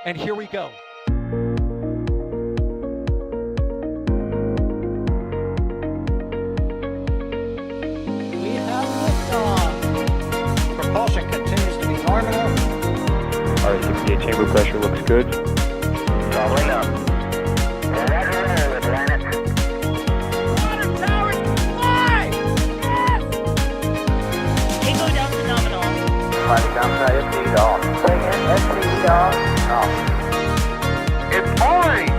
And here we go. We have liftoff. Propulsion continues to be nominal. RCPA chamber pressure looks good. Doubling up. Roger, with planet. Water towers, fly! Yes! Tango down to nominal. Flight downside SPD off. Bring in SPD off. It's orange!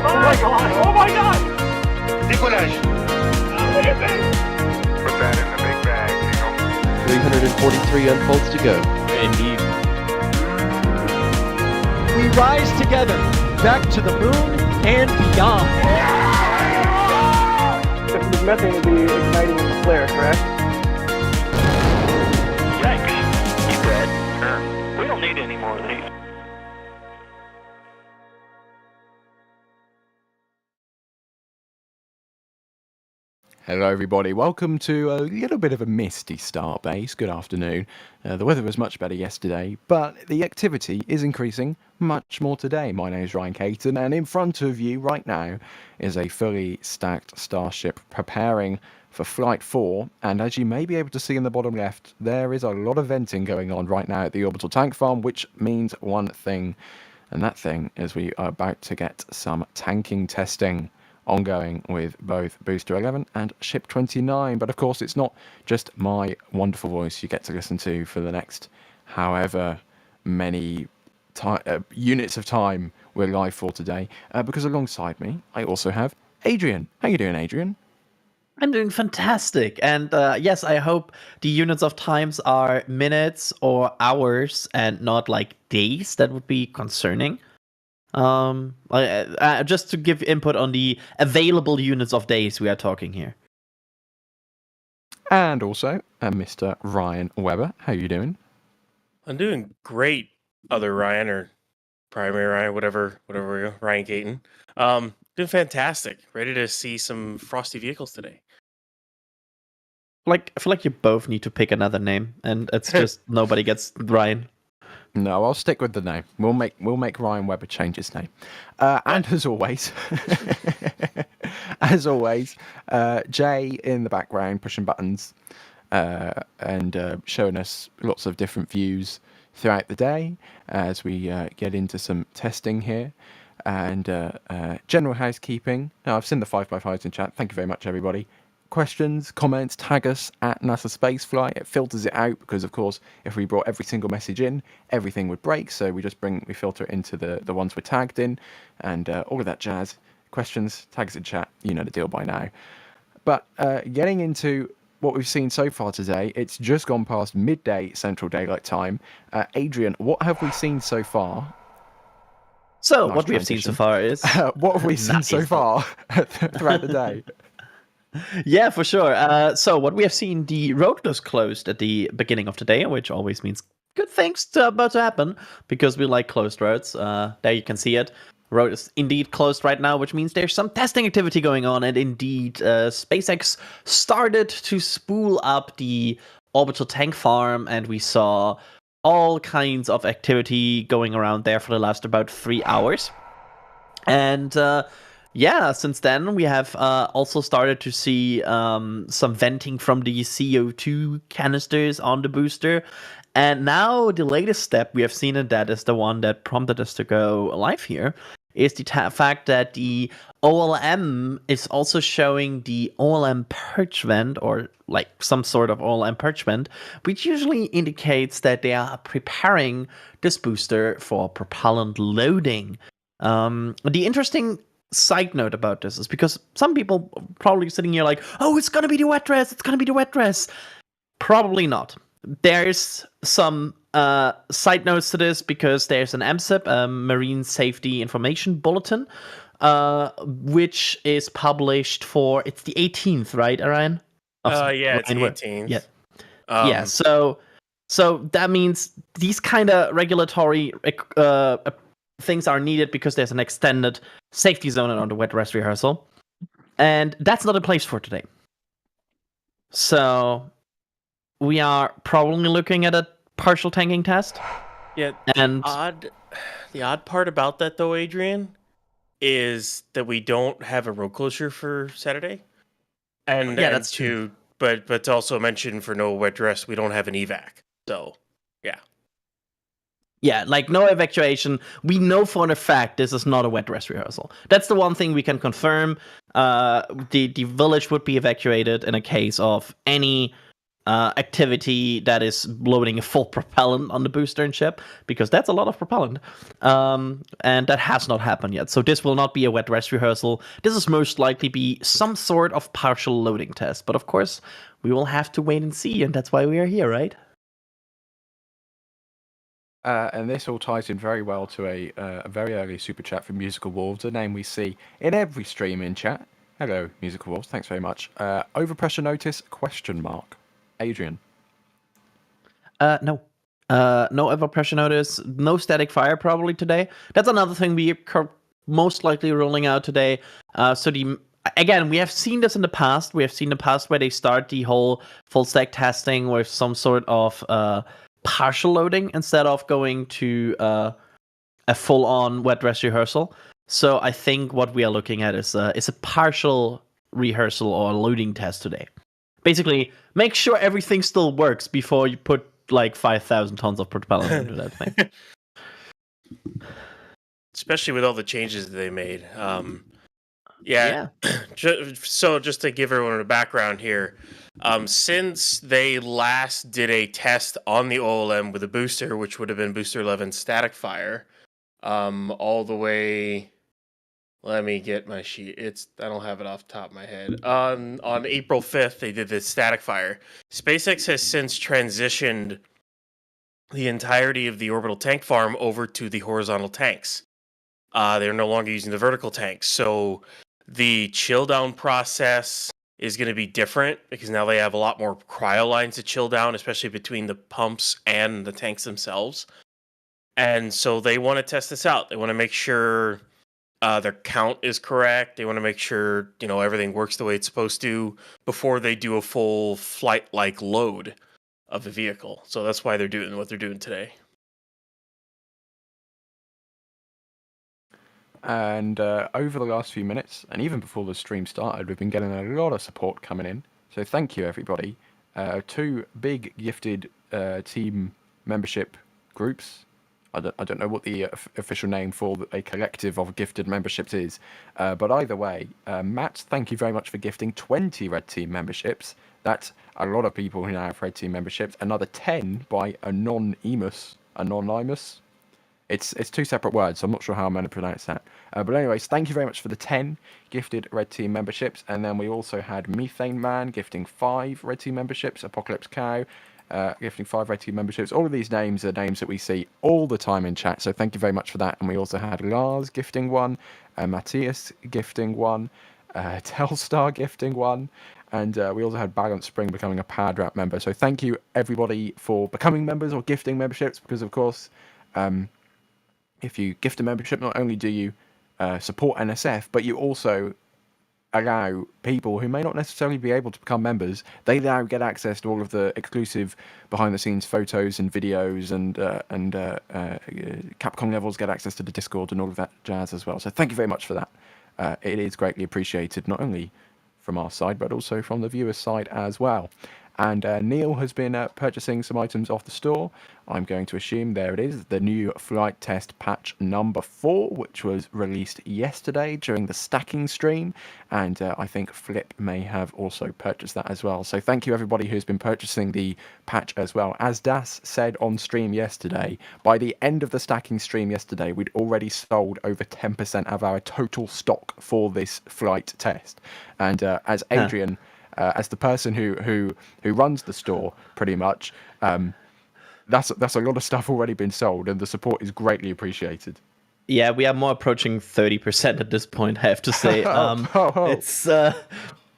Oh my god! Oh my god! Décollage. Look at this! Put that in the big bag, 343 unfolds to go. Indeed. We rise together, back to the moon and beyond. This methane will be igniting in the flare, correct? Yikes. You good? We don't need any more of these. Hello everybody, welcome to a little bit of a misty Starbase. Good afternoon. The weather was much better yesterday, but the activity is increasing much more today. My name is Ryan Caton, and in front of you right now is a fully stacked Starship preparing for Flight 4, and as you may be able to see in the bottom left, there is a lot of venting going on right now at the Orbital Tank Farm, which means one thing, and that thing is we are about to get some tanking testing ongoing with both Booster 11 and Ship 29. But of course, it's not just my wonderful voice you get to listen to for the next however many units of time we're live for today, because alongside me, I also have Adrian. How you doing, Adrian? I'm doing fantastic. And yes, I hope the units of times are minutes or hours and not like days. That would be concerning. Just to give input on the available units of days we are talking here. And also, Mr. Ryan Webber. How you doing? I'm doing great, other Ryan or primary Ryan, whatever we go, Ryan Caton. Doing fantastic. Ready to see some frosty vehicles today. I feel like you both need to pick another name, and it's just nobody gets Ryan. No, I'll stick with the name. We'll make Ryan Webber change his name. And as always, Jay in the background pushing buttons and showing us lots of different views throughout the day as we get into some testing here. And general housekeeping. Now, I've seen the 5x5s in chat. Thank you very much, everybody. Questions, comments, tag us at NASASpaceflight. It filters it out because, of course, if we brought every single message in, everything would break. So we filter it into the ones we're tagged in, and all of that jazz. Questions, tags in chat. You know the deal by now. But getting into what we've seen so far today, it's just gone past midday Central Daylight Time. Adrian, what have we seen so far? So Nice what we have seen so far is what have we seen so far throughout the day? Yeah, for sure. So what we have seen, the road was closed at the beginning of the day, which always means good things about to happen because we like closed roads. There you can see it. Road is indeed closed right now, which means there's some testing activity going on. And indeed, SpaceX started to spool up the orbital tank farm, and we saw all kinds of activity going around there for the last about 3 hours. And yeah, since then we have also started to see some venting from the CO2 canisters on the booster. And now the latest step we have seen, and that is the one that prompted us to go live here, is the fact that the OLM is also showing the OLM purge vent, or like some sort of OLM purge vent, which usually indicates that they are preparing this booster for propellant loading. The interesting side note about this is because some people probably sitting here like, oh, it's gonna be the wet dress, it's gonna be the wet dress. Probably not. There's some side notes to this because there's an MSIP, Marine Safety Information Bulletin, which is published for, it's the 18th, right, Ariane? Yeah, it's the 18th. Yeah. Yeah, so that means these kind of regulatory things are needed because there's an extended safety zone on the Wet Dress Rehearsal, and that's not in place for today. So we are probably looking at a partial tanking test. Yeah, And the odd part about that though, Adrian, is that we don't have a road closure for Saturday. And yeah, and that's true. but to also mention for no wet dress, we don't have an evac. So yeah. Yeah, like no evacuation. We know for a fact this is not a wet dress rehearsal. That's the one thing we can confirm. The village would be evacuated in a case of any activity that is loading a full propellant on the booster and ship, because that's a lot of propellant. And that has not happened yet. So this will not be a wet dress rehearsal. This is most likely be some sort of partial loading test. But of course, we will have to wait and see, and that's why we are here, right? And this all ties in very well to a very early super chat from Musical Wolves, a name we see in every stream in chat. Hello, Musical Wolves. Thanks very much. Overpressure notice? ? Adrian. No. No overpressure notice. No static fire probably today. That's another thing we are most likely rolling out today. Again, we have seen this in the past. We have seen the past where they start the whole full stack testing with some sort of partial loading instead of going to a full-on wet dress rehearsal. So I think what we are looking at is a partial rehearsal or loading test today. Basically, make sure everything still works before you put like 5,000 tons of propellant into that thing. Especially with all the changes that they made. Yeah. So just to give everyone a background here, since they last did a test on the OLM with a booster, which would have been booster 11 static fire, all the way. Let me get my sheet. I don't have it off the top of my head. On April 5th, they did this static fire. SpaceX has since transitioned the entirety of the orbital tank farm over to the horizontal tanks. They're no longer using the vertical tanks. So the chill down process is going to be different because now they have a lot more cryo lines to chill down, especially between the pumps and the tanks themselves. And so they want to test this out. They want to make sure their count is correct. They want to make sure, everything works the way it's supposed to before they do a full flight-like load of the vehicle. So that's why they're doing what they're doing today. And over the last few minutes, and even before the stream started, we've been getting a lot of support coming in. So thank you, everybody. 2 big gifted team membership groups. I don't know what the official name for a collective of gifted memberships is. But either way, Matt, thank you very much for gifting 20 Red Team memberships. That's a lot of people who now have Red Team memberships. Another 10 by Anonymous. It's 2 separate words, so I'm not sure how I'm going to pronounce that. But anyways, thank you very much for the 10 gifted Red Team memberships. And then we also had Methane Man gifting 5 Red Team memberships, Apocalypse Cow gifting 5 Red Team memberships. All of these names are names that we see all the time in chat, so thank you very much for that. And we also had Lars gifting 1, Matthias gifting 1, Telstar gifting 1, and we also had Balance Spring becoming a PadRap member. So thank you, everybody, for becoming members or gifting memberships, because, of course, if you gift a membership, not only do you support NSF, but you also allow people who may not necessarily be able to become members, they now get access to all of the exclusive behind-the-scenes photos and videos, and Capcom levels get access to the Discord and all of that jazz as well. So thank you very much for that. It is greatly appreciated, not only from our side, but also from the viewers' side as well. And Neil has been purchasing some items off the store. I'm going to assume there it is, the new flight test patch number 4, which was released yesterday during the stacking stream. And I think Flip may have also purchased that as well. So thank you, everybody who's been purchasing the patch as well. As Das said on stream yesterday, by the end of the stacking stream yesterday, we'd already sold over 10% of our total stock for this flight test. And as Adrian... as the person who runs the store, pretty much, that's a lot of stuff already been sold, and the support is greatly appreciated. Yeah, we are more approaching 30% at this point, I have to say. It's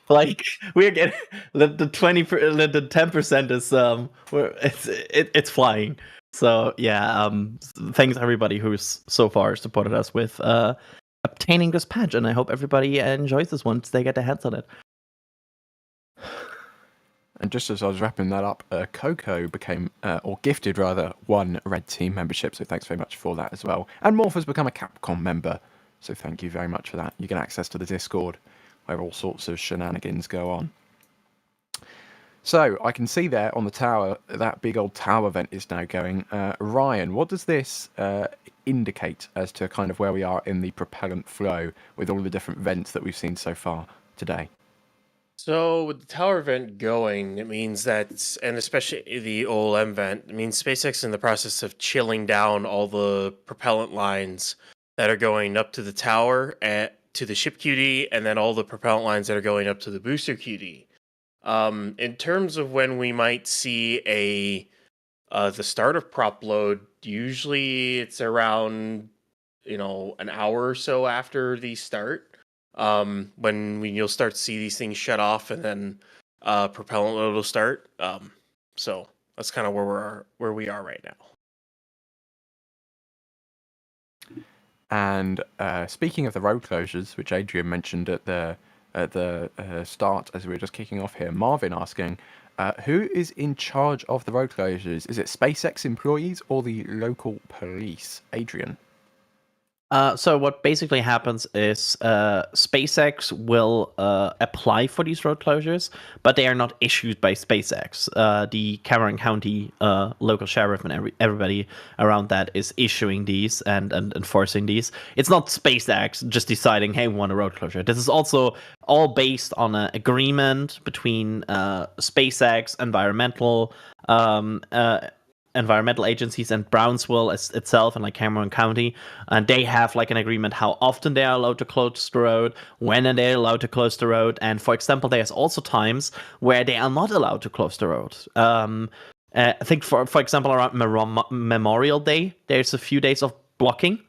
like we're getting the 10% is it's flying. So yeah, thanks everybody who's so far supported us with obtaining this patch, and I hope everybody enjoys this once they get their hands on it. And just as I was wrapping that up, Coco became, or gifted rather, 1 Red Team membership. So thanks very much for that as well. And Morph has become a Capcom member. So thank you very much for that. You get access to the Discord where all sorts of shenanigans go on. So I can see there on the tower, that big old tower vent is now going. Ryan, what does this indicate as to kind of where we are in the propellant flow with all the different vents that we've seen so far today? So with the tower vent going, it means that, and especially the OLM vent, it means SpaceX is in the process of chilling down all the propellant lines that are going up to the tower, to the ship QD, and then all the propellant lines that are going up to the booster QD. In terms of when we might see the start of prop load, usually it's around, an hour or so after the start. When you'll start to see these things shut off, and then propellant load will start. So that's kind of where we are right now. And speaking of the road closures, which Adrian mentioned at the start as we were just kicking off here, Marvin asking, who is in charge of the road closures? Is it SpaceX employees or the local police? Adrian? So what basically happens is SpaceX will apply for these road closures, but they are not issued by SpaceX. The Cameron County local sheriff and everybody around that is issuing these and enforcing these. It's not SpaceX just deciding, hey, we want a road closure. This is also all based on an agreement between SpaceX, environmental agencies, and Brownsville itself, and like Cameron County, and they have like an agreement how often they are allowed to close the road, when are they allowed to close the road, and for example, there's also times where they are not allowed to close the road. I think for example around Memorial Day, there's a few days of blocking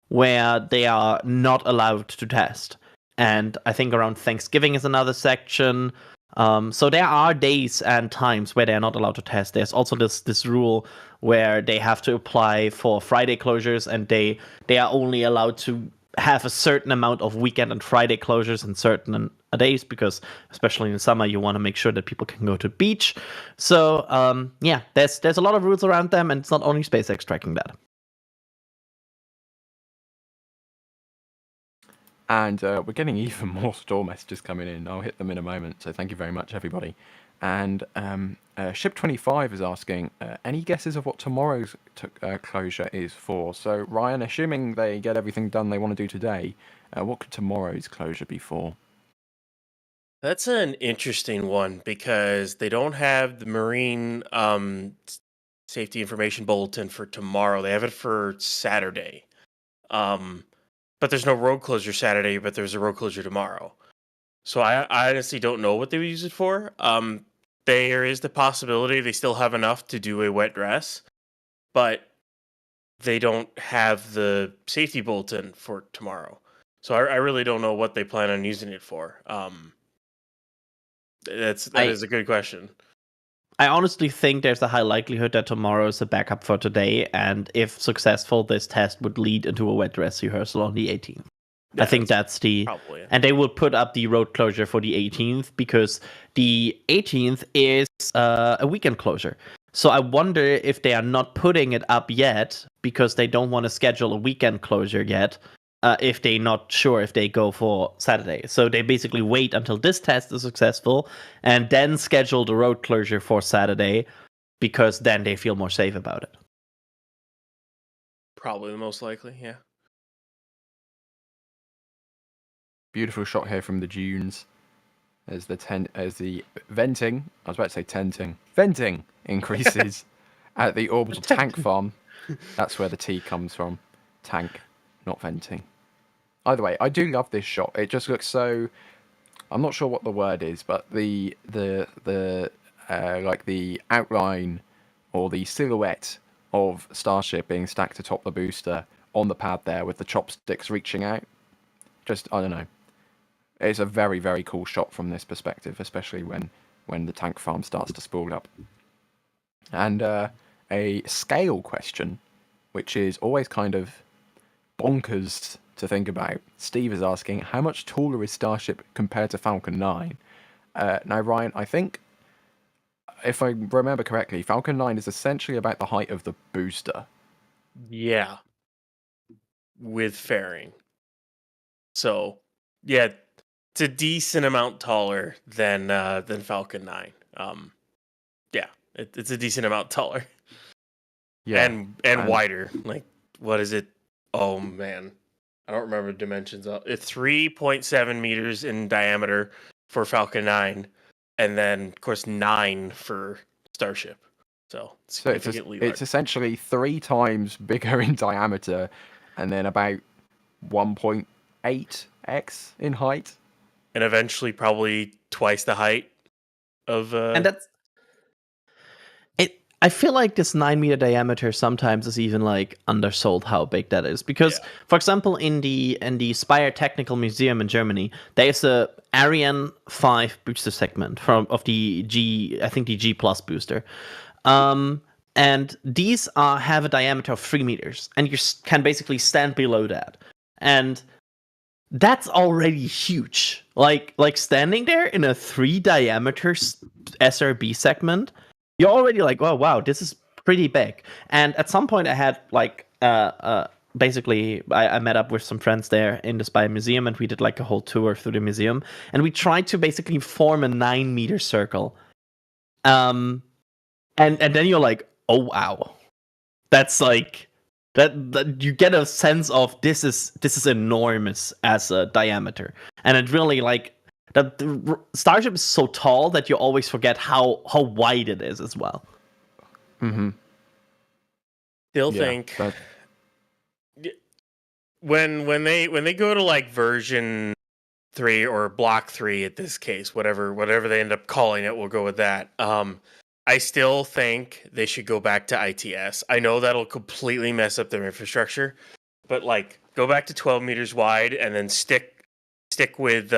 where they are not allowed to test, and I think around Thanksgiving is another section. So there are days and times where they're not allowed to test. There's also this rule where they have to apply for Friday closures, and they are only allowed to have a certain amount of weekend and Friday closures in certain days, because especially in the summer you want to make sure that people can go to the beach. So there's a lot of rules around them, and it's not only SpaceX tracking that. And we're getting even more store messages coming in. I'll hit them in a moment. So thank you very much, everybody. And Ship 25 is asking, any guesses of what tomorrow's closure is for? So Ryan, assuming they get everything done they want to do today, what could tomorrow's closure be for? That's an interesting one, because they don't have the Marine Safety Information Bulletin for tomorrow. They have it for Saturday. But there's no road closure Saturday, but there's a road closure tomorrow. So I honestly don't know what they would use it for. There is the possibility they still have enough to do a wet dress, but they don't have the safety bulletin for tomorrow. So I really don't know what they plan on using it for. That is a good question. I honestly think there's a high likelihood that tomorrow is a backup for today, and if successful, this test would lead into a wet dress rehearsal on the 18th. Yeah, I think that's the... Probably, yeah. And they will put up the road closure for the 18th, because the 18th is a weekend closure. So I wonder if they are not putting it up yet, because they don't want to schedule a weekend closure yet, if they're not sure if they go for Saturday. So they basically wait until this test is successful and then schedule the road closure for Saturday, because then they feel more safe about it. Probably the most likely, yeah. Beautiful shot here from the dunes as the venting, I was about to say tenting, venting increases at the orbital tank farm. That's where the T comes from. Tank, not venting. Either way, I do love this shot. It just looks so... I'm not sure what the word is, but the like the outline or the silhouette of Starship being stacked atop the booster on the pad there with the chopsticks reaching out. Just, I don't know. It's a very, very cool shot from this perspective, especially when the tank farm starts to spool up. And a scale question, which is always kind of bonkers to think about. Steve is asking, how much taller is Starship compared to Falcon 9? Now, Ryan, I think if I remember correctly, Falcon 9 is essentially about the height of the booster. Yeah. With fairing. So, yeah, it's a decent amount taller than Falcon 9. Yeah, it's a decent amount taller. Yeah. And wider. Like, what is it? Oh man, I don't remember the dimensions. It's 3.7 meters in diameter for Falcon 9, and then of course 9 for Starship. So significantly it's essentially 3 times bigger in diameter, and then about 1.8x in height, and eventually probably twice the height of. And that's it. I feel like this 9-meter diameter sometimes is even like undersold how big that is, because, for example, in the Spire Technical Museum in Germany, there's a Ariane 5 booster segment of the G Plus booster. And these have a diameter of 3 meters, and you can basically stand below that. And that's already huge. Like standing there in a 3 diameter SRB segment, you're already like, oh wow, this is pretty big. And at some point I had like basically I met up with some friends there in the Spy Museum, and we did like a whole tour through the museum, and we tried to basically form a 9-meter circle. And then you're like, oh wow. That's like that you get a sense of this is enormous as a diameter. And it really like the Starship is so tall that you always forget how wide it is as well. Mm-hmm. Still think when they go to like version 3 or block 3 at this case, whatever they end up calling it, we'll go with that. I still think they should go back to ITS. I know that'll completely mess up their infrastructure, but like go back to 12 meters wide and then stick with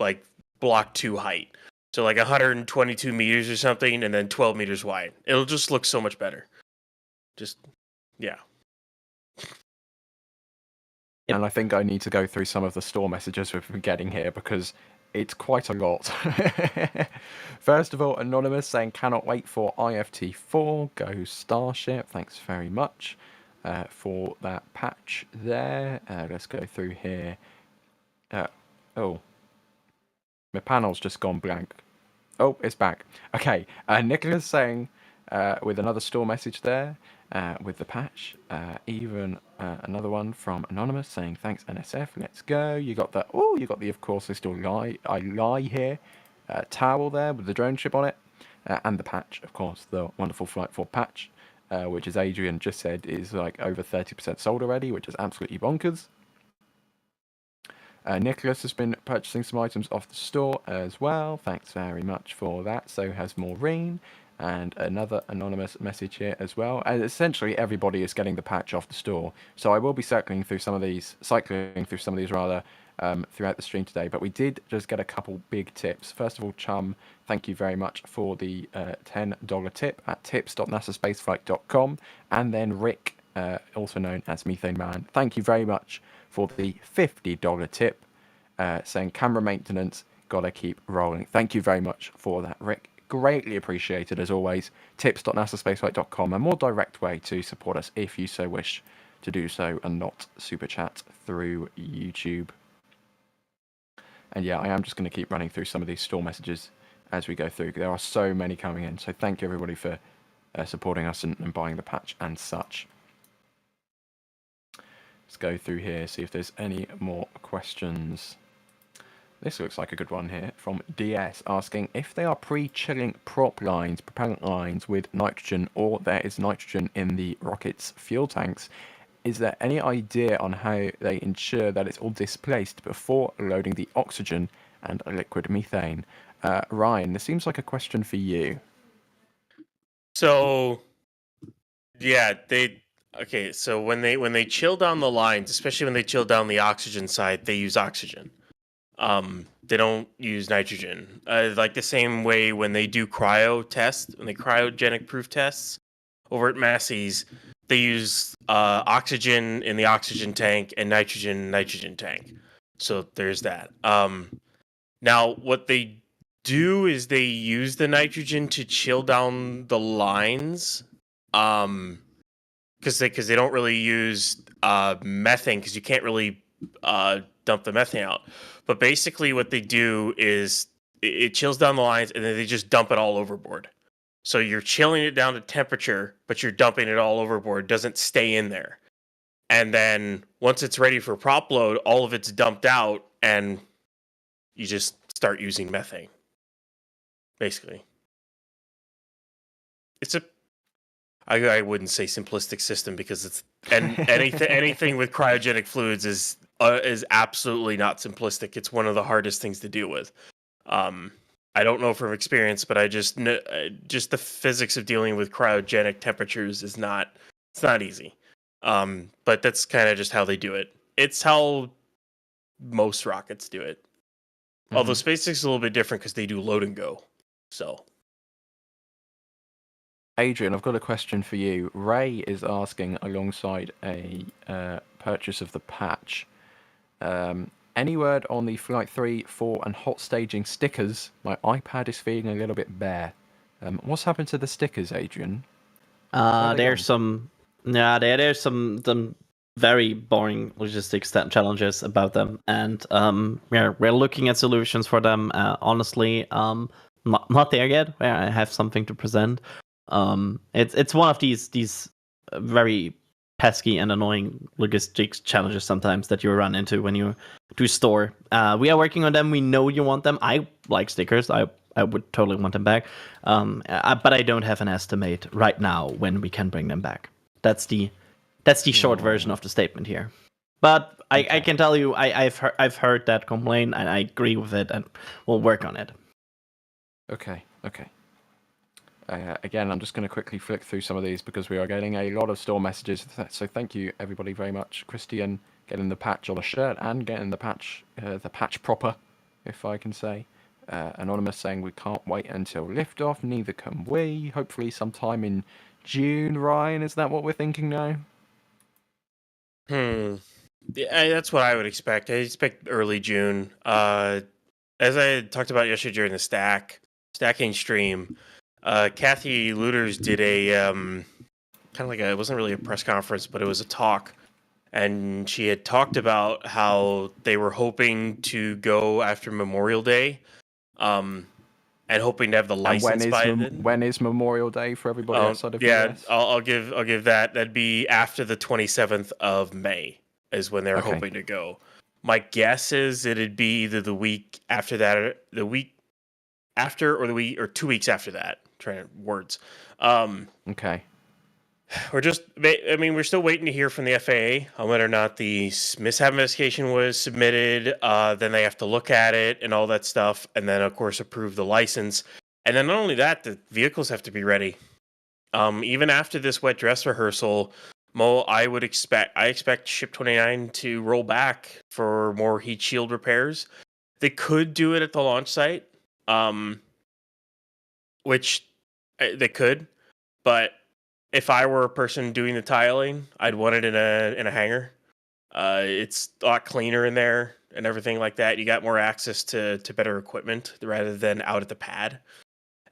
like block 2 height. So like 122 meters or something, and then 12 meters wide. It'll just look so much better. Just, yeah. And I think I need to go through some of the store messages we've been getting here, because it's quite a lot. First of all, Anonymous saying, cannot wait for IFT4. Go Starship. Thanks very much for that patch there. Let's go through here. Oh. My panel's just gone blank. Oh, it's back. Okay. Nicholas saying, with another store message there, with the patch. Even another one from Anonymous saying, thanks NSF, let's go. You got the, of course, I still lie here. Towel there with the drone chip on it. And the patch, of course, the wonderful Flight 4 patch, which, as Adrian just said, is like over 30% sold already, which is absolutely bonkers. Nicholas has been purchasing some items off the store as well. Thanks very much for that. So has Maureen. And another anonymous message here as well. And essentially everybody is getting the patch off the store. So I will be cycling through some of these throughout the stream today. But we did just get a couple big tips. First of all, Chum, thank you very much for the $10 tip at tips.nasaspaceflight.com. And then Rick, also known as Methane Man, thank you very much for the $50 tip, saying camera maintenance, gotta keep rolling. Thank you very much for that, Rick. Greatly appreciated as always. Tips.nasaspaceflight.com, a more direct way to support us if you so wish to do so and not super chat through YouTube. And yeah, I am just going to keep running through some of these store messages as we go through. There are so many coming in, so thank you everybody for supporting us and buying the patch and such. Let's go through here, see if there's any more questions. This looks like a good one here from DS, asking if they are pre-chilling prop lines, propellant lines with nitrogen, or there is nitrogen in the rocket's fuel tanks. Is there any idea on how they ensure that it's all displaced before loading the oxygen and liquid methane? Ryan, this seems like a question for you. So, yeah, so when they chill down the lines, especially when they chill down the oxygen side, they use oxygen. They don't use nitrogen. Like the same way when they do cryogenic proof tests over at Massey's, they use oxygen in the oxygen tank and nitrogen tank. So there's that. Now what they do is they use the nitrogen to chill down the lines, because they don't really use methane, because you can't really dump the methane out. But basically, what they do is it chills down the lines, and then they just dump it all overboard. So you're chilling it down to temperature, but you're dumping it all overboard. It doesn't stay in there. And then once it's ready for prop load, all of it's dumped out, and you just start using methane. Basically, it's I wouldn't say simplistic system, because it's anything with cryogenic fluids is absolutely not simplistic. It's one of the hardest things to deal with. I don't know from experience, but I just the physics of dealing with cryogenic temperatures it's not easy. But that's kind of just how they do it. It's how most rockets do it. Although SpaceX is a little bit different because they do load and go. So, Adrian, I've got a question for you. Ray is asking, alongside a purchase of the patch, any word on the Flight 3, 4, and hot staging stickers? My iPad is feeling a little bit bare. What's happened to the stickers, Adrian? There's some very boring logistics challenges about them, and we're looking at solutions for them. Honestly, not there yet. Where I have something to present. It's one of these very pesky and annoying logistics challenges sometimes that you run into when you do store. We are working on them. We know you want them. I like stickers. I would totally want them back. But I don't have an estimate right now when we can bring them back. That's the short version of the statement here. But I can tell you, I've heard that complaint, and I agree with it, and we'll work on it. Okay. Again, I'm just going to quickly flick through some of these because we are getting a lot of store messages. So thank you, everybody, very much. Christian getting the patch on a shirt and getting the patch proper, if I can say. Anonymous saying we can't wait until liftoff. Neither can we. Hopefully sometime in June, Ryan. Is that what we're thinking now? Yeah, that's what I would expect. I expect early June. As I had talked about yesterday during the stacking stream, Kathy Luters did a kind of like it wasn't really a press conference, but it was a talk, and she had talked about how they were hoping to go after Memorial Day, and hoping to have the license by then. When is Memorial Day for everybody outside of US? I'll give that. That'd be after the 27th of May is when they're hoping to go. My guess is it'd be either the week after that, or the week after, or 2 weeks after that. Words. Okay. We're still waiting to hear from the FAA on whether or not the mishap investigation was submitted. Then they have to look at it and all that stuff, and then of course approve the license. And then not only that, the vehicles have to be ready. Even after this wet dress rehearsal, I expect Ship 29 to roll back for more heat shield repairs. They could do it at the launch site, which they could, but if I were a person doing the tiling, I'd want it in a hangar. It's a lot cleaner in there and everything like that. You got more access to better equipment rather than out at the pad.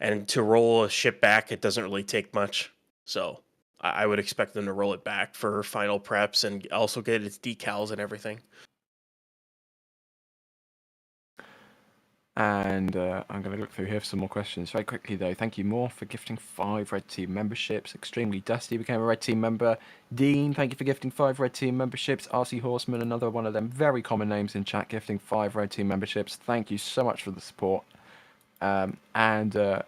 And to roll a ship back, it doesn't really take much. So I would expect them to roll it back for final preps and also get its decals and everything. And I'm going to look through here for some more questions. Very quickly, though, thank you, Moore, for gifting 5 Red Team memberships. Extremely Dusty became a Red Team member. Dean, thank you for gifting 5 Red Team memberships. RC Horseman, another one of them very common names in chat, gifting 5 Red Team memberships. Thank you so much for the support. I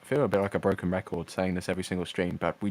feel a bit like a broken record saying this every single stream, but you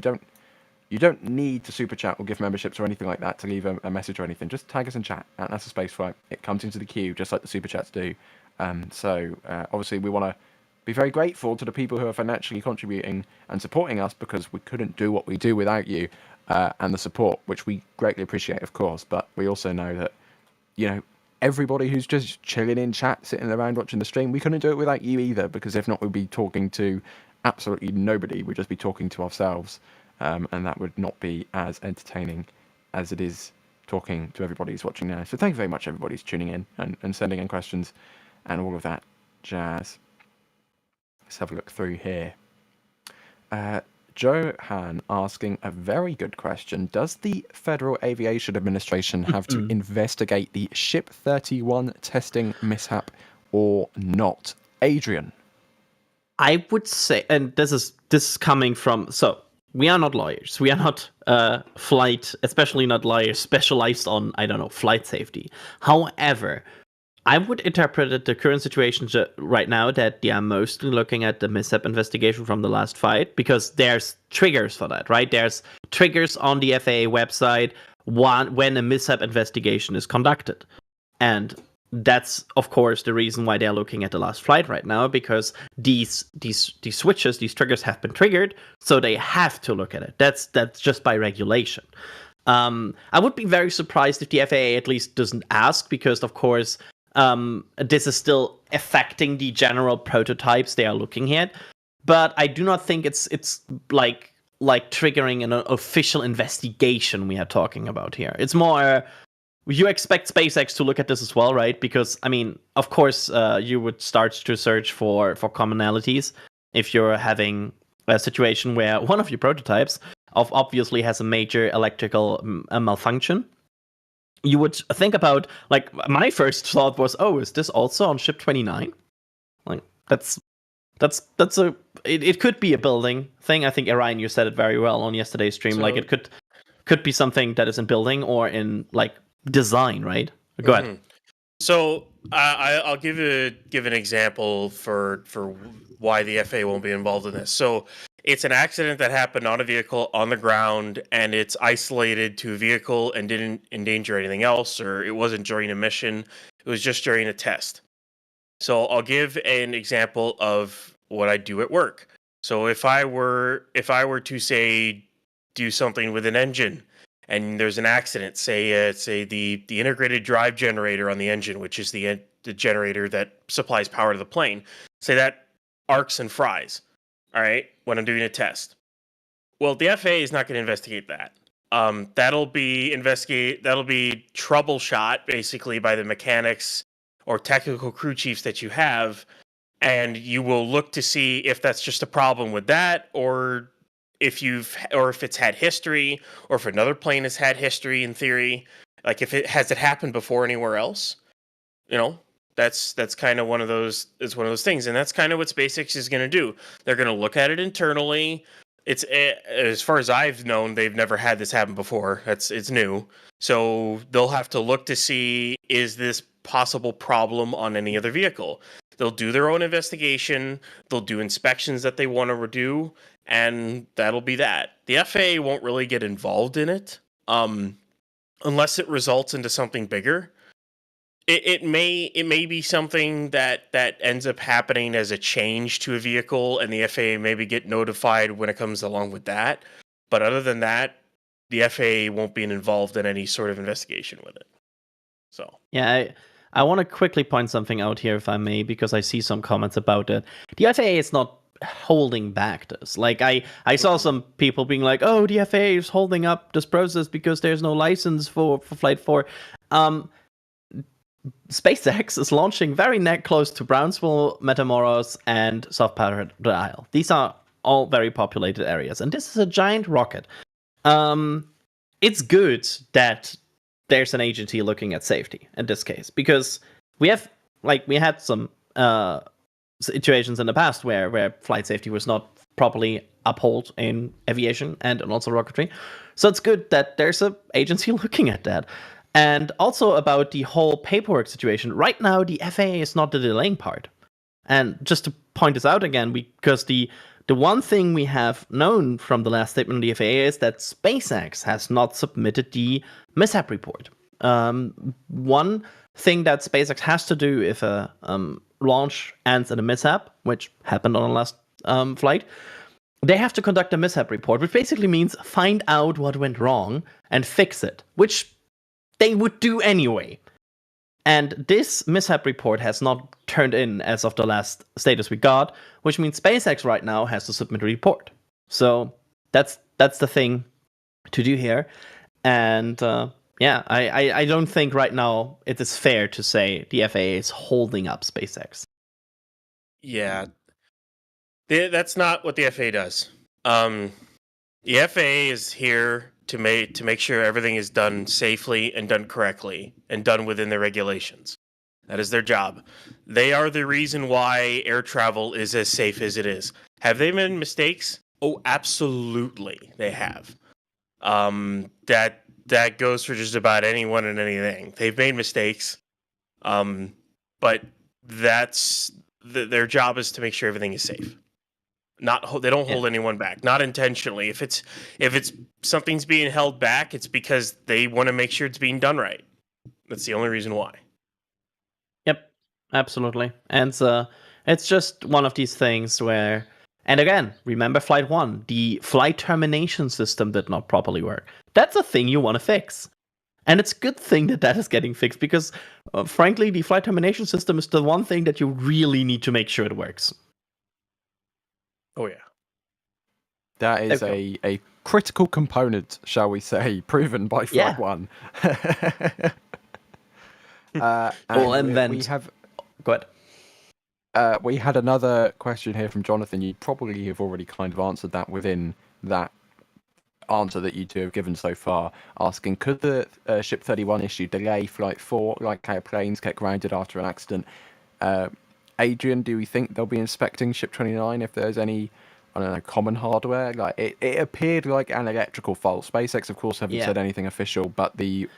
don't need to super chat or give memberships or anything like that to leave a message or anything. Just tag us in chat at NASASpaceflight. It comes into the queue just like the super chats do. Obviously we want to be very grateful to the people who are financially contributing and supporting us, because we couldn't do what we do without you and the support, which we greatly appreciate, of course. But we also know that, everybody who's just chilling in chat, sitting around watching the stream, we couldn't do it without you either, because if not, we'd be talking to absolutely nobody. We'd just be talking to ourselves, and that would not be as entertaining as it is talking to everybody who's watching now. So thank you very much, everybody who's tuning in and sending in questions and all of that jazz. Let's have a look through here. Johan asking a very good question. Does the Federal Aviation Administration have to investigate the Ship 31 testing mishap or not? Adrian. I would say, and this is coming from, so we are not lawyers. We are not flight, especially not lawyers specialized on, I don't know, flight safety. However, I would interpret it, the current situation right now, that they are mostly looking at the mishap investigation from the last fight, because there's triggers for that, right? There's triggers on the FAA website when a mishap investigation is conducted. And that's, of course, the reason why they're looking at the last flight right now, because these switches, these triggers have been triggered, so they have to look at it. That's just by regulation. I would be very surprised if the FAA at least doesn't ask, because, of course, this is still affecting the general prototypes they are looking at. But I do not think it's like triggering an official investigation we are talking about here. It's more, you expect SpaceX to look at this as well, right? Because, I mean, of course, you would start to search for commonalities if you're having a situation where one of your prototypes obviously has a major electrical malfunction. You would think about, like, my first thought was, oh, is this also on Ship 29? Like, that's it could be a building thing. I think, Orion, you said it very well on yesterday's stream. So, like, it could be something that is in building or in, like, design, right? Go ahead. So I'll give an example for why the FAA won't be involved in this. So it's an accident that happened on a vehicle on the ground, and it's isolated to a vehicle and didn't endanger anything else, or it wasn't during a mission. It was just during a test. So I'll give an example of what I do at work. So if I were to say do something with an engine, and there's an accident, say the integrated drive generator on the engine, which is the generator that supplies power to the plane, say that arcs and fries, all right, when I'm doing a test. Well, the FAA is not going to investigate that. That'll be troubleshot basically by the mechanics or technical crew chiefs that you have, and you will look to see if that's just a problem with that, or if it's had history, or if another plane has had history in theory, like if it happened before anywhere else. You know, that's kind of one of those things, and that's kind of what SpaceX is going to do. They're going to look at it internally. It's, as far as I've known, they've never had this happen before. It's new, so they'll have to look to see, is this possible problem on any other vehicle. They'll do their own investigation. They'll do inspections that they want to do, and that'll be that. The FAA won't really get involved in it unless it results into something bigger. It may be something that ends up happening as a change to a vehicle, and the FAA maybe get notified when it comes along with that. But other than that, the FAA won't be involved in any sort of investigation with it. So yeah, I want to quickly point something out here, if I may, because I see some comments about it. The FAA is not holding back this. Like, I saw some people being like, oh, the FAA is holding up this process because there's no license for Flight 4. SpaceX is launching very close to Brownsville, Matamoros, and South Padre Isle. These are all very populated areas, and this is a giant rocket. It's good that there's an agency looking at safety in this case, because we had some situations in the past where flight safety was not properly upheld in aviation and also rocketry. So it's good that there's an agency looking at that. And also about the whole paperwork situation. Right now, the FAA is not the delaying part. And just to point this out again, because the one thing we have known from the last statement of the FAA is that SpaceX has not submitted the mishap report. One thing that SpaceX has to do if a launch ends in a mishap, which happened on the last flight, they have to conduct a mishap report, which basically means find out what went wrong and fix it, which they would do anyway. And this mishap report has not turned in as of the last status we got, which means SpaceX right now has to submit a report. So that's the thing to do here. And I don't think right now it is fair to say the FAA is holding up SpaceX. Yeah. That's not what the FAA does. The FAA is here to make sure everything is done safely and done correctly and done within the regulations. That is their job. They are the reason why air travel is as safe as it is. Have they made mistakes? Oh, absolutely, they have. That goes for just about anyone and anything. They've made mistakes, but that's their job is to make sure everything is safe. They don't hold anyone back, not intentionally. If it's something's being held back, it's because they want to make sure it's being done right. That's the only reason why. Yep, absolutely. And it's just one of these things where, and again, remember Flight 1, the flight termination system did not properly work. That's a thing you want to fix. And it's a good thing that is getting fixed because, frankly, the flight termination system is the one thing that you really need to make sure it works. Oh, yeah. That is a critical component, shall we say, proven by Flight 1. We have... Go ahead. We had another question here from Jonathan. You probably have already kind of answered that within that answer that you two have given so far, asking, could the Ship 31 issue delay Flight 4 like how planes get grounded after an accident? Adrian, do we think they'll be inspecting Ship 29 if there's any, I don't know, common hardware? Like it appeared like an electrical fault. SpaceX, of course, haven't said anything official, but the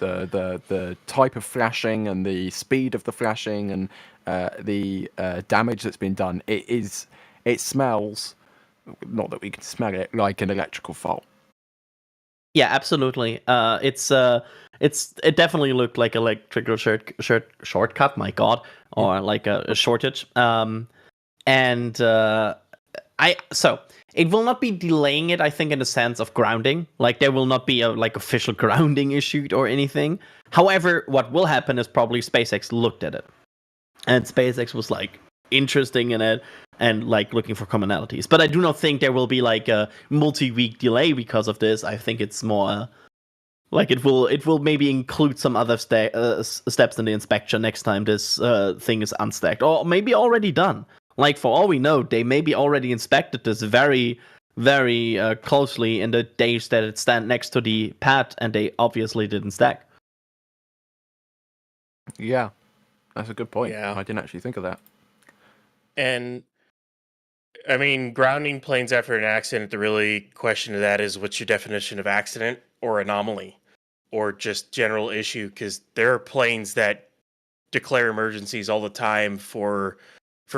type of flashing and the speed of the flashing and the damage that's been done, it smells, not that we can smell it, like an electrical fault. Yeah, absolutely. It definitely looked like electrical shortcut. My God, or like a shortage. So it will not be delaying it. I think in the sense of grounding. Like there will not be a official grounding issued or anything. However, what will happen is probably SpaceX looked at it, and SpaceX was interesting in it and looking for commonalities. But I do not think there will be a multi-week delay because of this. I think it's more it will maybe include some other steps in the inspection next time this thing is unstacked, or maybe already done. For all we know, they maybe already inspected this very, very closely in the days that it stand next to the pad, and they obviously didn't stack. Yeah, that's a good point. Yeah. I didn't actually think of that. And I mean, grounding planes after an accident, the really question of that is, what's your definition of accident or anomaly or just general issue? Because there are planes that declare emergencies all the time for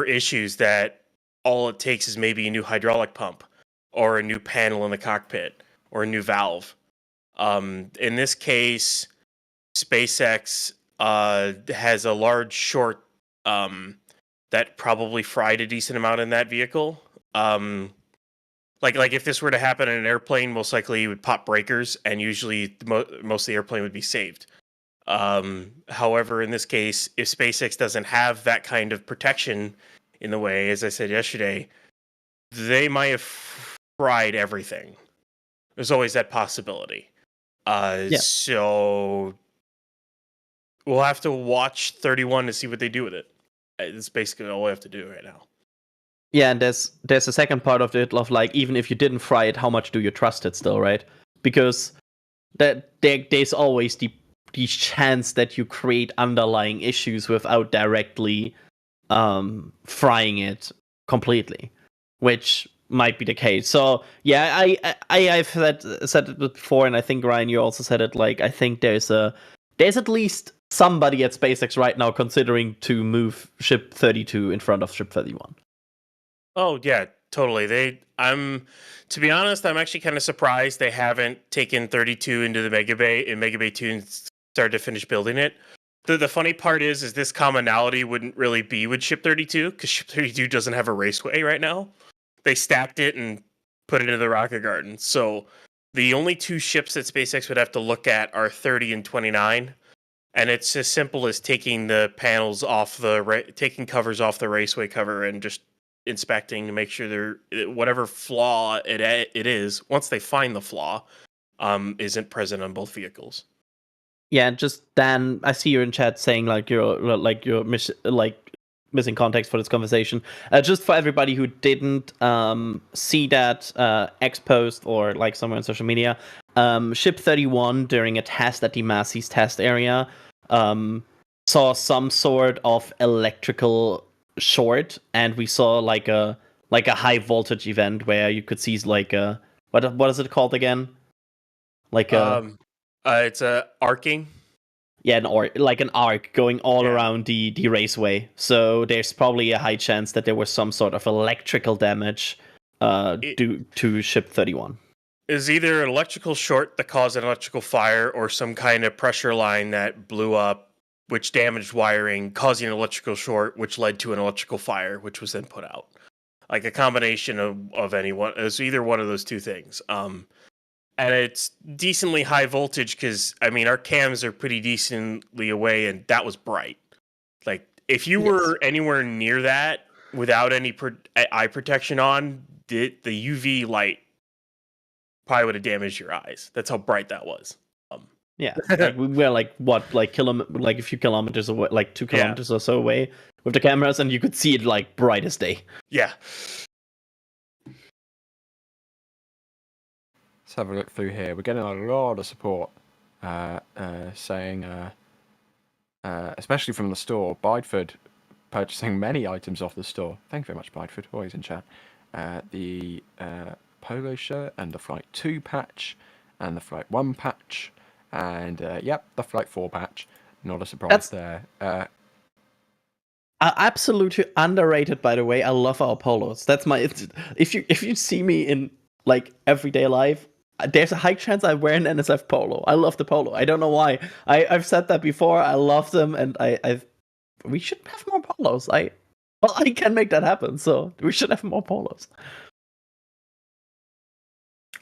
issues that all it takes is maybe a new hydraulic pump or a new panel in the cockpit or a new valve. In this case, SpaceX has a large short that probably fried a decent amount in that vehicle. Like if this were to happen in an airplane, most likely you would pop breakers, and usually most of the airplane would be saved. However, in this case, if SpaceX doesn't have that kind of protection in the way, as I said yesterday, they might have fried everything. There's always that possibility. So we'll have to watch 31 to see what they do with it. It's basically all we have to do right now. Yeah, and there's a second part of it of even if you didn't fry it, how much do you trust it still, right? Because there's always the chance that you create underlying issues without directly frying it completely, which might be the case. So yeah, I've said it before, and I think Ryan, you also said it. I think there's at least somebody at SpaceX right now considering to move Ship 32 in front of Ship 31. Oh yeah, totally. To be honest, I'm actually kind of surprised they haven't taken 32 into the Mega Bay 2 and started to finish building it. The funny part is this commonality wouldn't really be with Ship 32 because Ship 32 doesn't have a raceway right now. They stacked it and put it into the rocket garden. So the only two ships that SpaceX would have to look at are 30 and 29. And it's as simple as taking the panels off taking covers off the raceway cover and just inspecting to make sure whatever flaw it is, once they find the flaw, isn't present on both vehicles. Yeah, just Dan, I see you in chat saying you're missing context for this conversation. Just for everybody who didn't see that X post or like somewhere on social media, Ship 31 during a test at the Massey's test area saw some sort of electrical short, and we saw like a high voltage event where you could see like a what is it called again? Like a it's a arcing. yeah, like an arc going all around the raceway. So there's probably a high chance that there was some sort of electrical damage due to Ship 31. Is either an electrical short that caused an electrical fire or some kind of pressure line that blew up, which damaged wiring, causing an electrical short, which led to an electrical fire, which was then put out. Like a combination of any one. It's either one of those two things. And it's decently high voltage because, I mean, our cams are pretty decently away, and that was bright. Like, if you were anywhere near that without any eye protection on, the UV light probably would have damaged your eyes. That's how bright that was. Yeah, like we were like a few kilometers away, like 2 kilometers or so away with the cameras, and you could see it like bright as day. Yeah. Let's have a look through here. We're getting a lot of support saying, especially from the store, Bideford purchasing many items off the store. Thank you very much, Bideford. Always in chat. The polo shirt and the Flight 2 patch and the Flight 1 patch and, the Flight 4 patch. Not a surprise there. Absolutely underrated, by the way. I love our polos. That's my... If you see me in, like, everyday life, there's a high chance I wear an NSF polo. I love the polo. I don't know why. I've said that before. I love them, and we should have more polos. I can make that happen, so we should have more polos.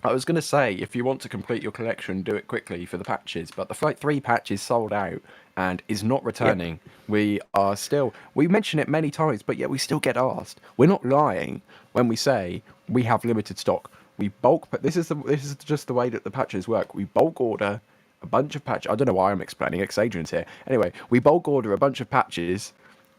I was going to say, if you want to complete your collection, do it quickly for the patches, but the Flight 3 patch is sold out and is not returning. Yep. We mention it many times, but yet we still get asked. We're not lying when we say we have limited stock. We bulk, but this is just the way that the patches work. We bulk order a bunch of patches. I don't know why I'm explaining it, 'cause Adrian's here. Anyway, we bulk order a bunch of patches,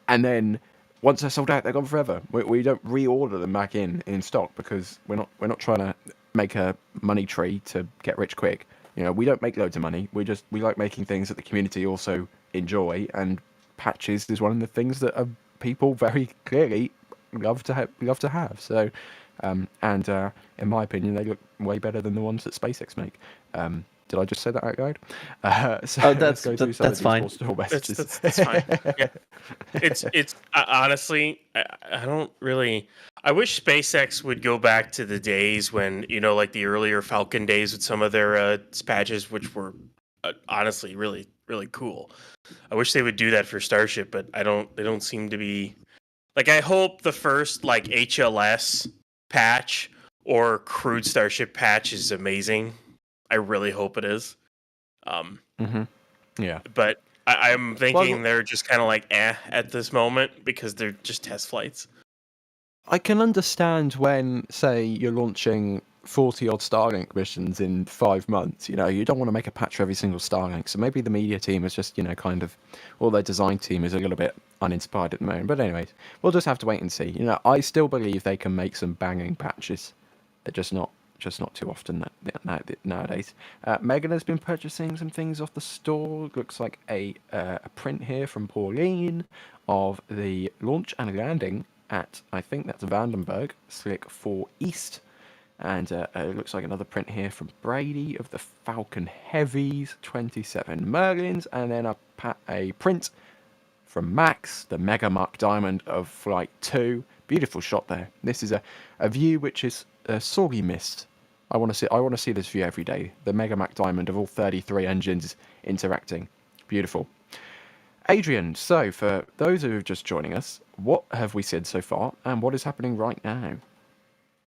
and then once they're sold out, they're gone forever. We don't reorder them back in stock because we're not trying to make a money tree to get rich quick. You know, we don't make loads of money. We like making things that the community also enjoy, and patches is one of the things that people very clearly love to have. So. In my opinion, they look way better than the ones that SpaceX make. Did I just say that out loud? That's fine. That's fine. Yeah. It's honestly, I don't really. I wish SpaceX would go back to the days when, like the earlier Falcon days with some of their patches, which were honestly really, really cool. I wish they would do that for Starship, but they don't seem to be. Like, I hope the first like HLS patch or crewed Starship patch is amazing. I really hope it is. Yeah. But I'm thinking they're just kind of like at this moment because they're just test flights. I can understand when, say, you're launching 40-odd Starlink missions in 5 months. You don't want to make a patch for every single Starlink. So maybe the media team is just, kind of, or their design team is a little bit uninspired at the moment. But anyways, we'll just have to wait and see. I still believe they can make some banging patches. They're just not too often nowadays. Megan has been purchasing some things off the store. Looks like a print here from Pauline of the launch and landing at, I think that's Vandenberg, Slick 4 East. And it looks like another print here from Brady of the Falcon Heavies, 27 Merlins. And then a print from Max, the Mega Muck Diamond of Flight 2. Beautiful shot there. This is a view which is sorely missed. I want to see this view every day. The Mega Muck Diamond of all 33 engines interacting. Beautiful. Adrian, so for those who are just joining us, what have we said so far, and what is happening right now?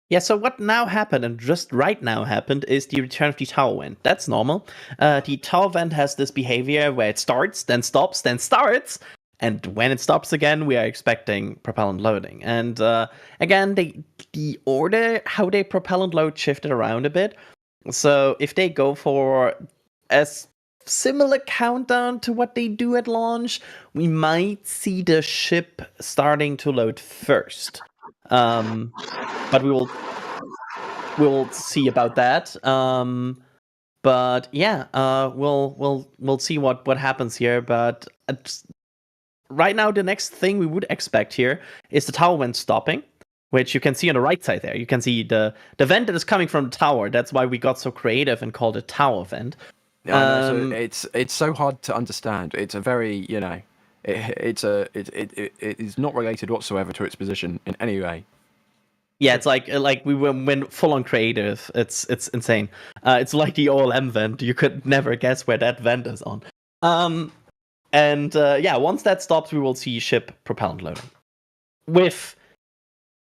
Yeah, so what now happened, and just right now happened, is the return of the tower vent. That's normal. The tower vent has this behavior where it starts, then stops, then starts, and when it stops again, we are expecting propellant loading. And again, the order, how they propellant load shifted around a bit. So if they go for as similar countdown to what they do at launch. We might see the ship starting to load first, but we'll see about that. But yeah, we'll see what happens here. But right now, the next thing we would expect here is the tower vent stopping, which you can see on the right side there. You can see the vent that is coming from the tower. That's why we got so creative and called it tower vent. Yeah, so it's so hard to understand. It's a very, it is not related whatsoever to its position in any way. Yeah, it's like we went full on creative. It's insane. It's like the OLM vent. You could never guess where that vent is on. And once that stops, we will see ship propellant loading with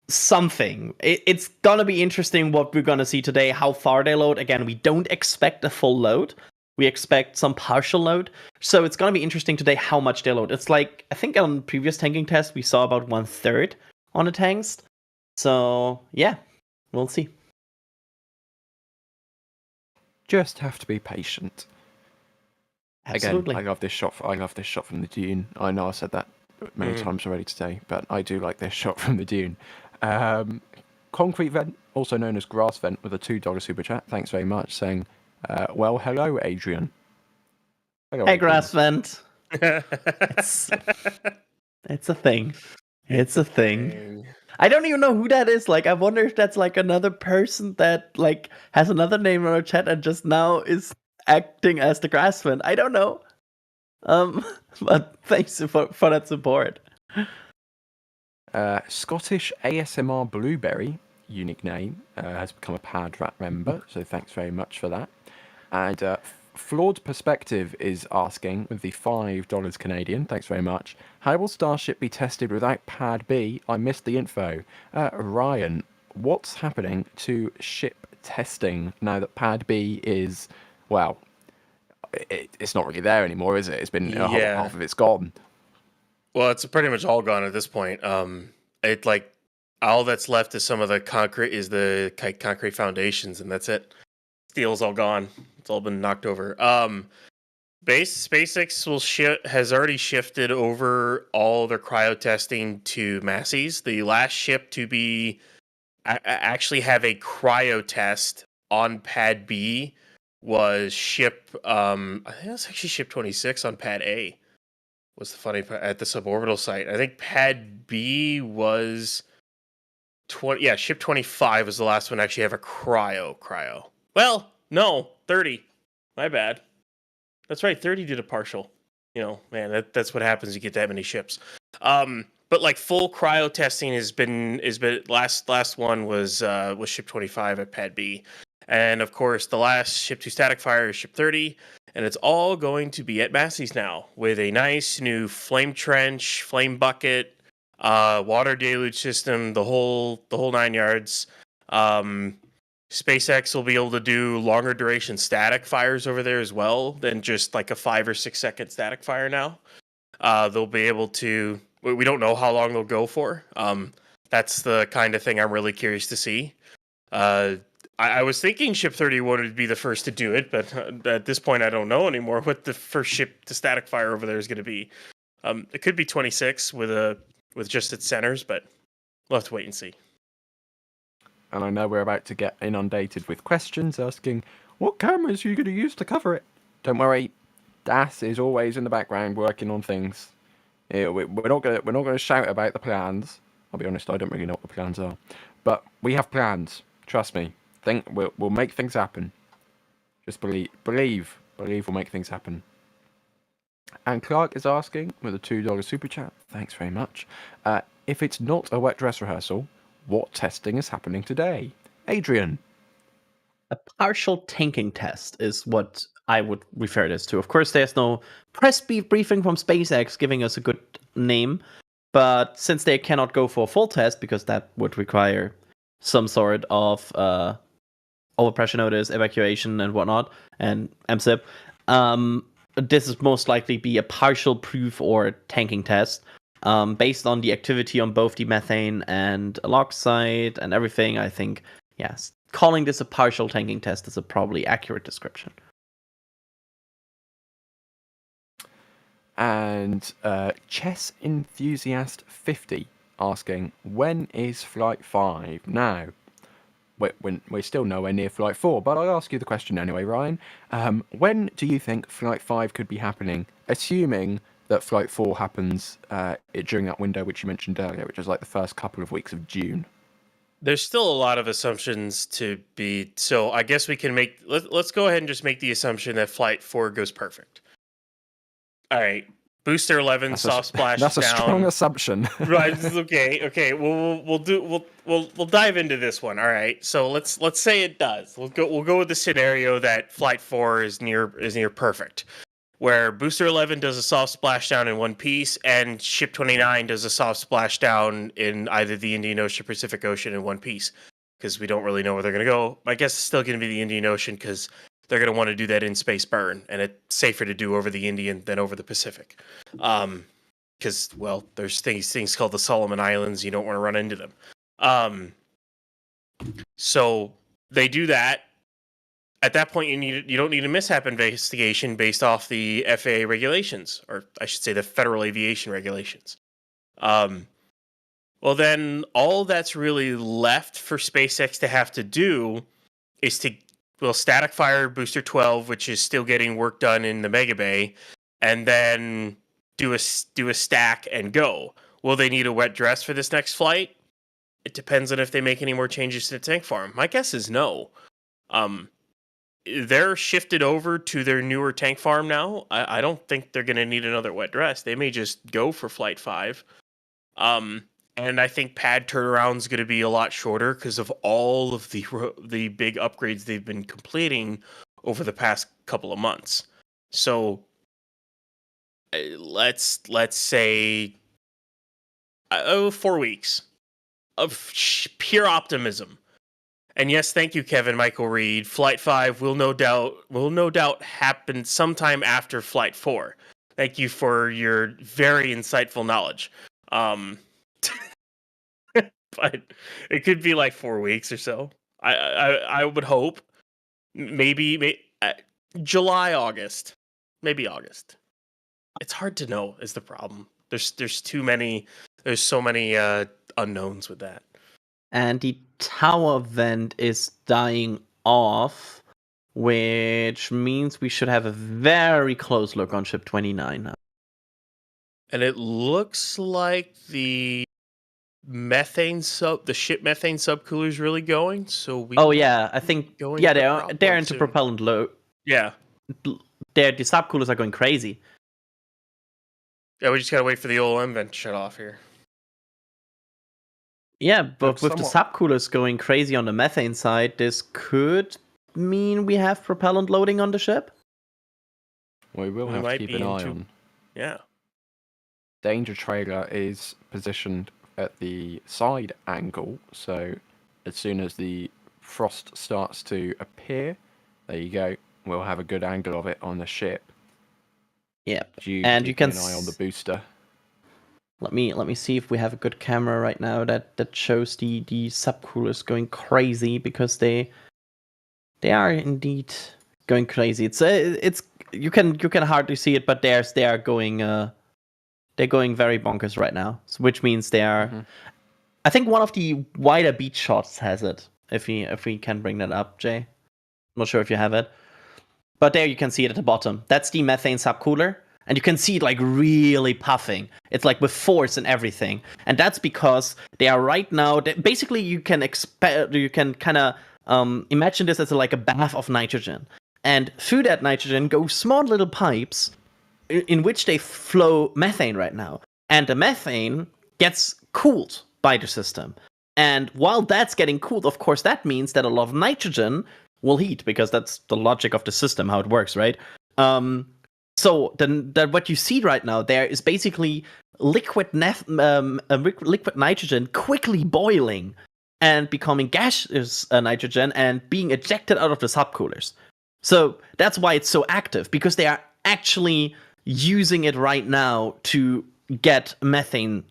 something. It's gonna be interesting what we're gonna see today. How far they load. Again, we don't expect a full load. We expect some partial load. So it's gonna be interesting today how much they load. It's like I think on previous tanking tests we saw about 1/3 on the tanks. So, yeah, we'll see. Just have to be patient. Absolutely. Again, I love this shot from the dune. I know I said that many times already today, but I do like this shot from the dune. Concrete vent, also known as grass vent, with a $2 super chat. Thanks very much, saying, well, hello, Adrian. Hello, hey, Adrian. Grass vent. It's a thing. It's a thing. I don't even know who that is. Like, I wonder if that's like another person that like has another name in our chat and just now is acting as the grass vent. I don't know. But thanks for that support. Scottish ASMR Blueberry, unique name, has become a pad rat member, so thanks very much for that. And Flawed Perspective is asking, with the $5 Canadian, thanks very much, how will Starship be tested without Pad B? I missed the info. Ryan, what's happening to ship testing now that Pad B is, well, it's not really there anymore, is it? It's been half of it's gone. Well, it's pretty much all gone at this point. It like all that's left is some of the concrete foundations, and that's it. Steel's all gone. It's all been knocked over. SpaceX has already shifted over all their cryo testing to Massey's. The last ship to be actually have a cryo test on Pad B was ship. I think that's actually ship 26 on Pad A. Was the funny part at the suborbital site? I think Pad B was 20. Yeah, ship 25 was the last one to actually have a cryo. Well, no, 30. My bad. That's right, 30 did a partial. You know, man, that's what happens. You get that many ships. But like full cryo testing has been last one was ship 25 at Pad B, and of course the last ship to static fire is ship 30, and it's all going to be at Massey's now with a nice new flame trench, flame bucket, water deluge system, the whole 9 yards. SpaceX will be able to do longer duration static fires over there as well than just like a 5 or 6 second static fire now. They'll be able to. We don't know how long they'll go for. That's the kind of thing I'm really curious to see. I was thinking ship 31 would be the first to do it, but at this point I don't know anymore what the first ship to static fire over there is going to be. It could be 26 with just its centers, but we'll have to wait and see. And I know we're about to get inundated with questions asking, what cameras are you going to use to cover it? Don't worry, Das is always in the background working on things. Yeah, we're not gonna shout about the plans. I'll be honest, I don't really know what the plans are, but we have plans. Trust me. We'll make things happen. Just believe we'll make things happen. And Clark is asking with a $2 super chat. Thanks very much. If it's not a wet dress rehearsal, what testing is happening today? Adrian. A partial tanking test is what I would refer this to. Of course, there's no press briefing from SpaceX giving us a good name, but since they cannot go for a full test because that would require some sort of overpressure notice, evacuation, and whatnot, and MSIP, this is most likely be a partial proof or tanking test. Based on the activity on both the methane and LOX site and everything, I think, yes, calling this a partial tanking test is a probably accurate description. And Chess Enthusiast 50 asking, when is Flight 5? Now, we're still nowhere near Flight 4, but I'll ask you the question anyway, Ryan. When do you think Flight 5 could be happening, assuming that Flight 4 happens during that window which you mentioned earlier, which is like the first couple of weeks of June? There's still a lot of assumptions to be, so I guess we can make, let's go ahead and just make the assumption that Flight 4 goes perfect. All right, Booster 11 soft splash That's down. a strong assumption. Right, okay. We'll dive into this one. All right, so let's say it does. We'll go with the scenario that Flight 4 is near perfect, where Booster 11 does a soft splashdown in one piece, and Ship 29 does a soft splashdown in either the Indian Ocean or Pacific Ocean in one piece, because we don't really know where they're going to go. My guess is still going to be the Indian Ocean, because they're going to want to do that in space burn, and it's safer to do over the Indian than over the Pacific. Because, well, there's things called the Solomon Islands. You don't want to run into them. So they do that. At that point, you don't need a mishap investigation based off the FAA regulations, or I should say the Federal Aviation regulations. Well, then all that's really left for SpaceX to have to do is static fire Booster 12, which is still getting work done in the Mega Bay, and then do a stack and go. Will they need a wet dress for this next flight? It depends on if they make any more changes to the tank farm. My guess is no. They're shifted over to their newer tank farm now. I don't think they're going to need another wet dress. They may just go for Flight 5. And I think pad turnaround's going to be a lot shorter because of all of the big upgrades they've been completing over the past couple of months. So let's say 4 weeks of pure optimism. And yes, thank you, Kevin Michael Reed. Flight 5 will no doubt happen sometime after Flight 4. Thank you for your very insightful knowledge. But it could be like 4 weeks or so. I would hope maybe July, August, maybe August. It's hard to know is the problem. There's so many unknowns with that. And the tower vent is dying off, which means we should have a very close look on Ship 29 now. And it looks like the ship methane subcooler is really going. So I think they're into propellant load. Yeah, the subcoolers are going crazy. Yeah, we just gotta wait for the OLM vent to shut off here. Yeah, but with the subcoolers going crazy on the methane side, this could mean we have propellant loading on the ship. We will have to keep an eye on. Yeah. Danger trailer is positioned at the side angle, so as soon as the frost starts to appear, there you go, we'll have a good angle of it on the ship. Yeah, and you can keep an eye on the booster. Let me see if we have a good camera right now that shows the subcoolers going crazy, because they are indeed going crazy. It's you can hardly see it, but they're going very bonkers right now. So, which means they are. Mm-hmm. I think one of the wider beach shots has it. If we can bring that up, Jay. I'm not sure if you have it, but there you can see it at the bottom. That's the methane subcooler. And you can see it like really puffing. It's like with force and everything. And that's because they are right now. Basically, you can kind of imagine this as like a bath of nitrogen. And through that nitrogen go small little pipes in which they flow methane right now. And the methane gets cooled by the system. And while that's getting cooled, of course, that means that a lot of nitrogen will heat, because that's the logic of the system, how it works, right? So then what you see right now there is basically liquid nitrogen quickly boiling and becoming gaseous nitrogen and being ejected out of the subcoolers. So that's why it's so active, because they are actually using it right now to get methane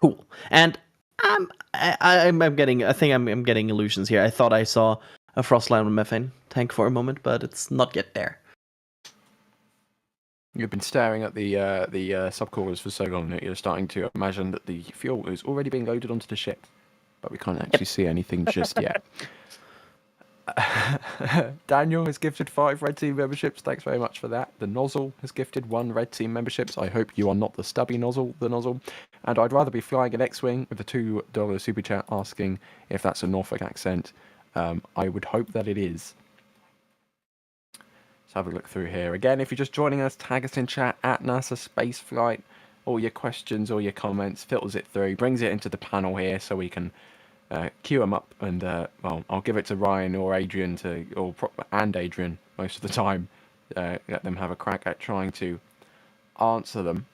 cool. And I'm getting illusions here. I thought I saw a frost line with methane tank for a moment, but it's not yet there. You've been staring at the subcoolers for so long that you're starting to imagine that the fuel is already being loaded onto the ship, but we can't actually see anything just yet. Daniel has gifted 5 Red Team memberships. Thanks very much for that. The Nozzle has gifted 1 Red Team memberships. I hope you are not the stubby nozzle, the Nozzle. And I'd rather be flying an X-Wing with a $2 super chat asking if that's a Norfolk accent. I would hope that it is. Let's have a look through here. Again, if you're just joining us, tag us in chat at NASASpaceflight. All your questions, all your comments, filters it through, brings it into the panel here so we can queue them up, and well, I'll give it to Ryan or Adrian and Adrian most of the time. Let them have a crack at trying to answer them.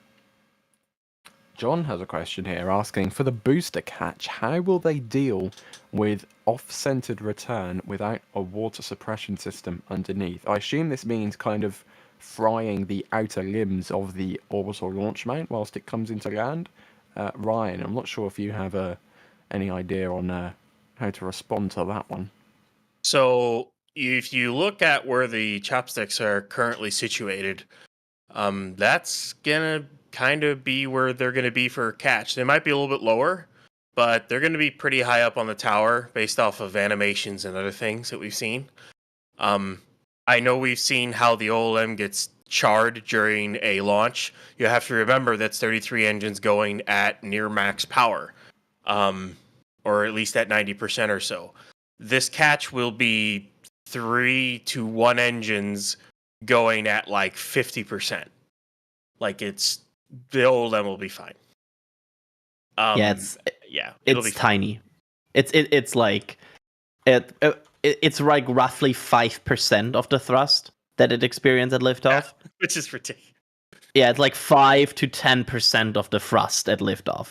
John has a question here asking, for the booster catch, how will they deal with off-centered return without a water suppression system underneath? I assume this means kind of frying the outer limbs of the orbital launch mount whilst it comes into land. Ryan, I'm not sure if you have any idea on how to respond to that one. So if you look at where the chopsticks are currently situated, that's gonna kind of be where they're gonna be for catch. They might be a little bit lower, but they're gonna be pretty high up on the tower based off of animations and other things that we've seen. I know we've seen how the OLM gets charred during a launch. You have to remember that's 33 engines going at near max power. Or at least at 90% or so. This catch will be 3 to 1 engines going at like 50%. Like the OLM will be fine. It's it'll be tiny. It's like it's like roughly 5% of the thrust that it experienced at liftoff, which is ridiculous. Yeah, it's like 5 to 10% of the thrust at liftoff.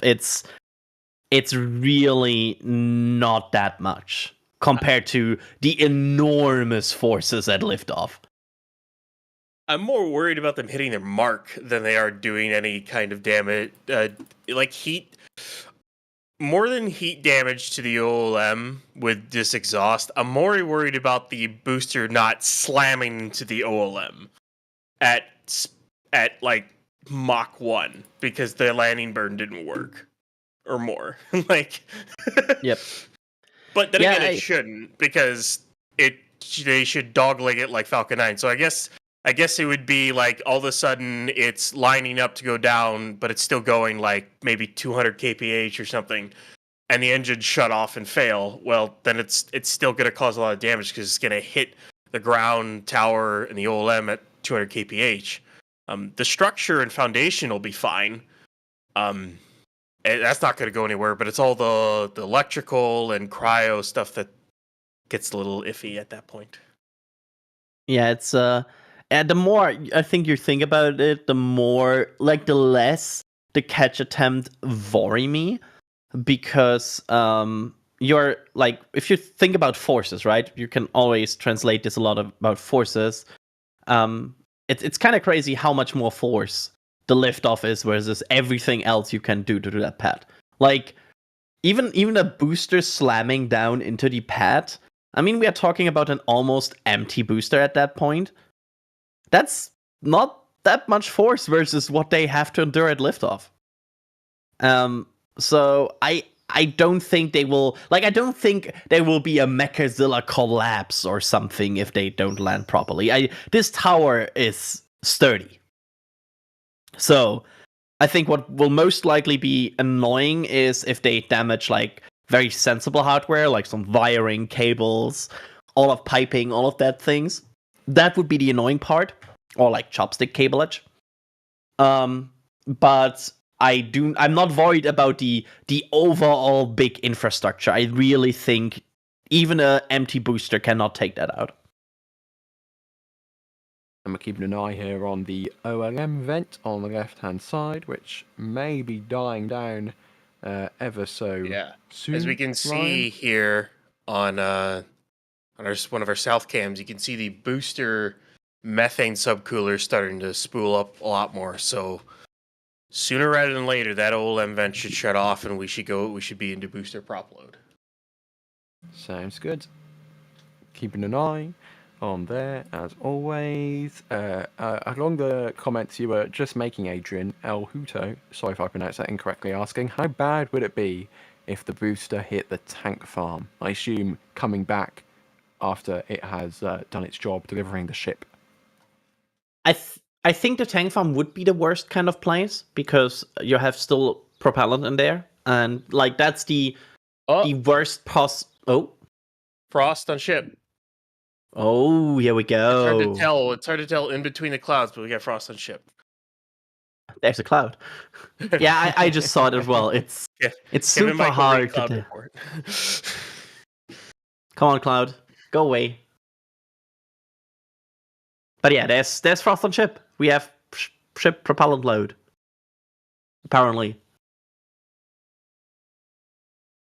It's really not that much compared to the enormous forces at liftoff. I'm more worried about them hitting their mark than they are doing any kind of damage, like heat. More than heat damage to the OLM with this exhaust, I'm more worried about the booster not slamming into the OLM at like Mach 1 because the landing burn didn't work. Or more. Like Yep. But then again, it shouldn't, because they should dogleg it like Falcon 9. So I guess it would be like all of a sudden it's lining up to go down, but it's still going like maybe 200 kph or something, and the engine shut off and fail. Well, then it's still going to cause a lot of damage because it's going to hit the ground tower and the OLM at 200 kph. The structure and foundation will be fine. That's not going to go anywhere, but it's all the electrical and cryo stuff that gets a little iffy at that point. Yeah, it's and the more I think you think about it, the less the catch attempt worry me, because you're like, if you think about forces, right? You can always translate this a lot about forces. It's kind of crazy how much more force the liftoff is versus everything else you can do to do that pad. Like, even a booster slamming down into the pad, I mean, we are talking about an almost empty booster at that point. That's not that much force versus what they have to endure at liftoff. So I don't think they will, I don't think there will be a Mechazilla collapse or something if they don't land properly. This tower is sturdy. So I think what will most likely be annoying is if they damage very sensible hardware, like some wiring, cables, all of piping, all of that things. That would be the annoying part, or chopstick cableage. But I'm not worried about the overall big infrastructure. I really think even an empty booster cannot take that out. And we're keeping an eye here on the OLM vent on the left-hand side, which may be dying down ever so soon. As we can see here on one of our south cams, you can see the booster methane subcooler starting to spool up a lot more. So sooner rather than later, that OLM vent should shut off, and we should be into booster prop load. Sounds good. Keeping an eye on there, as always. Along the comments you were just making, Adrian, El Huto, sorry if I pronounced that incorrectly, asking, how bad would it be if the booster hit the tank farm? I assume coming back after it has done its job delivering the ship. I think the tank farm would be the worst kind of place because you have still propellant in there, and like that's the worst Oh, Frost on ship. oh, here we go. It's hard to tell. It's hard to tell in between the clouds, but we got frost on ship. There's a cloud. Yeah, I just saw it as well. It's Kevin super Michael hard Reed to cloud tell. report. Come on, cloud, go away. But yeah, there's frost on ship. We have ship propellant load. Apparently.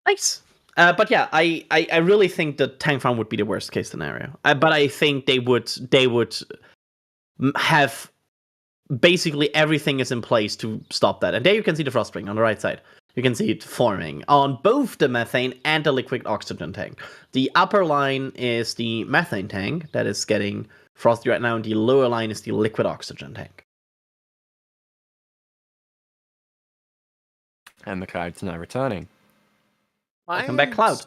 Nice. But yeah, I really think the tank farm would be the worst case scenario. But I think they would have basically everything is in place to stop that. And there you can see the frost ring on the right side. You can see it forming on both the methane and the liquid oxygen tank. The upper line is the methane tank that is getting frosty right now, and the lower line is the liquid oxygen tank. And the cloud's now returning. Welcome back, Cloud.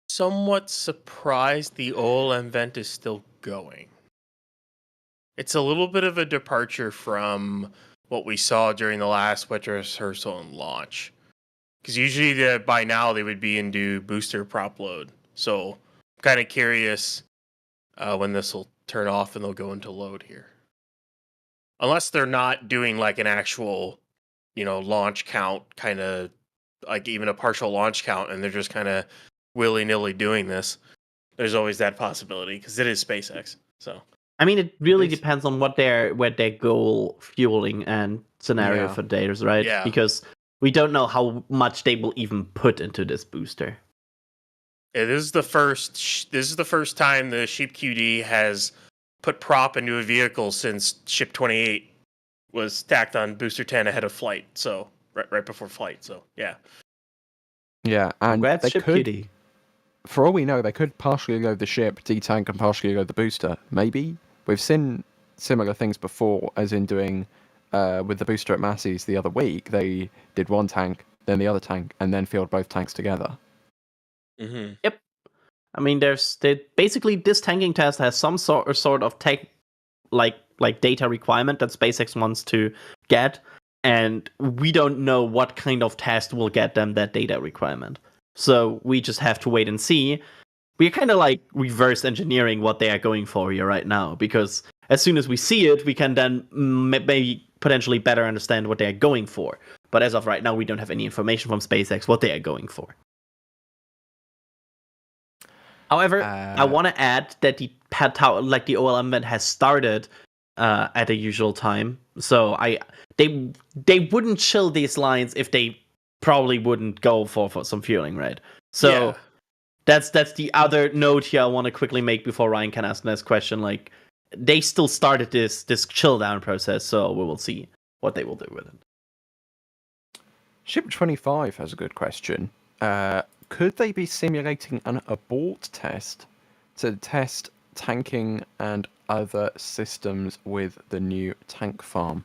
Somewhat surprised the OLM vent is still going. It's a little bit of a departure from what we saw during the last Wet Dress Rehearsal and launch. Because usually by now they would be into booster prop load. So I'm kind of curious when this will turn off and they'll go into load here. Unless they're not doing like an actual, launch count, kind of like even a partial launch count, and they're just kind of willy-nilly doing this. There's always that possibility because it is SpaceX. So I mean, it really depends on what their goal fueling and scenario for data is, right? Yeah. Because we don't know how much they will even put into this booster. Yeah, this is the first time the Sheep QD has put prop into a vehicle since Ship 28 was stacked on Booster 10 ahead of flight. So right before flight. So yeah. Yeah, and Congrats, they Ship could, QD. for all we know, they could partially load the ship, detank, and partially load the booster. Maybe. We've seen similar things before, as in doing with the booster at Massey's the other week. They did one tank, then the other tank, and then filled both tanks together. Mm-hmm. Yep. I mean, basically this tanking test has some sort of tech, like data requirement that SpaceX wants to get, and we don't know what kind of test will get them that data requirement. So we just have to wait and see. We're kind of like reverse engineering what they are going for here right now, because as soon as we see it, we can then maybe potentially better understand what they are going for. But as of right now, we don't have any information from SpaceX what they are going for. However, I want to add that the OLM event has started at the usual time, so they wouldn't chill these lines if they probably wouldn't go for some fueling, right? So Yeah. that's the other note here I want to quickly make before Ryan can ask the next question. Like, they still started this chill down process, so we will see what they will do with it. Ship 25 has a good question. Could they be simulating an abort test to test tanking and other systems with the new tank farm?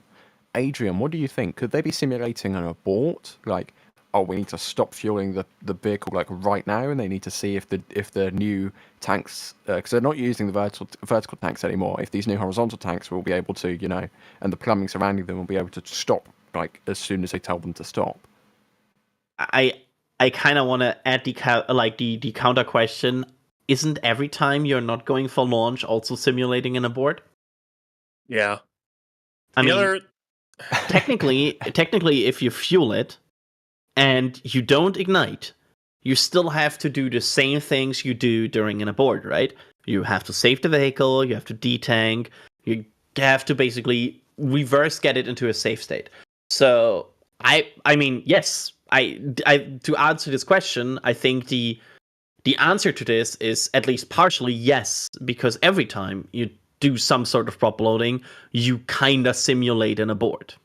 Adrian, what do you think? Could they be simulating an abort? Like, oh, we need to stop fueling the vehicle like right now, and they need to see if the new tanks, because they're not using the vertical tanks anymore. If these new horizontal tanks will be able to, and the plumbing surrounding them will be able to stop like as soon as they tell them to stop. I kind of want to add the counter question. Isn't every time you're not going for launch also simulating an abort? Yeah. I mean, technically, if you fuel it and you don't ignite, you still have to do the same things you do during an abort, right? You have to save the vehicle, you have to detank, you have to basically reverse get it into a safe state. So I mean, yes, I to answer this question, I think the answer to this is at least partially yes, because every time you do some sort of prop loading, you kinda simulate an abort.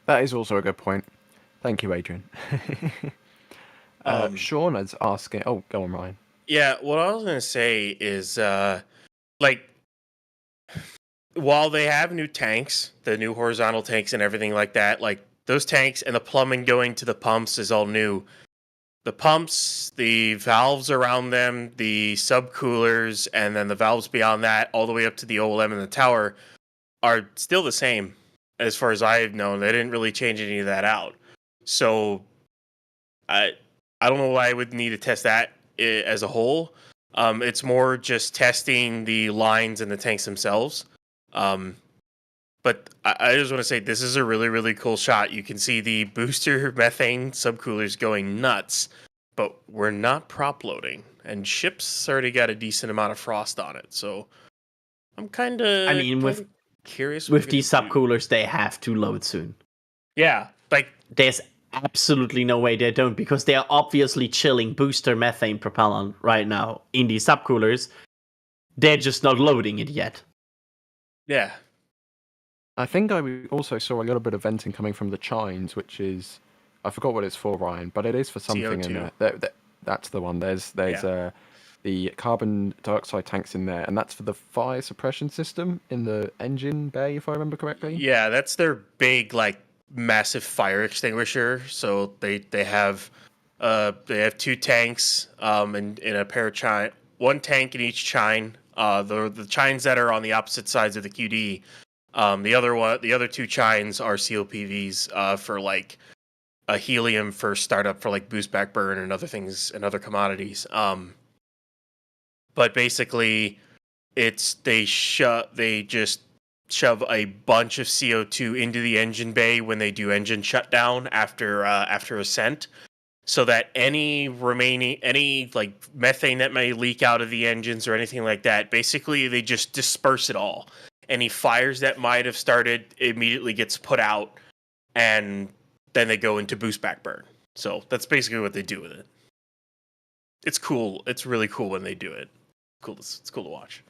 That is also a good point. Thank you, Adrian. Sean is asking. Oh, go on, Ryan. Yeah, what I was gonna say is, like, while they have new tanks, the new horizontal tanks and everything like that, like those tanks and the plumbing going to the pumps is all new. The pumps, the valves around them, the subcoolers, and then the valves beyond that, all the way up to the OLM and the tower, are still the same as far as I've known. They didn't really change any of that out. So I don't know why I would need to test that as a whole. It's more just testing the lines and the tanks themselves. But I just want to say this is a really, really cool shot. You can see the booster methane subcoolers going nuts, but we're not prop loading. And ship's already got a decent amount of frost on it. So I'm kind of... I mean, with curious with these subcoolers, they have to load soon. Yeah, like there's absolutely no way they don't, because they are obviously chilling booster methane propellant right now in these subcoolers. They're just not loading it yet. Yeah. I think I also saw a little bit of venting coming from the chines, which is, I forgot what it's for, Ryan, but it is for something CO2. in there. That's the one. There's the carbon dioxide tanks in there, and that's for the fire suppression system in the engine bay, if I remember correctly. Yeah, that's their big, like, massive fire extinguisher. So they have 2 tanks in a pair of chine, 1 tank in each chine. The chines that are on the opposite sides of the QD. The other 2 chines are CLPVs for like a helium for startup for like boost back burn and other things and other commodities. But basically, they just shove a bunch of CO2 into the engine bay when they do engine shutdown after ascent, so that any like methane that may leak out of the engines or anything like that, basically they just disperse it all. Any fires that might have started immediately gets put out, and then they go into boost back burn. So that's basically what they do with it. It's cool. It's really cool when they do it. It's cool to watch.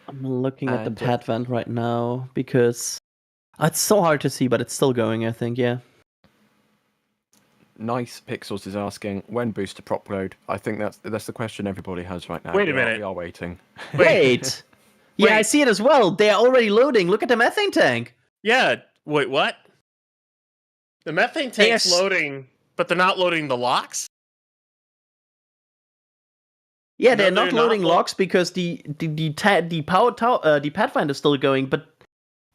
I'm looking at the pad vent right now because it's so hard to see, but it's still going, I think, yeah. Nice Pixels is asking, when booster prop load? I think that's the question everybody has right now. Wait a minute. We are waiting. Wait! Yeah, I see it as well. They are already loading. Look at the methane tank. Yeah. Wait, what? The methane tank's loading, but they're not loading the locks? Yeah, they're not loading locks because the Pathfinder is still going, but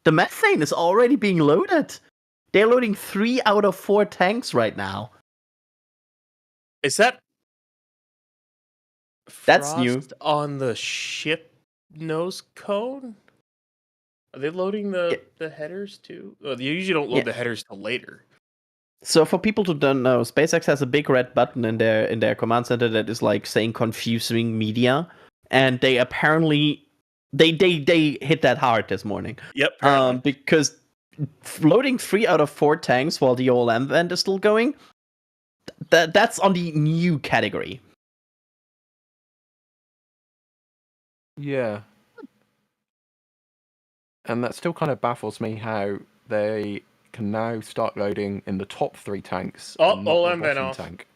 the methane is already being loaded. They're loading 3 out of 4 tanks right now. Is that... That's new. Frost on the ship nose cone? Are they loading the headers too? Well, they usually don't load the headers till later. So for people who don't know, SpaceX has a big red button in their command center that is like saying confusing media, and they apparently they hit that hard this morning. Yep. Because loading 3 out of 4 tanks while the OLM vent is still going, that's on the new category. Yeah. And that still kind of baffles me how they can now start loading in the top 3 tanks. Oh, and not OLM the vent bottom off. tank.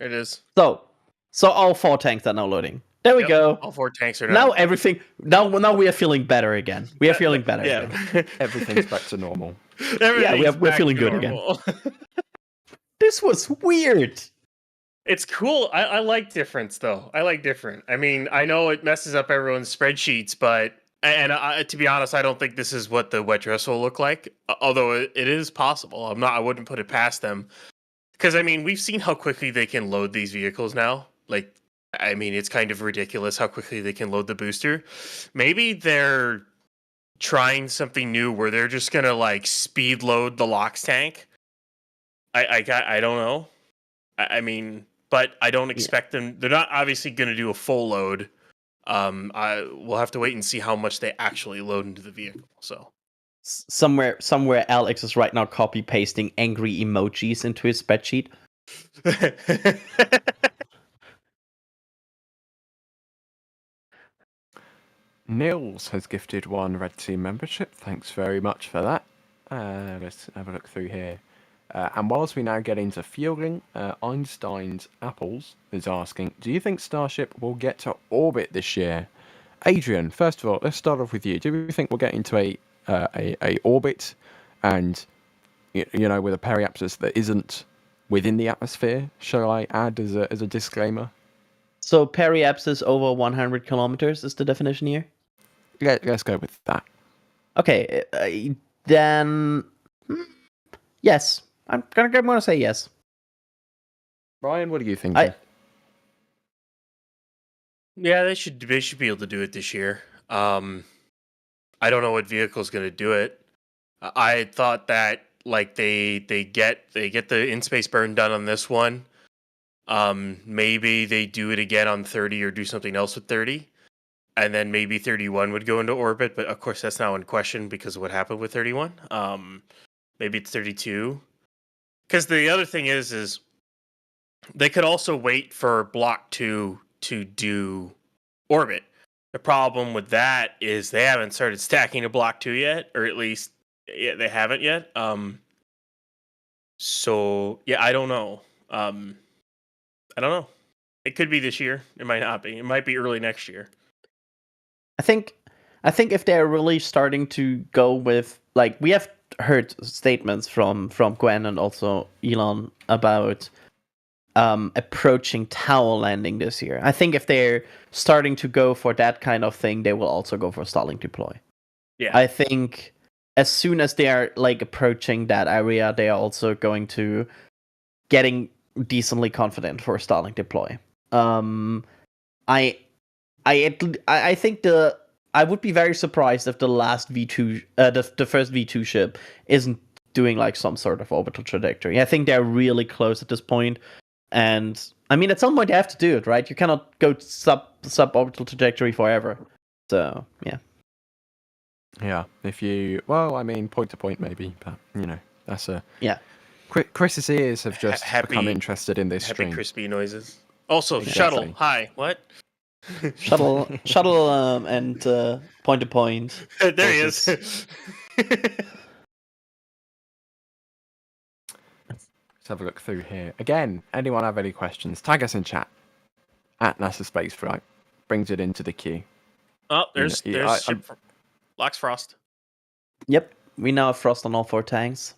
It is. So all 4 tanks are now loading. There we go. All 4 tanks are now everything. Now we are feeling better again. We are feeling better. Yeah. Again. Everything's back to normal. We're feeling good again. This was weird. It's cool. I like difference, though. I like different. I mean, I know it messes up everyone's spreadsheets, but to be honest, I don't think this is what the wet dress will look like. Although it is possible. I wouldn't put it past them, because I mean, we've seen how quickly they can load these vehicles now. Like, I mean, it's kind of ridiculous how quickly they can load the booster. Maybe they're trying something new where they're just gonna like speed load the LOX tank. I don't know. I mean, but I don't expect them. They're not obviously going to do a full load. We'll have to wait and see how much they actually load into the vehicle. So somewhere Alex is right now copy pasting angry emojis into his spreadsheet. Nils has gifted 1 Red Team membership. Thanks very much for that. Let's have a look through here. And whilst we now get into fueling, Einstein's Apples is asking, do you think Starship will get to orbit this year? Adrian, first of all, let's start off with you. Do you think we'll get into a orbit and, with a periapsis that isn't within the atmosphere? Shall I add as a disclaimer? So periapsis over 100 kilometers is the definition here? Let's go with that. Okay, then... yes. I'm gonna say yes. Brian, what do you think? Yeah, they should be able to do it this year. I don't know what vehicle's going to do it. I thought that they get the in space burn done on this one. Maybe they do it again on 30 or do something else with 30, and then maybe 31 would go into orbit. But of course, that's now in question because of what happened with 31. Maybe it's 32. Because the other thing is they could also wait for Block 2 to do orbit. The problem with that is they haven't started stacking to Block 2 yet, or at least they haven't yet. So yeah, I don't know. I don't know. It could be this year. It might not be. It might be early next year. I think if they're really starting to go with, we have heard statements from Gwen and also Elon about approaching tower landing this year. I think if they're starting to go for that kind of thing, they will also go for Starlink deploy. Yeah. I think as soon as they are approaching that area, they are also going to getting decently confident for Starlink deploy. I think I would be very surprised if the last V2, the first V2 ship isn't doing some sort of orbital trajectory. I think they're really close at this point. And I mean, at some point they have to do it, right? You cannot go suborbital trajectory forever. So yeah. Yeah, point to point maybe, but that's a yeah. Chris's ears have just become interested in this stream. Happy crispy noises. Also, Exactly. Shuttle. Hi, what? Shuttle, and point to point. There he is. Let's have a look through here. Again, anyone have any questions? Tag us in chat at NASASpaceflight. Brings it into the queue. Oh, there's Locks Frost. Yep, we now have frost on all 4 tanks.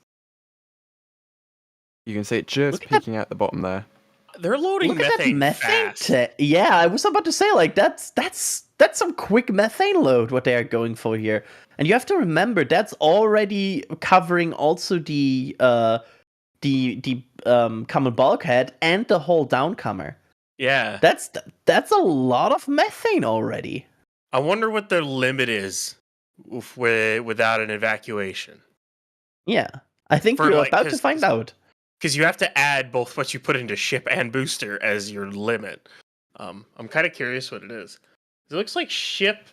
You can see it just peeking out the bottom there. They're loading methane fast. Yeah, I was about to say that's some quick methane load what they are going for here. And you have to remember that's already covering also the common bulkhead and the whole downcomer. Yeah. That's a lot of methane already. I wonder what their limit is without an evacuation. Yeah. I think we're about to find out. Because you have to add both what you put into ship and booster as your limit. I'm kind of curious what it is. It looks like ship,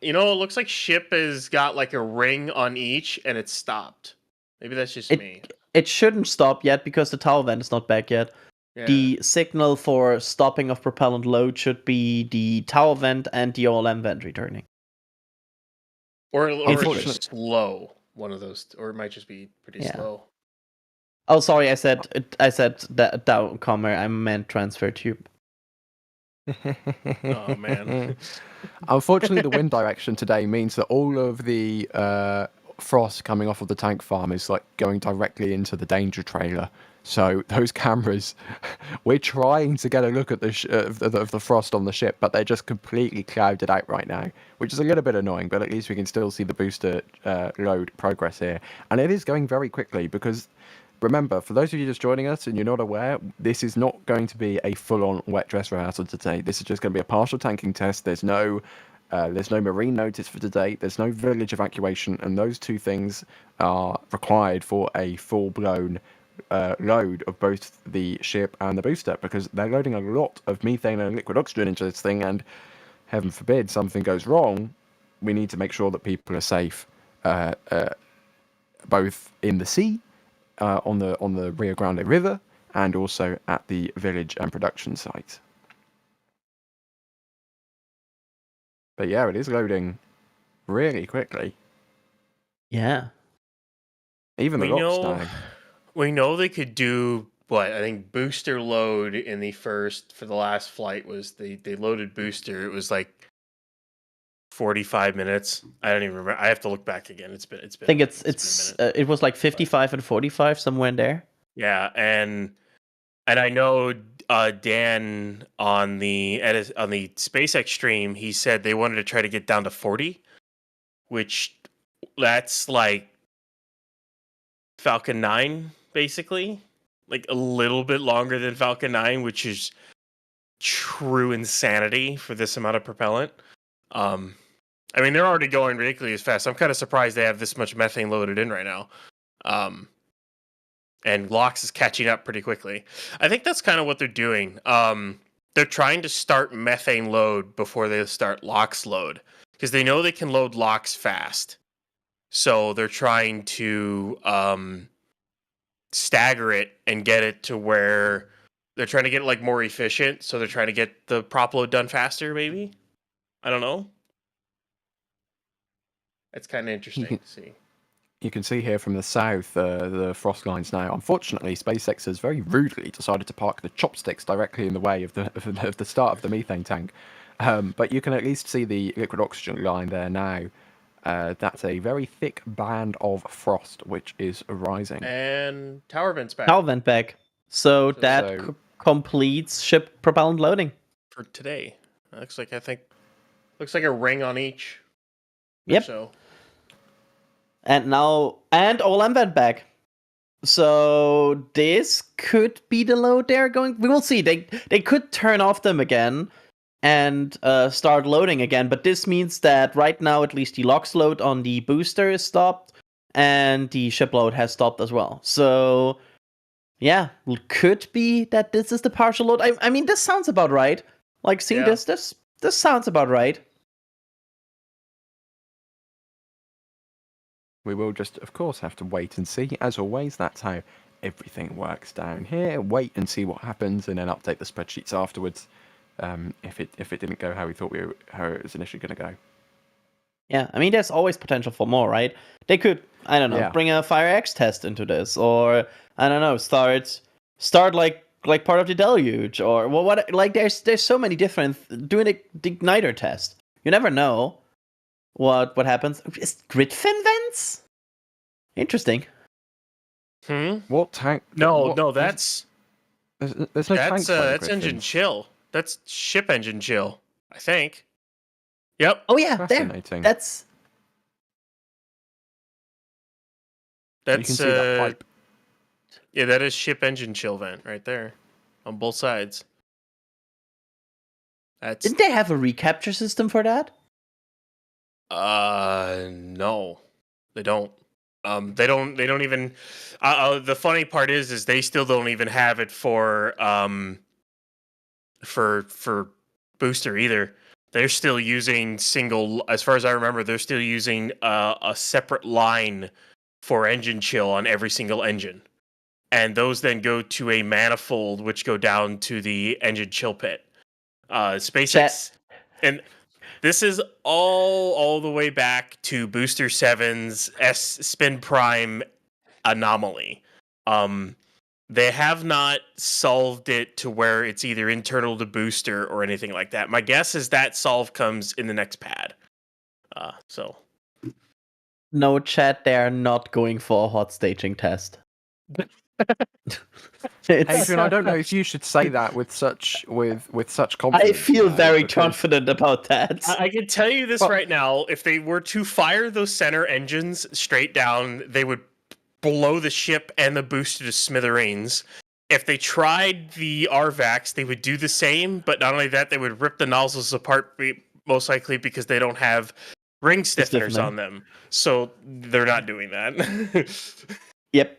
it looks like ship has got a ring on each and it's stopped. Maybe that's just me. It shouldn't stop yet because the tower vent is not back yet. Yeah. The signal for stopping of propellant load should be the tower vent and the OLM vent returning. Or it's just slow. One of those, or it might just be pretty slow. Oh, sorry, I said that downcomer. I meant transfer tube. Oh man! Unfortunately, the wind direction today means that all of the frost coming off of the tank farm is going directly into the danger trailer. So those cameras, we're trying to get a look at the frost on the ship, but they're just completely clouded out right now, which is a little bit annoying. But at least we can still see the booster load progress here, and it is going very quickly because. Remember, for those of you just joining us and you're not aware, this is not going to be a full-on wet dress rehearsal today. This is just going to be a partial tanking test. There's no marine notice for today. There's no village evacuation, and those two things are required for a full-blown load of both the ship and the booster because they're loading a lot of methane and liquid oxygen into this thing, and heaven forbid something goes wrong, we need to make sure that people are safe both in the sea, on the Rio Grande River, and also at the village and production site. But yeah, it is loading really quickly. Yeah. Even the lock's dying. We know they could do what I think booster load in for the last flight was they loaded booster. It was like 45 minutes. I don't even remember. I have to look back again. It's been. I think been a minute. it was like 55 and 45 somewhere in there. Yeah, and I know Dan on the SpaceX stream, he said they wanted to try to get down to 40, which that's like Falcon 9 basically, like a little bit longer than Falcon 9, which is true insanity for this amount of propellant. I mean, they're already going ridiculously fast. I'm kind of surprised they have this much methane loaded in right now. And LOX is catching up pretty quickly. I think that's kind of what they're doing. They're trying to start methane load before they start LOX load, because they know they can load LOX fast. So they're trying to stagger it and get it to where they're trying to get it like more efficient. So they're trying to get the prop load done faster, maybe? I don't know. It's kind of interesting to see. You can see here from the south the frost lines now. Unfortunately, SpaceX has very rudely decided to park the chopsticks directly in the way of the start of the methane tank. But you can at least see the liquid oxygen line there now. That's a very thick band of frost which is rising. And tower vents back. Tower vent back. So that completes ship propellant loading for today. Looks like a ring on each. Yep. So. And all vent back. So this could be the load they're going. We will see. They could turn off them again and start loading again. But this means that right now, at least the LOX load on the booster is stopped, and the ship load has stopped as well. So yeah, could be that this is the partial load. I mean, this sounds about right. Like seeing this sounds about right. We will just, of course, have to wait and see. As always, that's how everything works down here. Wait and see what happens, and then update the spreadsheets afterwards. If it didn't go how we thought how it was initially going to go. Yeah, I mean, there's always potential for more, right? They could, I don't know, bring a FireX test into this, or I don't know, start like part of the deluge, or what? Like, there's so many different doing the igniter test. You never know what happens. Is grid fin vents? Interesting. What tank? No, that's there's no tank. That's engine chill. That's ship engine chill, I think. Yep. Oh yeah, there. That's you can see that pipe. Yeah, that is ship engine chill vent right there, on both sides. Didn't they have a recapture system for that? No, they don't. They don't even. The funny part is they still don't even have it for booster either. They're still using single. As far as I remember, they're still using a separate line for engine chill on every single engine, and those then go to a manifold which go down to the engine chill pit. SpaceX and. This is all the way back to Booster 7's spin prime anomaly. They have not solved it to where it's either internal to booster or anything like that. My guess is that solve comes in the next pad. No, chat, they are not going for a hot staging test. Adrian, I don't know if you should say that with such confidence. I feel very confident about that. I can tell you this right now: if they were to fire those center engines straight down, they would blow the ship and the booster to smithereens. If they tried the RVAX, they would do the same, but not only that, they would rip the nozzles apart, most likely because they don't have ring stiffeners on them. So they're not doing that. Yep.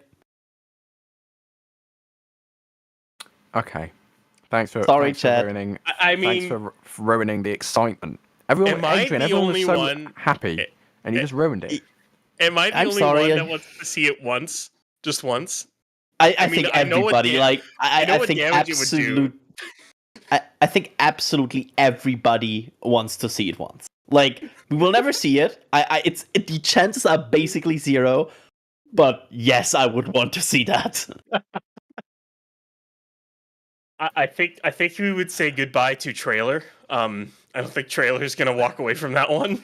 Okay. Thanks for Chat. ruining. Thanks for ruining the excitement. Everyone was so happy, and you just ruined it. Am I the only one that wants to see it once? Just once? I think everybody I think absolutely everybody wants to see it once. Like, we will never see it. The chances are basically zero. But yes, I would want to see that. I think we would say goodbye to trailer. I don't think trailer's gonna walk away from that one.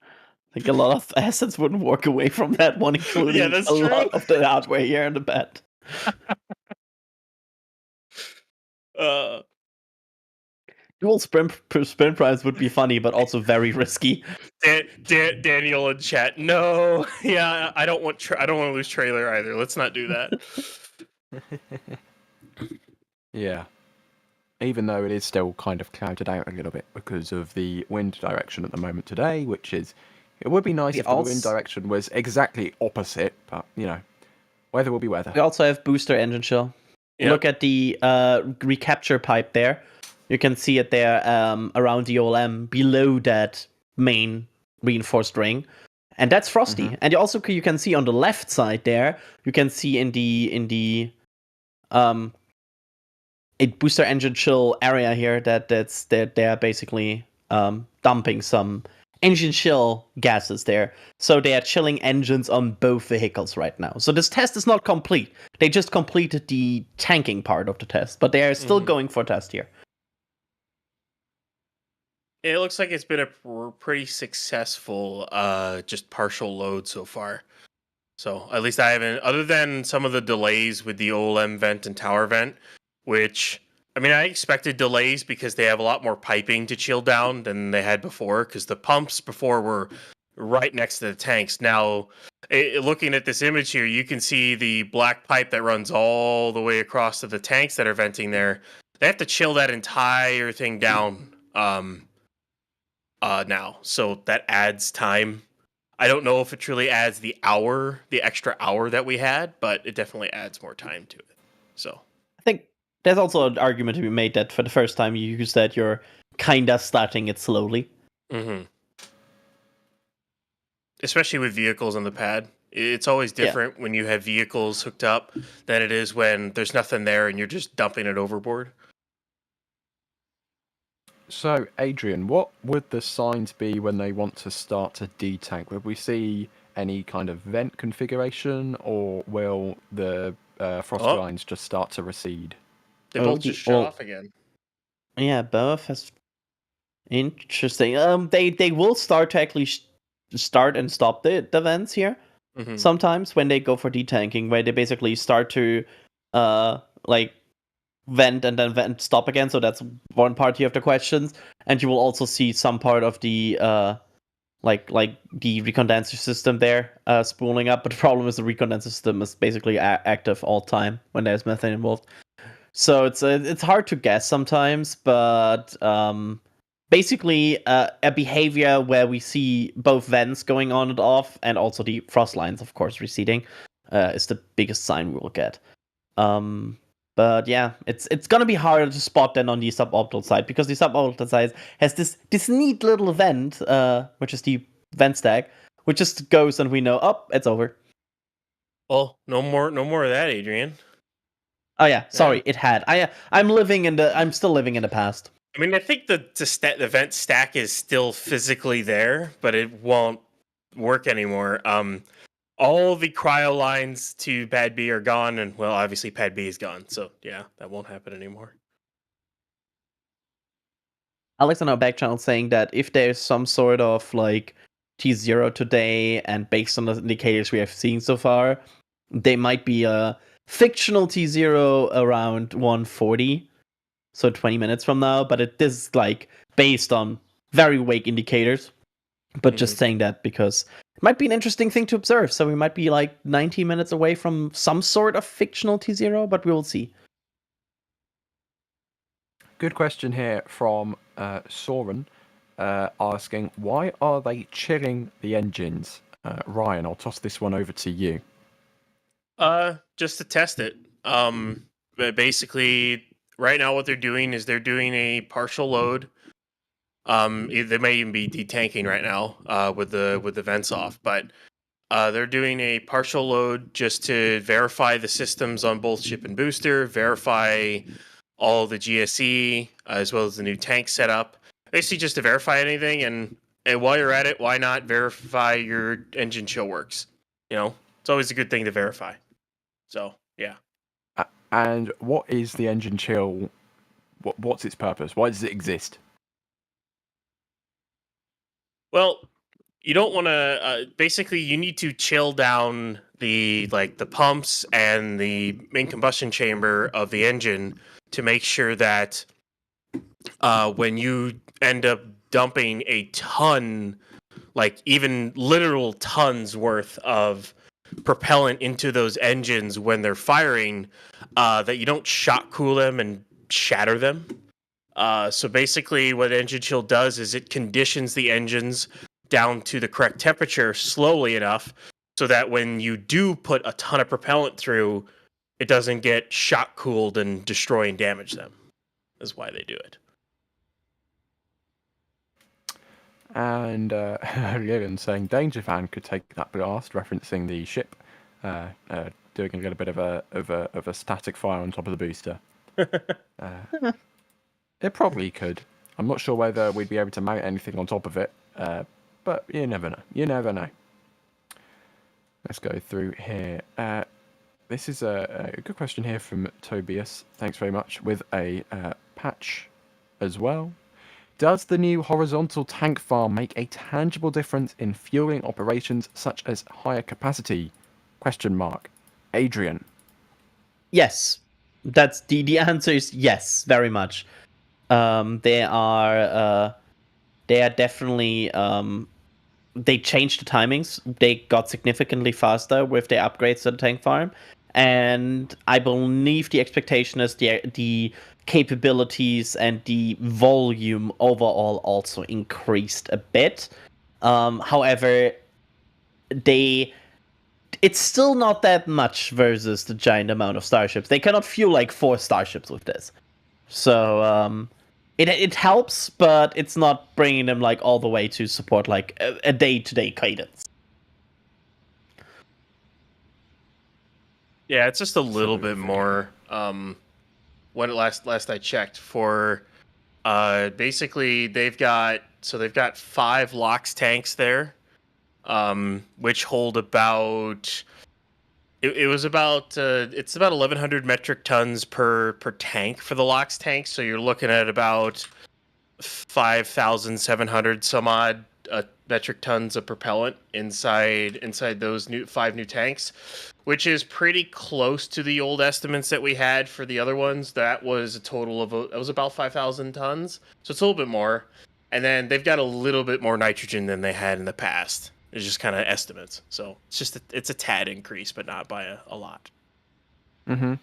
I think a lot of assets wouldn't walk away from that one, including that's a true. lot of the hardware here in the bed. Dual sprint primes would be funny, but also very risky. Daniel in chat. No, yeah, I don't want I don't want to lose trailer either. Let's not do that. Yeah. Even though it is still kind of clouded out a little bit because of the wind direction at the moment today, which is, it would be nice if the wind direction was exactly opposite, but, you know, weather will be weather. We also have booster engine chill. Yep. Look at the recapture pipe there. You can see it there around the OLM below that main reinforced ring. And that's frosty. And you can see on the left side there, you can see in the a booster engine chill area here that they're basically dumping some engine chill gases there. So they are chilling engines on both vehicles right now. So this test is not complete. They just completed the tanking part of the test, but they are still going for a test here. It looks like it's been a pretty successful just partial load so far. So at least I haven't, other than some of the delays with the OLM vent and tower vent, which, I mean, I expected delays because they have a lot more piping to chill down than they had before, because the pumps before were right next to the tanks. Now, looking at this image here, you can see the black pipe that runs all the way across to the tanks that are venting there. They have to chill that entire thing down now, so that adds time. I don't know if it truly adds the extra hour that we had, but it definitely adds more time to it. So I think there's also an argument to be made that for the first time you use that, you're kinda starting it slowly. Especially with vehicles on the pad. It's always different when you have vehicles hooked up than it is when there's nothing there and you're just dumping it overboard. So, Adrian, what would the signs be when they want to start to detank? Would we see any kind of vent configuration, or will the frost lines just start to recede? They both just shut off again. Yeah, both. That's interesting. They will start to actually start and stop the vents here. Sometimes when they go for detanking, where they basically start to like vent and then vent stop again. So that's one part here of the questions, and you will also see some part of the like the recondenser system there spooling up. But the problem is the recondenser system is basically active all time when there's methane involved. So it's hard to guess sometimes, but basically a behavior where we see both vents going on and off, and also the frost lines, of course, receding, is the biggest sign we will get. But yeah, it's gonna be harder to spot than on the suborbital side, because the suborbital side has this neat little vent, which is the vent stack, which just goes and we know, oh, it's over. Well, no more of that, Adrian. Oh yeah, sorry, it had. I'm still living in the past. I mean, I think the vent stack is still physically there, but it won't work anymore. All the cryo lines to Pad B are gone, and, well, obviously Pad B is gone, so yeah, that won't happen anymore. Alex on our back channel saying that if there's some sort of like T0 today, and based on the indicators we have seen so far, they might be a fictional T0 around 1:40, so 20 minutes from now, but it is like based on very vague indicators. But just saying that because it might be an interesting thing to observe. So we might be like 90 minutes away from some sort of fictional T0, but we will see. Good question here from Soren, asking, why are they chilling the engines? Ryan, I'll toss this one over to you. Just to test it. But basically, right now what they're doing is they're doing a partial load. They may even be detanking right now with the vents off, but they're doing a partial load just to verify the systems on both ship and booster, verify all the GSE, as well as the new tank setup. Basically just to verify anything, and while you're at it, why not verify your engine chill works? You know, It's always a good thing to verify. So, yeah. And what is the engine chill? What's its purpose? Why does it exist? Well, you don't want to. Basically, you need to chill down the pumps and the main combustion chamber of the engine to make sure that when you end up dumping a ton, like even literal tons worth of propellant into those engines when they're firing, that you don't shock cool them and shatter them. So basically, what engine chill does is it conditions the engines down to the correct temperature slowly enough so that when you do put a ton of propellant through, it doesn't get shock cooled and destroy and damage them. That's why they do it. And Lillian saying Danger Fan could take that blast, referencing the ship doing a little bit of a static fire on top of the booster. It probably could. I'm not sure whether we'd be able to mount anything on top of it, but you never know. You never know. Let's go through here. This is a good question here from Tobias. Thanks very much. With a patch as well. Does the new horizontal tank farm make a tangible difference in fueling operations such as higher capacity? Question mark. Adrian. Yes. That's the answer is yes, very much. They are definitely they changed the timings. They got significantly faster with the upgrades to the tank farm, and I believe the expectation is the capabilities and the volume overall also increased a bit. However, it's still not that much versus the giant amount of starships. They cannot fuel like 4 starships with this. So it helps, but it's not bringing them like all the way to support like a day-to-day cadence. Yeah, it's just a little bit more. When last I checked, for basically they've got 5 LOX tanks there, which hold about. It's about 1,100 metric tons per tank for the LOX tanks. So you're looking at about 5,700 some odd metric tons of propellant inside those 5 new tanks, which is pretty close to the old estimates that we had for the other ones. That was a total of about 5,000 tons. So it's a little bit more, and then they've got a little bit more nitrogen than they had in the past. It's just kind of estimates, so it's a tad increase, but not by a lot. Mm-hmm.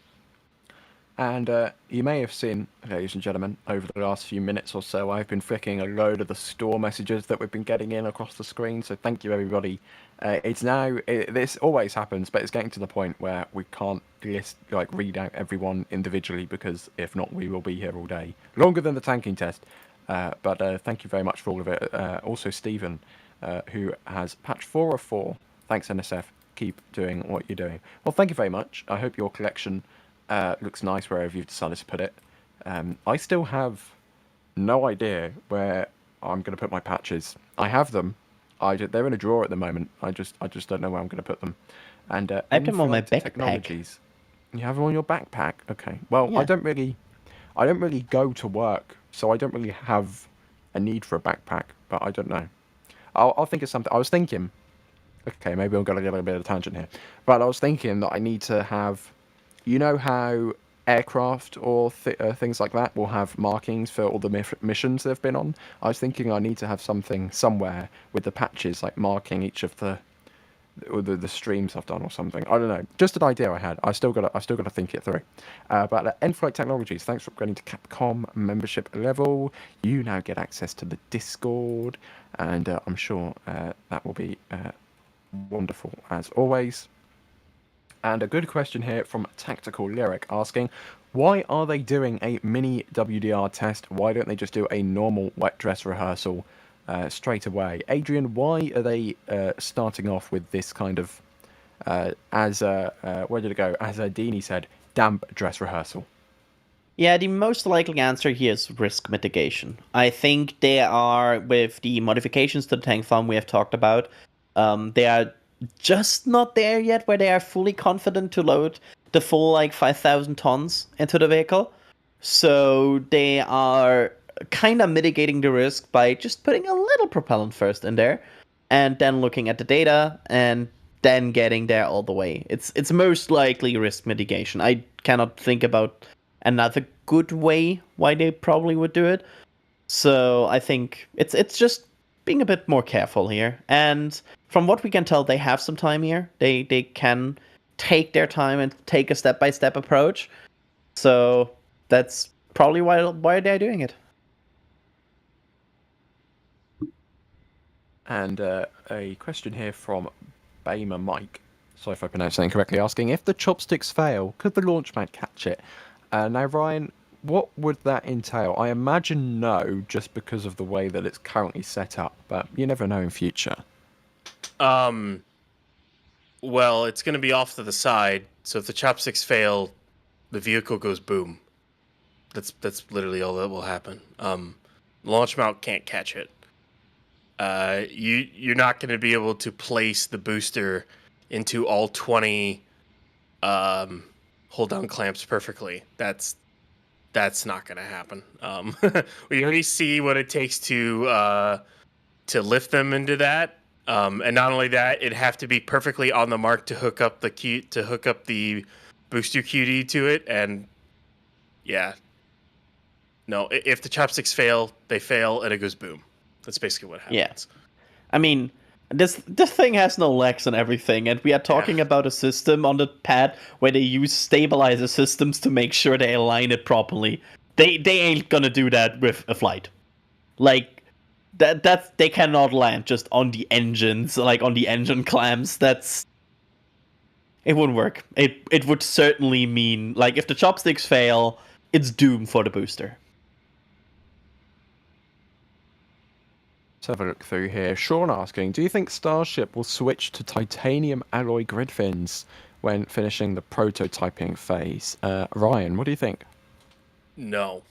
And you may have seen, ladies and gentlemen, over the last few minutes or so, I've been flicking a load of the store messages that we've been getting in across the screen. So thank you, everybody. It's now this always happens, but it's getting to the point where we can't read out everyone individually, because if not, we will be here all day, longer than the tanking test. But thank you very much for all of it. Also, Stephen. Who has patch 4 of 4. Thanks, NSF. Keep doing what you're doing. Well, thank you very much. I hope your collection looks nice wherever you've decided to put it. I still have no idea where I'm going to put my patches. I have them. They're in a drawer at the moment. I just don't know where I'm going to put them. And I have them on my backpack. Technologies. You have them on your backpack. Okay. Well, yeah. I don't really go to work, so I don't really have a need for a backpack. But I don't know. I'll think of something. I was thinking, okay, maybe I'm going to get a bit of a tangent here, but I was thinking that I need to have, you know how aircraft or things like that will have markings for all the missions they've been on? I was thinking I need to have something somewhere with the patches, like marking each of the streams I've done or something. I don't know. Just an idea I had. I still got to think it through. But N-Flight Technologies, thanks for upgrading to Capcom membership level. You now get access to the Discord, and I'm sure that will be wonderful as always. And a good question here from Tactical Lyric asking, why are they doing a mini WDR test? Why don't they just do a normal wet dress rehearsal straight away? Adrian, why are they starting off with this kind of, where did it go? As Dini said, damp dress rehearsal? Yeah, the most likely answer here is risk mitigation. I think they are, with the modifications to the tank farm we have talked about, they are just not there yet where they are fully confident to load the full like 5,000 tons into the vehicle. So they are kind of mitigating the risk by just putting a little propellant first in there and then looking at the data and then getting there all the way. It's most likely risk mitigation. I cannot think about another good way why they probably would do it. So I think it's just being a bit more careful here. And from what we can tell, they have some time here. They can take their time and take a step-by-step approach. So that's probably why they're doing it. And a question here from Bamer Mike. Sorry if I pronounced that incorrectly. Asking, if the chopsticks fail, could the launch pad catch it? Now, Ryan, what would that entail? I imagine no, just because of the way that it's currently set up. But you never know in future. Well, it's going to be off to the side, so if the chopsticks fail, the vehicle goes boom. That's literally all that will happen. Launch mount can't catch it. You're not going to be able to place the booster into all 20 hold down clamps perfectly. That's not going to happen. We already see what it takes to lift them into that. And not only that, it'd have to be perfectly on the mark to hook up the booster QD to it. And yeah, no, if the chopsticks fail, they fail and it goes boom. That's basically what happens. Yeah. I mean, this thing has no legs and everything, and we are talking about a system on the pad where they use stabilizer systems to make sure they align it properly. They ain't gonna do that with a flight. Like that they cannot land just on the engines, like on the engine clamps. It wouldn't work. It would certainly mean, like, if the chopsticks fail, it's doom for the booster. Let's have a look through here. Sean asking, do you think Starship will switch to titanium alloy grid fins when finishing the prototyping phase? Ryan, what do you think? No.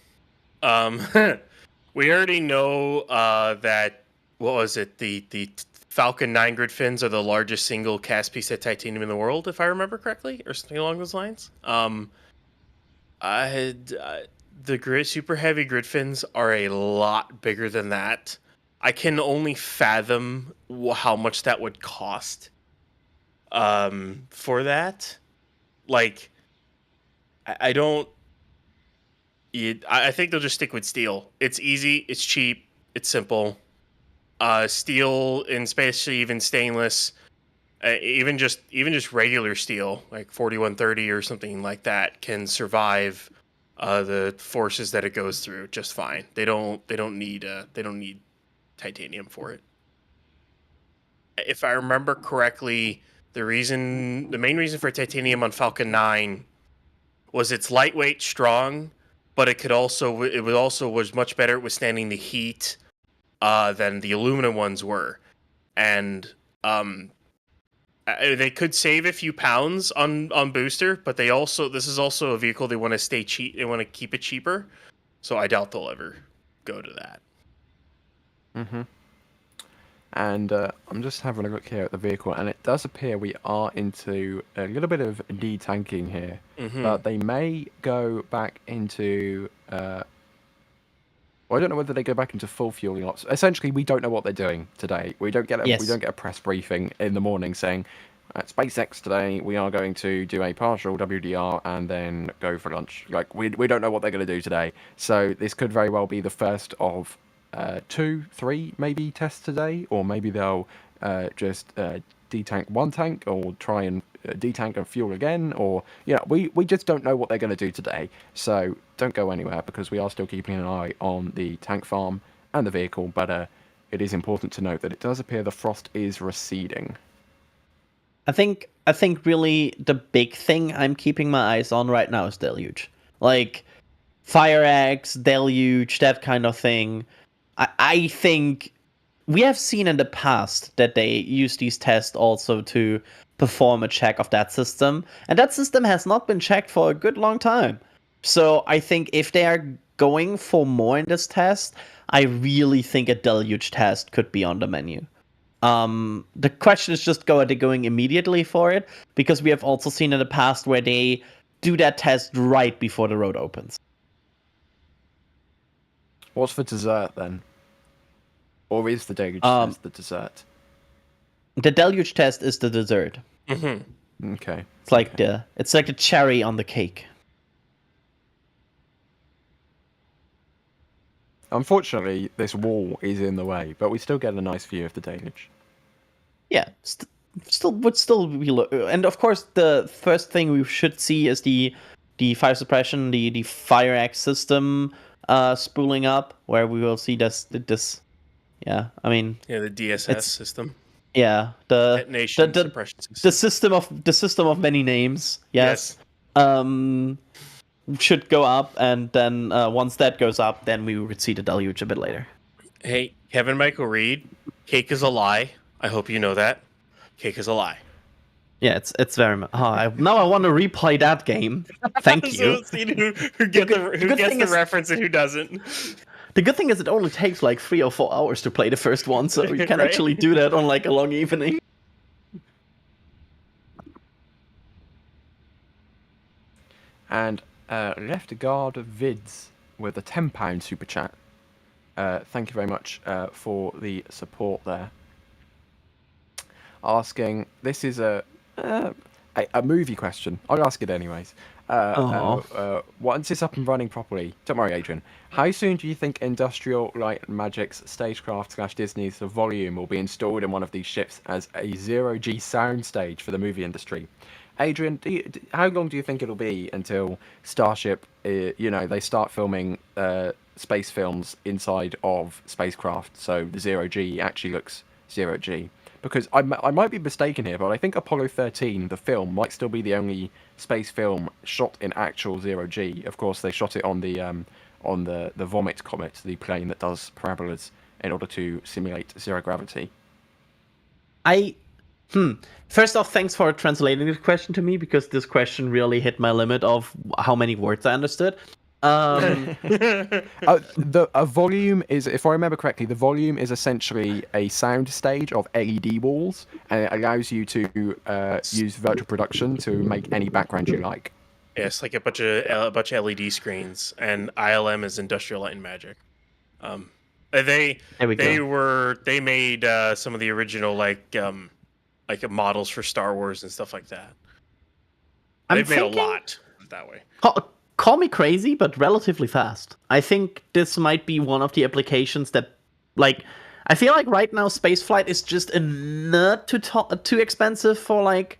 We already know that, what was it, the Falcon 9 grid fins are the largest single cast piece of titanium in the world, if I remember correctly, or something along those lines. The super heavy grid fins are a lot bigger than that. I can only fathom how much that would cost for that. Like, I don't... I think they'll just stick with steel. It's easy, it's cheap, it's simple. Steel, and especially even stainless, even just regular steel, like 4130 or something like that, can survive the forces that it goes through just fine. They don't need titanium for it. If I remember correctly, the main reason for titanium on Falcon 9 was it's lightweight, strong, but it was much better at withstanding the heat than the aluminum ones were, and they could save a few pounds on booster, but this is also a vehicle they want to stay cheap. They want to keep it cheaper, so I doubt they'll ever go to that. Mm-hmm. And I'm just having a look here at the vehicle, and it does appear we are into a little bit of detanking here. Mm-hmm. But they may go back into... well, I don't know whether they go back into full fueling ops. Essentially, we don't know what they're doing today. We don't get a press briefing in the morning saying, at SpaceX today, we are going to do a partial WDR and then go for lunch. Like, we don't know what they're going to do today. So this could very well be the first of 2, 3 maybe tests today, or maybe they'll just detank one tank or try and detank and fuel again, or we just don't know what they're going to do today. So don't go anywhere, because we are still keeping an eye on the tank farm and the vehicle, but it is important to note that it does appear the frost is receding. I think really the big thing I'm keeping my eyes on right now is Deluge. Like Fire Axe, Deluge, that kind of thing. I think we have seen in the past that they use these tests also to perform a check of that system, and that system has not been checked for a good long time. So I think if they are going for more in this test, I really think a Deluge test could be on the menu. The question is just are they going immediately for it? Because we have also seen in the past where they do that test right before the road opens. What's for dessert then? Or is the deluge test the dessert? The deluge test is the dessert. Mm-hmm. Okay. It's like the cherry on the cake. Unfortunately, this wall is in the way, but we still get a nice view of the deluge. Yeah, would still be and of course the first thing we should see is the fire suppression, the fire axe system spooling up, where we will see this. Yeah, I mean. Yeah, the DSS system. Yeah, the detonation suppression system. The system of many names. Yes. Should go up, and then once that goes up, then we would see the deluge a bit later. Hey, Kevin Michael Reed, cake is a lie. I hope you know that. Cake is a lie. Yeah, it's very much. Now I want to replay that game. Thank you. Who gets the reference and who doesn't? The good thing is it only takes like 3 or 4 hours to play the first one, so you can Right? actually do that on like a long evening. And left guard vids with a £10 super chat. Thank you very much for the support there. Asking, this is a movie question. I'll ask it anyways. Once it's up and running properly, don't worry, Adrian. How soon do you think Industrial Light and Magic's stagecraft / Disney's The Volume will be installed in one of these ships as a zero-G soundstage for the movie industry? Adrian, how long do you think it'll be until Starship, they start filming space films inside of spacecraft, so the zero-G actually looks zero-G? Because I might be mistaken here, but I think Apollo 13, the film, might still be the only space film shot in actual zero-G. Of course, they shot it on the Vomit Comet, the plane that does parabolas, in order to simulate zero gravity. First off, thanks for translating this question to me, because this question really hit my limit of how many words I understood. A volume is, if I remember correctly, the volume is essentially a sound stage of LED walls, and it allows you to use virtual production to make any background you like. Yes, like a bunch of LED screens, and ILM is Industrial Light and Magic. They made some of the original like models for Star Wars and stuff like that. They've made a lot that way. Call me crazy, but relatively fast. I think this might be one of the applications that, like, I feel like right now spaceflight is just a nut too expensive for like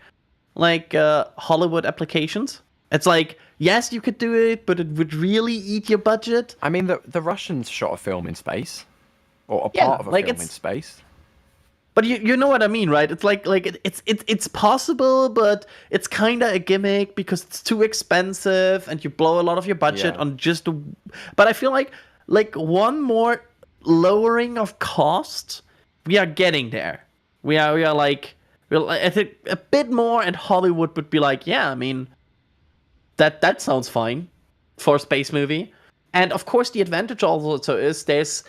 Hollywood applications. It's like, yes, you could do it, but it would really eat your budget. I mean, the Russians shot a film in space, or a part of a film in space. But you know what I mean, right? It's like it's possible, but it's kind of a gimmick because it's too expensive and you blow a lot of your budget on just. But I feel like one more lowering of cost, we are getting there. I think a bit more, and Hollywood would be like, yeah, I mean, that sounds fine for a space movie. And of course, the advantage also is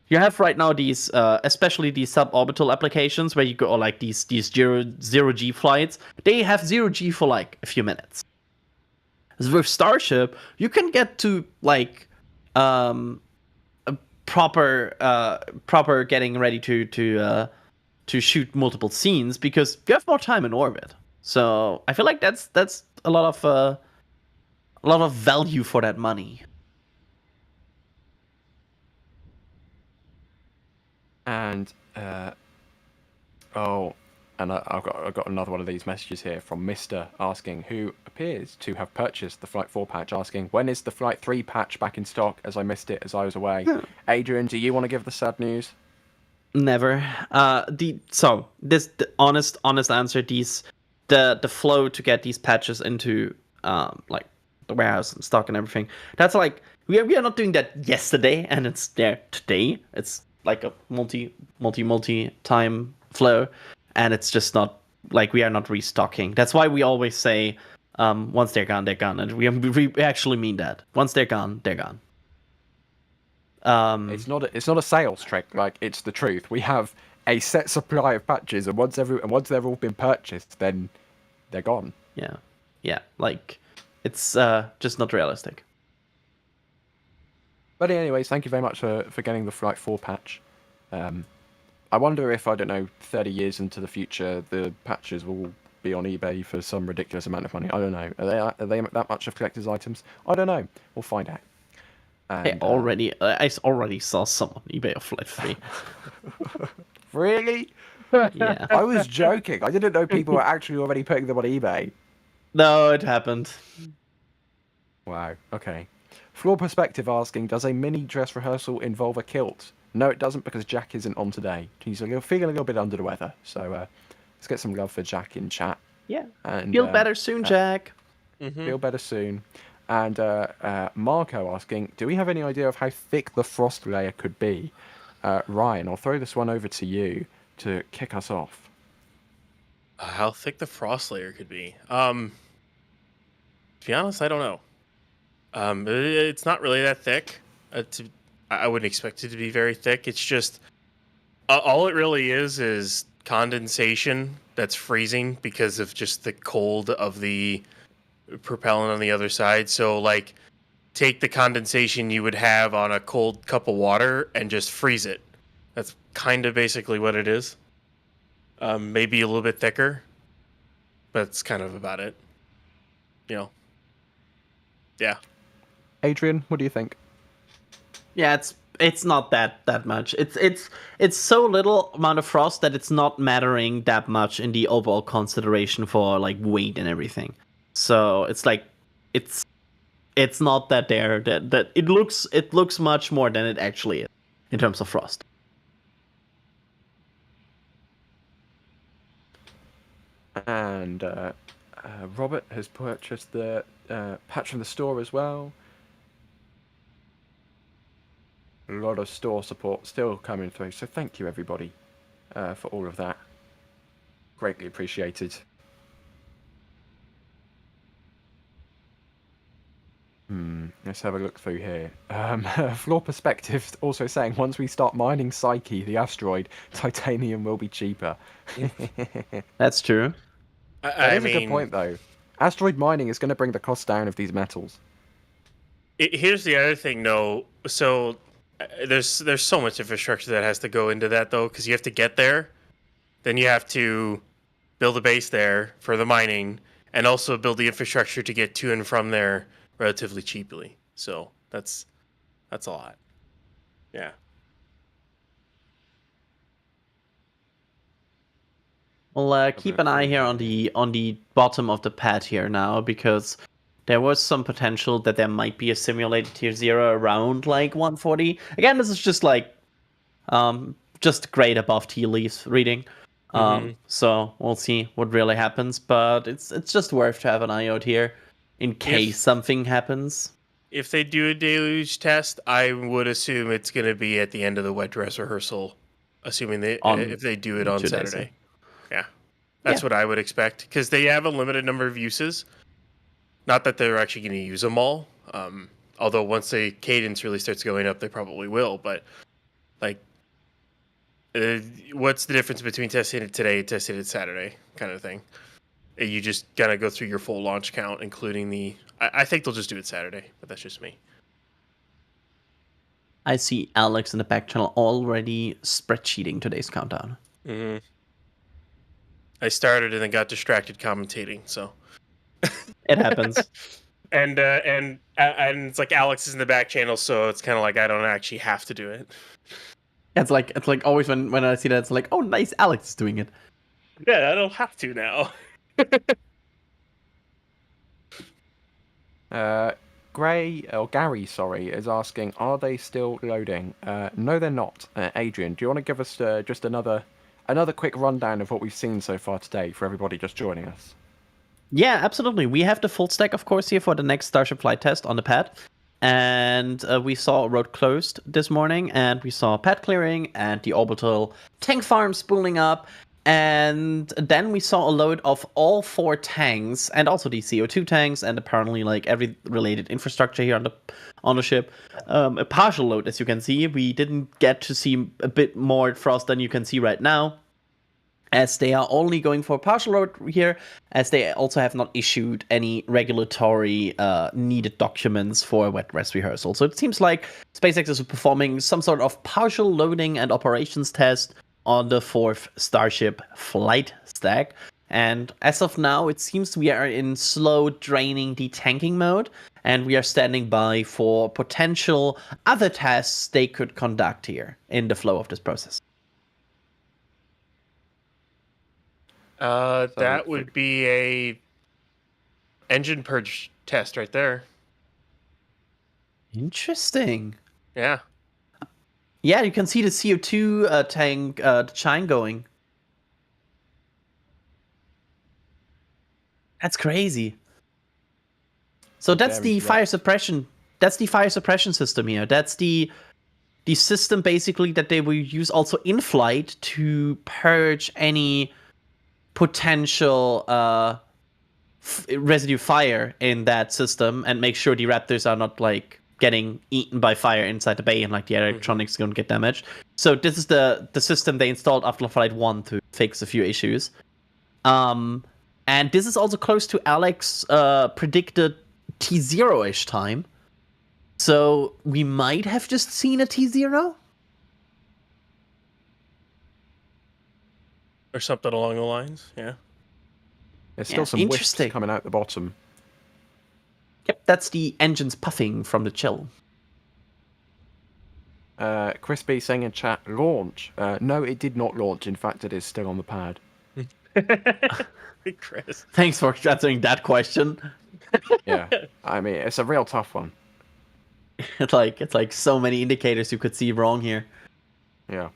you have right now these, especially these suborbital applications where you go, or like these zero-G flights. They have zero-G for like a few minutes. With Starship, you can get to like a proper getting ready to shoot multiple scenes because you have more time in orbit. So I feel like that's a lot of value for that money. And I've got another one of these messages here from Mr. asking, who appears to have purchased the Flight 4 patch, asking, when is the Flight 3 patch back in stock, as I missed it as I was away? Adrian, do you want to give the sad news? Never. The honest answer, the flow to get these patches into like the warehouse and stock and everything, that's like we are not doing that yesterday and it's there today. It's like a multi time flow, and it's just not like we are not restocking. That's why we always say once they're gone, and we actually mean that. Once they're gone, they're gone. It's not a sales trick, like, it's the truth. We have a set supply of patches, and once they've all been purchased, then they're gone. Yeah, like it's just not realistic. But anyways, thank you very much for getting the Flight 4 patch. I wonder if, I don't know, 30 years into the future, the patches will be on eBay for some ridiculous amount of money. I don't know. Are they that much of collector's items? I don't know. We'll find out. I already saw some on eBay of Flight 3. Really? Yeah. I was joking. I didn't know people were actually already putting them on eBay. No, it happened. Wow. Okay. Floor Perspective asking, does a mini dress rehearsal involve a kilt? No, it doesn't, because Jack isn't on today. He's feeling a little bit under the weather. So let's get some love for Jack in chat. Yeah. And Feel better soon, Jack. Feel better soon. And Marco asking, do we have any idea of how thick the frost layer could be? Ryan, I'll throw this one over to you to kick us off. How thick the frost layer could be? To be honest, I don't know. It's not really that thick. I wouldn't expect it to be very thick. It's just all it really is condensation that's freezing because of just the cold of the propellant on the other side. So, like, take the condensation you would have on a cold cup of water and just freeze it. That's kind of basically what it is. Maybe a little bit thicker, but it's kind of about it. Yeah. Adrian, what do you think? Yeah, it's not that much. It's so little amount of frost that it's not mattering that much in the overall consideration for like weight and everything. So it's like it's not that there that it looks much more than it actually is in terms of frost. And Robert has purchased the patch from the store as well. A lot of store support still coming through, so thank you everybody for all of that. Greatly appreciated. Let's have a look through here. Floor Perspective also saying, once we start mining Psyche, the asteroid, titanium will be cheaper. That's true. That is a good point, though. Asteroid mining is going to bring the cost down of these metals. Here's the other thing, though. So there's so much infrastructure that has to go into that, though, because you have to get there, then you have to build a base there for the mining, and also build the infrastructure to get to and from there relatively cheaply. So that's a lot. Yeah. Well, keep an eye here on the bottom of the pad here now, because there was some potential that there might be a simulated tier 0 around like 140. Again, this is just like just grade above tea leaves reading. So we'll see what really happens, but it's just worth to have an eye out here in case something happens. If they do a deluge test, I would assume it's going to be at the end of the Wet Dress Rehearsal, assuming if they do it on Saturday. Yeah, that's what I would expect, because they have a limited number of uses. Not that they're actually going to use them all, although once the cadence really starts going up, they probably will. But like, what's the difference between testing it today and testing it Saturday, kind of thing? You just gotta go through your full launch count, including the. I think they'll just do it Saturday, but that's just me. I see Alex in the back channel already spreadsheeting today's countdown. I started and then got distracted commentating, so it happens. and it's like Alex is in the back channel, so it's kind of like I don't actually have to do it. It's like always when I see that, it's like, oh, nice, Alex is doing it. Yeah, I don't have to now. Gary, sorry, is asking, are they still loading? No, they're not. Adrian, do you want to give us just another quick rundown of what we've seen so far today for everybody just joining us? Yeah, absolutely. We have the full stack, of course, here for the next Starship flight test on the pad. And we saw a road closed this morning, and we saw pad clearing and the orbital tank farm spooling up. And then we saw a load of all 4 tanks and also the CO2 tanks and apparently like every related infrastructure here on the ship. A partial load, as you can see. We didn't get to see a bit more frost than you can see right now, as they are only going for a partial load here, as they also have not issued any regulatory needed documents for a wet dress rehearsal. So it seems like SpaceX is performing some sort of partial loading and operations test on the 4th Starship flight stack. And as of now, it seems we are in slow draining detanking mode, and we are standing by for potential other tests they could conduct here in the flow of this process. That would be a engine purge test right there. Interesting. Yeah. Yeah, you can see the CO2 tank, the chine going. That's crazy. So that's the fire suppression. That's the fire suppression system here. That's the system basically that they will use also in flight to purge any potential residue fire in that system and make sure the Raptors are not like getting eaten by fire inside the bay and like the electronics don't get damaged. So this is the system they installed after Flight 1 to fix a few issues. And this is also close to Alex predicted T0-ish time. So we might have just seen a T0? Or something along the lines, yeah. There's still some wisps coming out the bottom. Yep, that's the engines puffing from the chill. Crispy saying in chat, launch. No, it did not launch. In fact, it is still on the pad. Chris. Thanks for answering that question. Yeah, I mean, it's a real tough one. It's like so many indicators you could see wrong here. Yeah.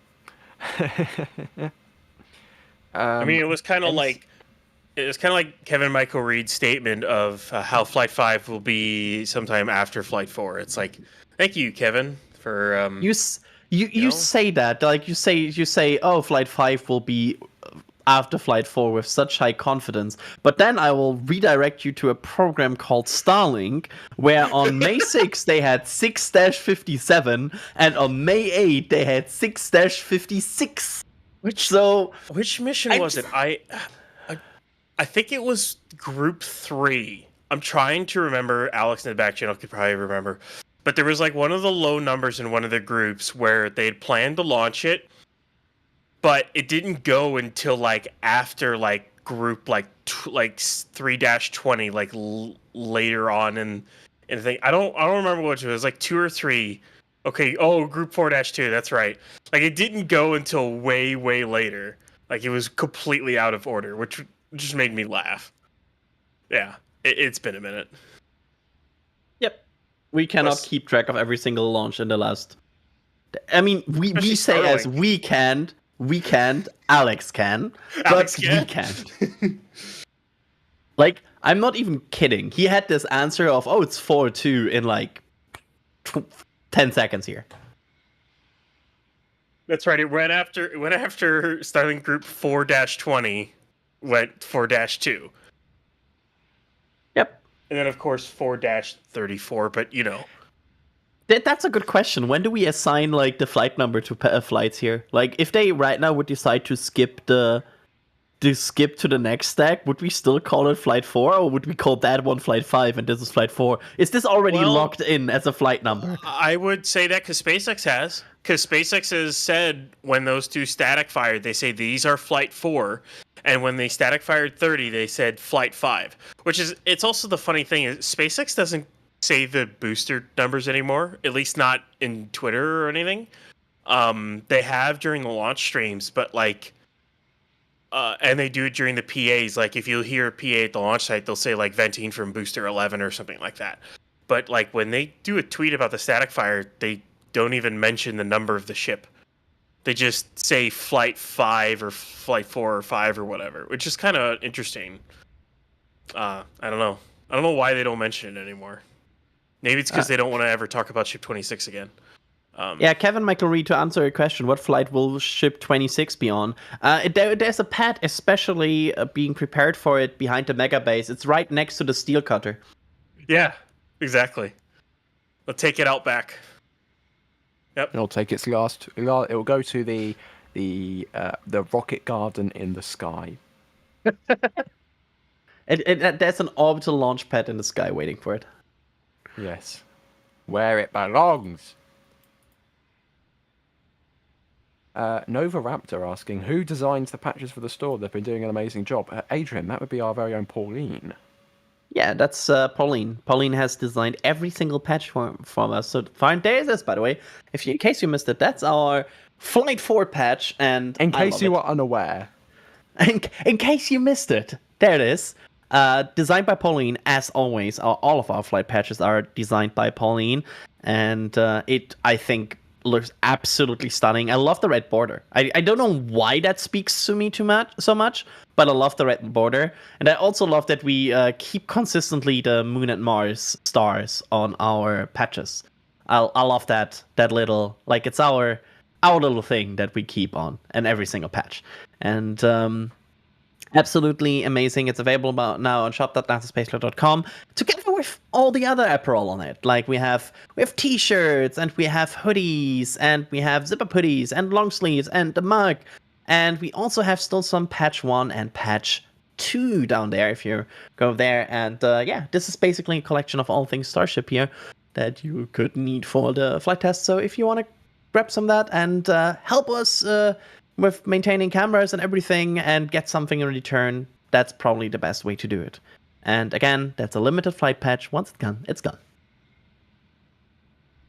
I mean, it was kind of like Kevin Michael Reed's statement of how Flight 5 will be sometime after Flight 4. It's like, thank you, Kevin, for you say that, like you say, oh, Flight 5 will be after Flight 4 with such high confidence. But then I will redirect you to a program called Starlink, where on May 6th they had 6-57, and on May 8th they had 6-56. Which mission was it? I think it was Group 3. I'm trying to remember. Alex in the back channel could probably remember. But there was like one of the low numbers in one of the groups where they had planned to launch it, but it didn't go until like after like group like 3-20, like later on in the thing. I don't remember which it was, like 2 or 3. Okay, group 4-2, that's right. Like it didn't go until way later. Like it was completely out of order, which just made me laugh. Yeah, it's been a minute. Yep. We cannot keep track of every single launch in the last... I mean, we say Starlink. As we can't, Alex can, but we can't. Like, I'm not even kidding. He had this answer of, it's 4-2 in like 10 seconds here. That's right. It went after Starlink Group 4-20 went 4-2. Yep. And then of course 4-34, but you know. That's a good question. When do we assign like the flight number to flights here? Like if they right now would decide to skip to the next stack, would we still call it Flight 4, or would we call that one Flight 5 and this is Flight 4? Is this already locked in as a flight number? I would say that because SpaceX has said when those two static fired, they say these are Flight 4, and when they static fired 30, they said Flight 5. It's also the funny thing is SpaceX doesn't say the booster numbers anymore, at least not in Twitter or anything. They have during the launch streams, but like. And they do it during the PAs. Like, if you hear a PA at the launch site, they'll say, like, venting from booster 11 or something like that. But, like, when they do a tweet about the static fire, they don't even mention the number of the ship. They just say Flight 5 or Flight 4 or 5 or whatever, which is kind of interesting. I don't know. I don't know why they don't mention it anymore. Maybe it's because they don't want to ever talk about Ship 26 again. Yeah, Kevin Michael Reed, to answer your question, what flight will ship 26 be on? There's a pad especially being prepared for it behind the mega base. It's right next to the steel cutter. Yeah, exactly. We'll take it out back. Yep. It'll take its last. It'll go to the rocket garden in the sky. There's an orbital launch pad in the sky waiting for it. Yes, where it belongs. Nova Raptor asking, who designs the patches for the store? They've been doing an amazing job. Adrian, that would be our very own Pauline. Yeah, that's Pauline. Pauline has designed every single patch from us. So fine, there's this, by the way. In case you missed it, that's our Flight 4 patch. And In case you were unaware. in case you missed it, there it is. Designed by Pauline, as always. All of our flight patches are designed by Pauline. And it, I think, looks absolutely stunning. I love the red border. I don't know why that speaks to me so much, but I love the red border. And I also love that we keep consistently the Moon and Mars stars on our patches. I love that little, like, it's our little thing that we keep on in every single patch. And absolutely amazing. It's available now on shop.nasasspaceflight.com together with all the other apparel on it. Like we have t-shirts and we have hoodies and we have zip-up hoodies and long sleeves and the mug. And we also have still some patch 1 and patch 2 down there if you go there. And yeah, this is basically a collection of all things Starship here that you could need for the flight test. So if you want to grab some of that and help us with maintaining cameras and everything and get something in return, that's probably the best way to do it. And again, that's a limited flight patch. Once it's gone, it's gone.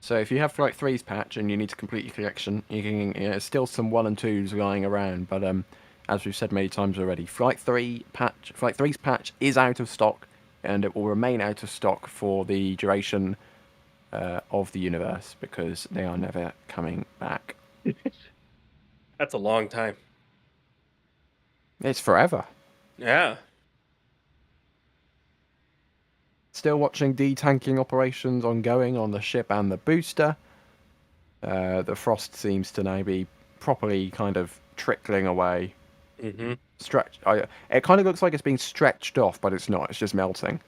So if you have Flight 3's patch and you need to complete your collection, you can, there's still some 1 and 2s lying around, but as we've said many times already, Flight 3's patch is out of stock, and it will remain out of stock for the duration of the universe, because they are never coming back. That's a long time. It's forever. Yeah. Still watching detanking operations ongoing on the ship and the booster. The frost seems to now be properly kind of trickling away. Mm-hmm. It kind of looks like it's being stretched off, but it's not. It's just melting.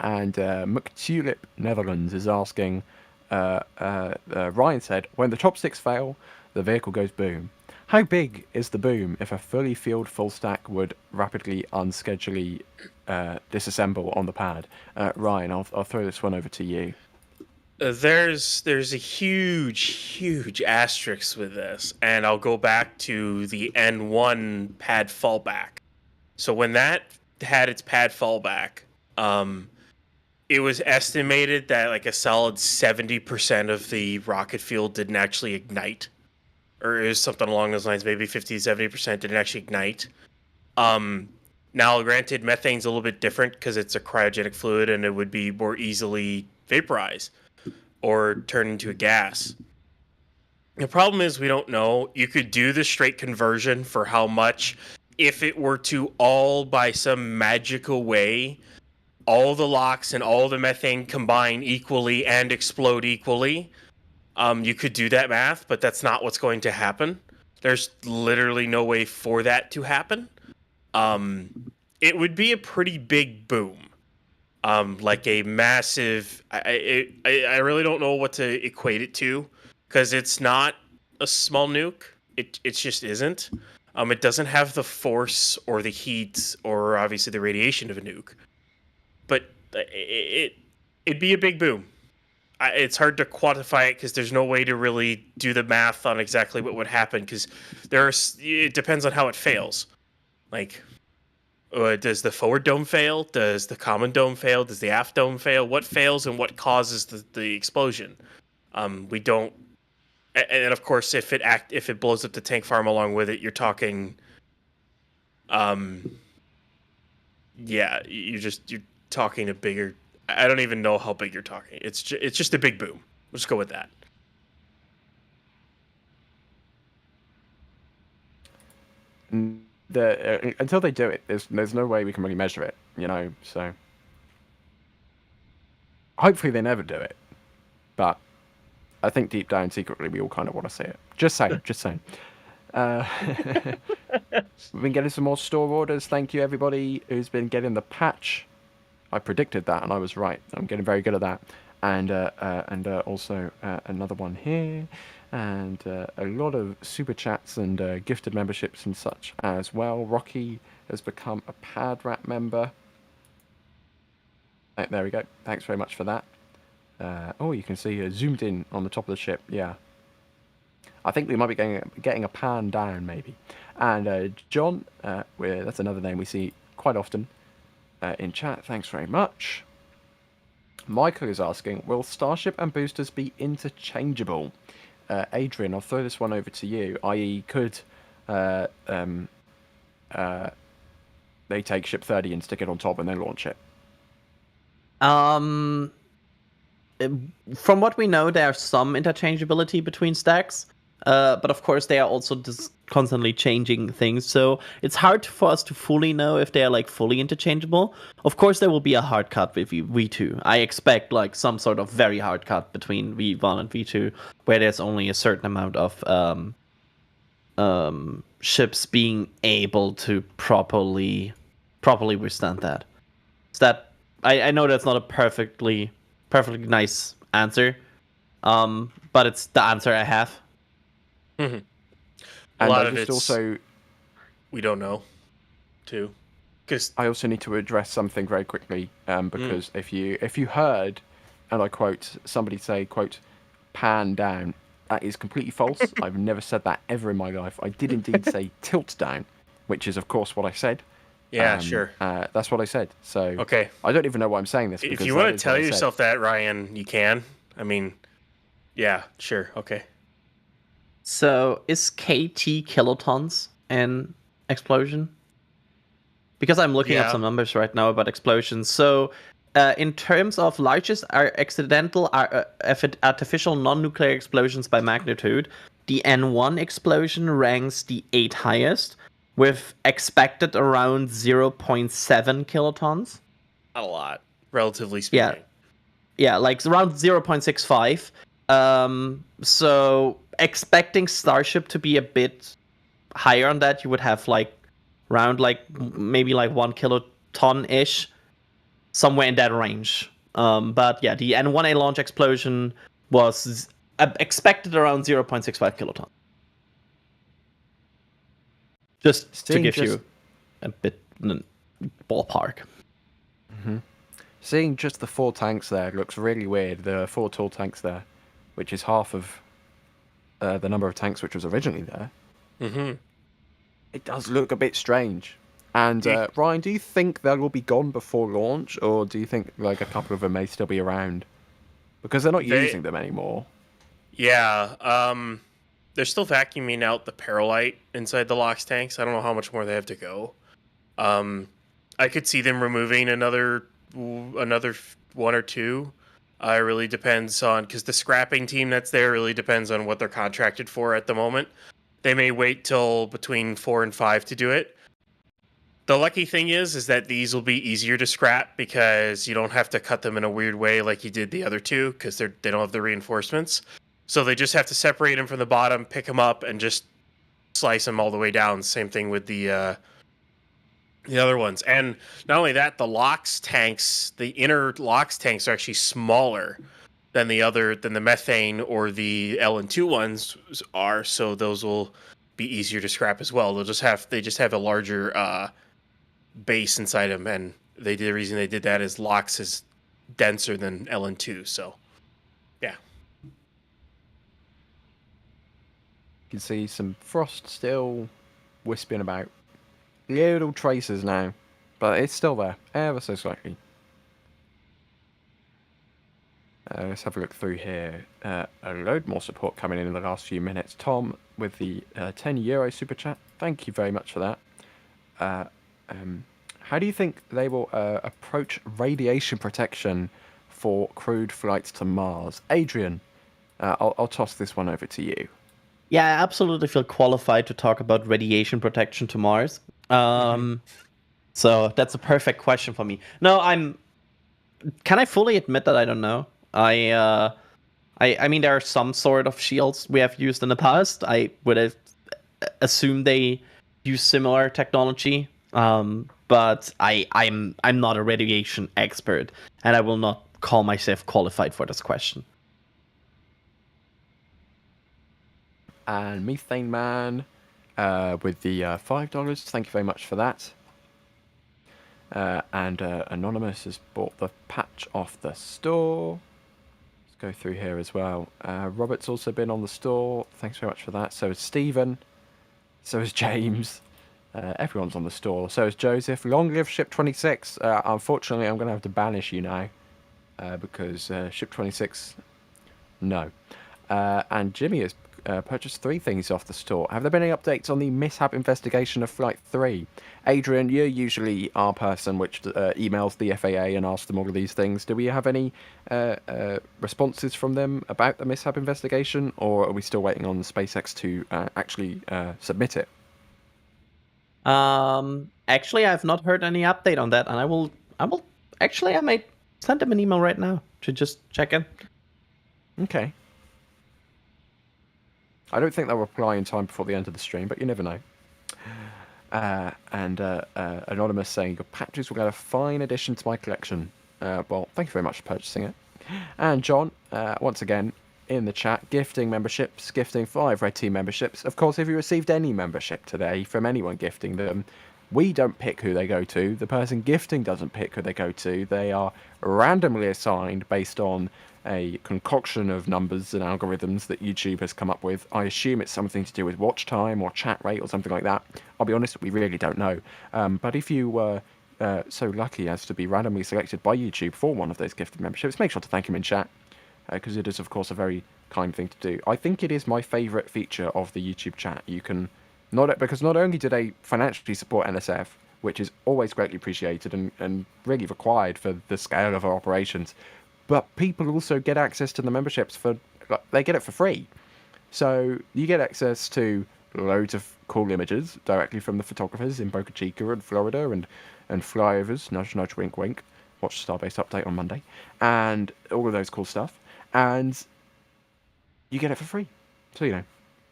And McTulip Netherlands is asking, Ryan said, when the chopsticks fail, the vehicle goes boom. How big is the boom if a fully filled full stack would rapidly, unschedulally disassemble on the pad? Ryan, I'll throw this one over to you. There's a huge asterisk with this, and I'll go back to the N1 pad fallback. So when that had its pad fallback, it was estimated that like a solid 70% of the rocket fuel didn't actually ignite. Or it was something along those lines, maybe 50-70% didn't actually ignite. Now, granted, methane's a little bit different because it's a cryogenic fluid and it would be more easily vaporized or turned into a gas. The problem is we don't know. You could do the straight conversion for how much, if it were to all by some magical way, all the LOX and all the methane combine equally and explode equally. You could do that math, but that's not what's going to happen. There's literally no way for that to happen. It would be a pretty big boom. Like a massive... I really don't know what to equate it to, because it's not a small nuke. It just isn't. It doesn't have the force or the heat or obviously the radiation of a nuke. But it'd be a big boom. It's hard to quantify it because there's no way to really do the math on exactly what would happen, because it depends on how it fails. Like, does the forward dome fail? Does the common dome fail? Does the aft dome fail? What fails and what causes the explosion? We don't. And of course, if it blows up the tank farm along with it, you're talking. Yeah, you're talking a bigger. I don't even know how big you're talking. It's just a big boom. Let's go with that. Until they do it, there's no way we can really measure it, So hopefully they never do it. But I think deep down, secretly, we all kind of want to see it. Just saying, just saying. We've been getting some more store orders. Thank you, everybody who's been getting the patch. I predicted that, and I was right. I'm getting very good at that. And also another one here. And a lot of super chats and gifted memberships and such as well. Rocky has become a Pad Rat member. There we go. Thanks very much for that. Oh, you can see zoomed in on the top of the ship. Yeah. I think we might be getting a pan down, maybe. And John, that's another name we see quite often in chat. Thanks very much. Michael is asking, will Starship and boosters be interchangeable? Adrian, I'll throw this one over to you. I.e., could they take Ship 30 and stick it on top and then launch it? From what we know, there's some interchangeability between stacks, but of course they are also just constantly changing things, so it's hard for us to fully know if they are like fully interchangeable. Of course there will be a hard cut with V2. I expect like some sort of very hard cut between V1 and V2, where there's only a certain amount of ships being able to properly withstand that. So that I know that's not a perfectly nice answer, but it's the answer I have. Mm-hmm. A And lot I of just it's also we don't know, too. Because I also need to address something very quickly, because if you heard, and I quote, somebody say, quote, pan down, that is completely false. I've never said that ever in my life. I did indeed say tilt down, which is, of course, what I said. yeah, sure. That's what I said. So Okay. I don't even know why I'm saying this. If because you that want to is tell what I said. yourself that, Ryan, you can. I mean, yeah, sure. Okay. So is KT kilotons an explosion? Because I'm looking up some numbers right now about explosions. So in terms of largest accidental artificial non-nuclear explosions by magnitude, the N1 explosion ranks the 8th highest, with expected around 0.7 kilotons. Not a lot, relatively speaking. Yeah, like around 0.65. So expecting Starship to be a bit higher on that, you would have like around like maybe like 1 kiloton-ish, somewhere in that range. But yeah, the N1A launch explosion was expected around 0.65 kilotons. Just to give you a bit ballpark. Mm-hmm. Seeing just the 4 tanks there looks really weird. There are 4 tall tanks there, which is half of the number of tanks which was originally there. Mm-hmm. It does look a bit strange. And Ryan, do you think they will be gone before launch, or do you think like a couple of them may still be around? Because they're not using them anymore. Yeah, they're still vacuuming out the Paralite inside the LOX tanks. I don't know how much more they have to go. I could see them removing another 1 or 2. It really depends on, because the scrapping team that's there really depends on what they're contracted for at the moment. They may wait till between 4 and 5 to do it. The lucky thing is that these will be easier to scrap because you don't have to cut them in a weird way like you did the other 2, because they don't have the reinforcements. So they just have to separate them from the bottom, pick them up, and just slice them all the way down. Same thing with the other ones. And not only that, the LOX tanks, the inner LOX tanks are actually smaller than the methane or the LN2 ones are. So those will be easier to scrap as well. They just have a larger base inside them, and the reason they did that is LOX is denser than LN2. So yeah. You can see some frost still wisping about. Little traces now, but it's still there, ever so slightly. Let's have a look through here. A load more support coming in the last few minutes. Tom with the €10 super chat. Thank you very much for that. How do you think they will approach radiation protection for crewed flights to Mars? Adrian, I'll toss this one over to you. Yeah, I absolutely feel qualified to talk about radiation protection to Mars. So that's a perfect question for me. No, can I fully admit that I don't know? I mean, there are some sort of shields we have used in the past. I would have assumed they use similar technology. But I'm not a radiation expert, and I will not call myself qualified for this question. And Methane Man with the $5. Thank you very much for that. And Anonymous has bought the patch off the store. Let's go through here as well. Robert's also been on the store. Thanks very much for that. So is Stephen. So is James. Everyone's on the store. So is Joseph. Long live Ship 26. Unfortunately, I'm going to have to banish you now. Because Ship 26... No. And Jimmy has purchased 3 things off the store. Have there been any updates on the mishap investigation of Flight 3? Adrian, you're usually our person which emails the FAA and asks them all of these things. Do we have any responses from them about the mishap investigation, or are we still waiting on SpaceX to actually submit it? Actually, I've not heard any update on that, and I might send them an email right now to just check in. Okay. I don't think they'll reply in time before the end of the stream, but you never know. And Anonymous saying, your patches will get a fine addition to my collection. Well, thank you very much for purchasing it. And John, once again, in the chat, gifting memberships, gifting 5 Red Team memberships. Of course, if you received any membership today from anyone gifting them, we don't pick who they go to. The person gifting doesn't pick who they go to. They are randomly assigned based on a concoction of numbers and algorithms that YouTube has come up with. I assume it's something to do with watch time or chat rate or something like that. I'll be honest, we really don't know. But if you were so lucky as to be randomly selected by YouTube for one of those gifted memberships, make sure to thank him in chat, because it is, of course, a very kind thing to do. I think it is my favourite feature of the YouTube chat. You can... Because not only do they financially support NSF, which is always greatly appreciated and really required for the scale of our operations, but people also get access to the memberships they get it for free. So you get access to loads of cool images directly from the photographers in Boca Chica and Florida and flyovers, nudge, nudge, wink, wink. Watch the Starbase update on Monday. And all of those cool stuff. And you get it for free. So,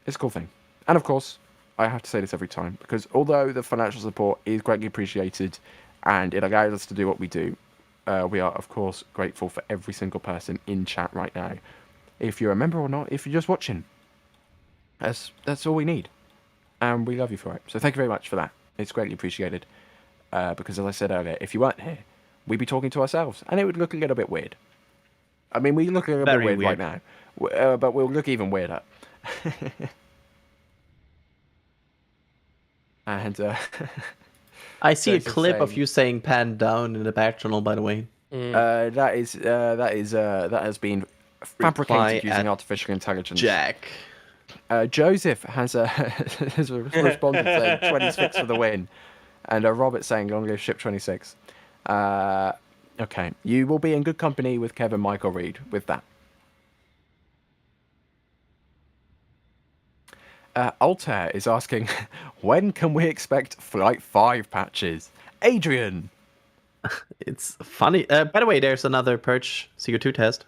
it's a cool thing. And of course, I have to say this every time, because although the financial support is greatly appreciated and it allows us to do what we do, we are, of course, grateful for every single person in chat right now. If you're a member or not, if you're just watching, that's all we need. And we love you for it. So thank you very much for that. It's greatly appreciated. Because, as I said earlier, if you weren't here, we'd be talking to ourselves, and it would look a little bit weird. I mean, we look a little bit weird right now, but we'll look even weirder. And I see a clip of you saying "pan down" in the back channel. By the way, that has been fabricated using artificial intelligence. Jack. Joseph has responded saying 26 for the win, and Robert saying long live Ship 26. Okay, you will be in good company with Kevin, Michael, Reed with that. Altair is asking, when can we expect Flight 5 patches? Adrian! It's funny. By the way, there's another Perch CO2 test.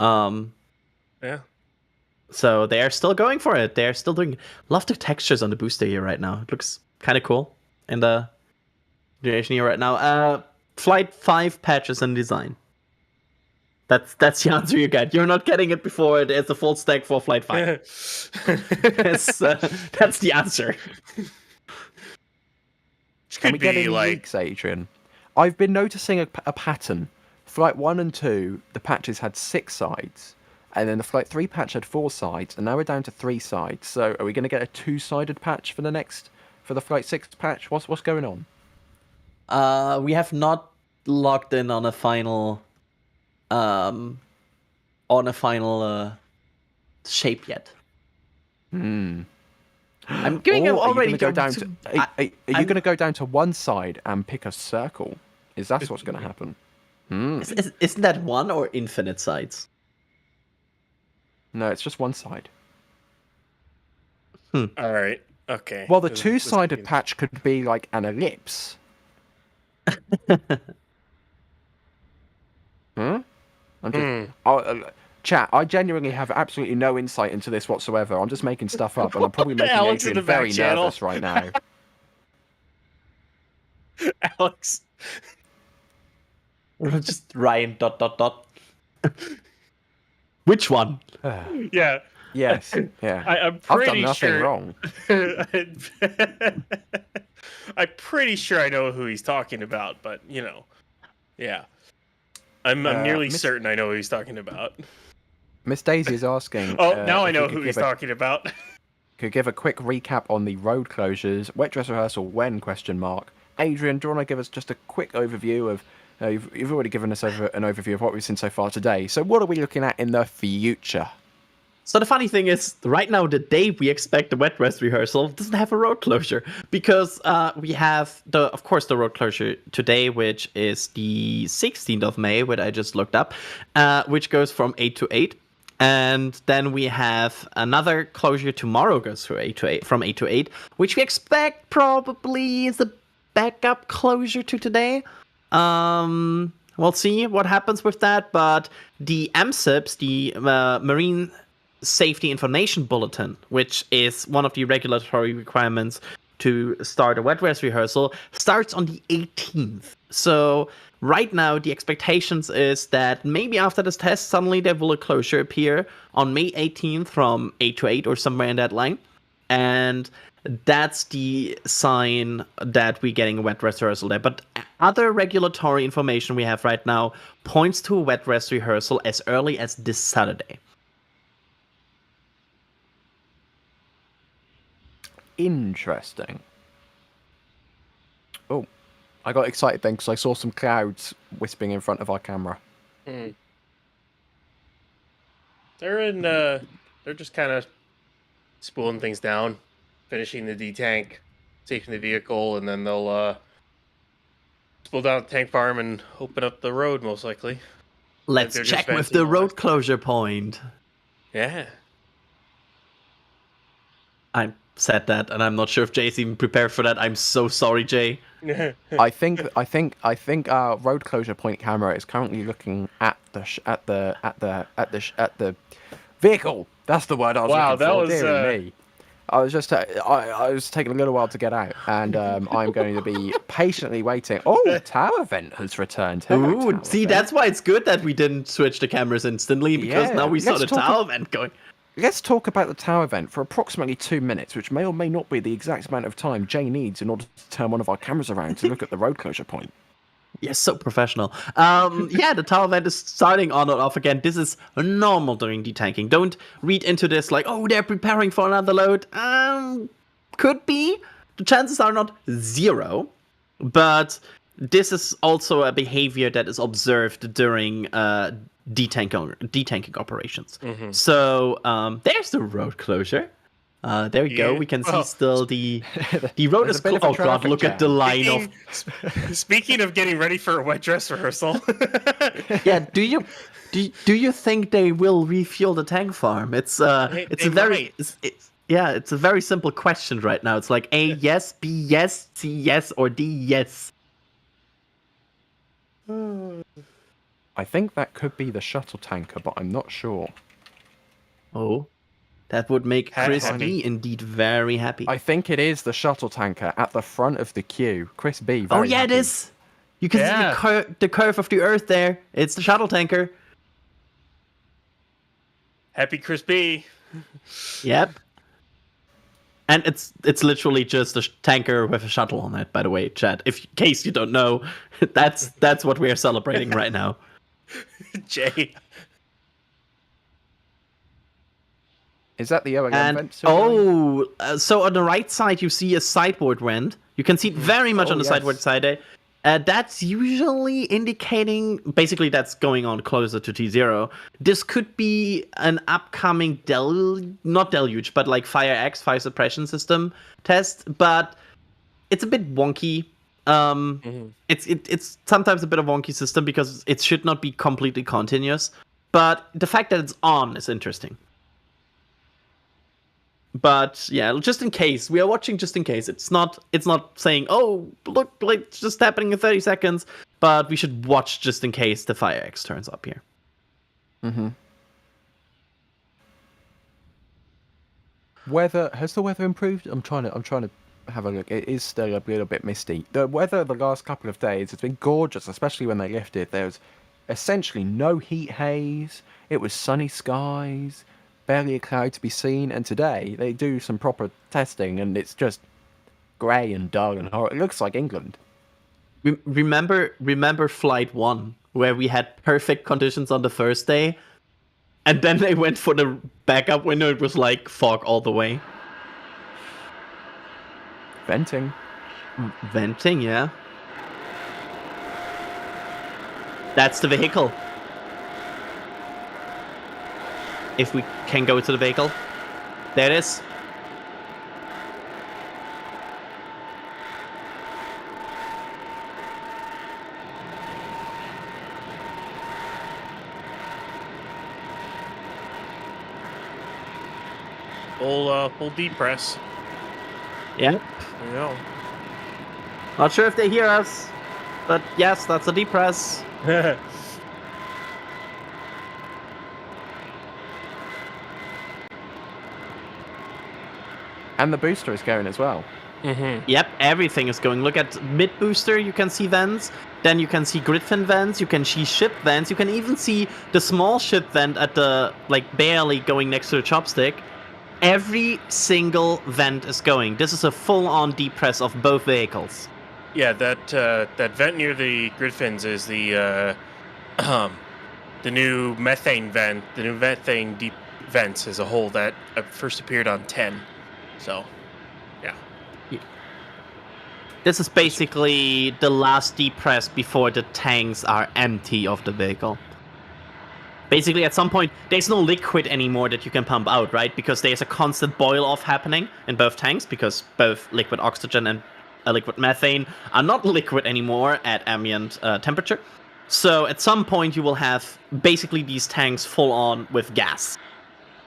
Yeah. So they are still going for it. They are still doing... Love the textures on the booster here right now. It looks kind of cool in the duration here right now. Flight 5 patches and design. That's the answer you get. You're not getting it before there's a full stack for Flight 5. that's the answer. Can we get any leaks, Adrian? I've been noticing a pattern. Flight 1 and 2, the patches had 6 sides. And then the Flight 3 patch had 4 sides. And now we're down to 3 sides. So are we going to get a 2-sided patch for the Flight 6 patch? What's going on? We have not locked in on a final... shape yet. I'm giving you already go down to. Are you going to go down to one side and pick a circle? Is that what's going to happen? Isn't that one or infinite sides? No, it's just one side. All right. Okay. Well, the 2-sided patch could be like an ellipse. I'm just, chat, I genuinely have absolutely no insight into this whatsoever. I'm just making stuff up, and I'm probably making Alex in Adrian the back very channel. nervous right now. Alex. Just Ryan ... Which one? Yeah. Yes. Yeah. I'm I've pretty done nothing sure. wrong. I'm pretty sure I know who he's talking about, but yeah. I'm nearly certain I know who he's talking about. Miss Daisy is asking. Oh, now I if know you could who he's give talking about. Could give a quick recap on the road closures, wet dress rehearsal when ? Adrian, do you want to give us just a quick overview of? You've already given us an overview of what we've seen so far today. So what are we looking at in the future? So the funny thing is, right now, the day we expect the wet dress rehearsal doesn't have a road closure because we have of course, the road closure today, which is the 16th of May, which I just looked up, which goes from 8 to 8. And then we have another closure tomorrow goes from 8 to 8, which we expect probably is a backup closure to today. We'll see what happens with that, but the MSIPs, the Marine Safety Information Bulletin, which is one of the regulatory requirements to start a wet dress rehearsal, starts on the 18th. So right now, the expectations is that maybe after this test, suddenly there will a closure appear on May 18th from 8 to 8 or somewhere in that line. And that's the sign that we're getting a wet dress rehearsal there. But other regulatory information we have right now points to a wet dress rehearsal as early as this Saturday. Interesting. Oh, I got excited then because I saw some clouds wisping in front of our camera. They're just kind of spooling things down, finishing the detank, taking the vehicle, and then they'll spool down the tank farm and open up the road, most likely. Let's check with the road closure point. Yeah. I said that, and I'm not sure if Jay's even prepared for that. I'm so sorry, Jay. I think our road closure point camera is currently looking at the vehicle. That's the word I was looking for. That was Dear me. I was taking a little while to get out, and I'm going to be patiently waiting. Oh, the tower vent has returned. Hello, Ooh, tower see, vent. that's why it's good that we didn't switch the cameras instantly, because Yeah, now we saw let's the talk tower vent going. Let's talk about the tower vent for approximately 2 minutes, which may or may not be the exact amount of time Jay needs in order to turn one of our cameras around to look at the road closure point. Yes, so professional. Yeah, the tower vent is starting on and off again. This is normal during detanking. Don't read into this like, oh, they're preparing for another load. Could be. The chances are not zero, but this is also a behavior that is observed during detanking operations. Mm-hmm. So there's the road closure. There we go. We can see still the road is closed. Oh god, look at the line Speaking of getting ready for a wet dress rehearsal. Yeah, do you think they will refuel the tank farm? It's a very simple question right now. It's like A yes, B yes, C yes, or D yes. I think that could be the shuttle tanker, but I'm not sure. Oh, that would make Chris B indeed very happy. I think it is the shuttle tanker at the front of the queue. Chris B. Very happy. It is. You can see the curve of the Earth there. It's the shuttle tanker. Happy Chris B. Yep. And it's literally just a tanker with a shuttle on it, by the way, chat. In case you don't know, that's what we are celebrating right now. Jay. Is that the OEM vent? So on the right side, you see a sideboard vent. You can see it very much on the sideboard side there. That's usually indicating, basically that's going on closer to T0. This could be an upcoming not deluge, but like fire suppression system test, but it's a bit wonky. It's sometimes a bit of a wonky system because it should not be completely continuous, but the fact that it's on is interesting. But yeah, just in case we are watching, just in case it's not saying, oh look, like it's just happening in 30 seconds, but we should watch just in case the Fire X turns up here. Mm-hmm. Has the weather improved? I'm trying to have a look. It is still a little bit misty. The weather the last couple of days has been gorgeous, especially when they lifted. There was essentially no heat haze. It was sunny skies, barely a cloud to be seen. And today they do some proper testing, and it's just grey and dull and horrible. It looks like England. Remember Flight 1, where we had perfect conditions on the first day, and then they went for the backup window. It was like fog all the way. Venting. Venting, yeah. That's the vehicle. If we can go to the vehicle. There it is. Full deep press. Yeah. There you go. Not sure if they hear us, but yes, that's a deep press. And the booster is going as well. Mm-hmm. Yep, everything is going. Look at mid booster, you can see vents. Then you can see grid fin vents, you can see ship vents, you can even see the small ship vent at the, like, barely going next to the chopstick. Every single vent is going. This is a full-on deep press of both vehicles. Yeah, that vent near the grid fins is the new methane vent. The new methane deep vents as a whole that first appeared on 10. So, yeah. This is basically the last deep press before the tanks are empty of the vehicle. Basically, at some point, there's no liquid anymore that you can pump out, right? Because there's a constant boil-off happening in both tanks, because both liquid oxygen and liquid methane are not liquid anymore at ambient temperature. So at some point, you will have basically these tanks full on with gas.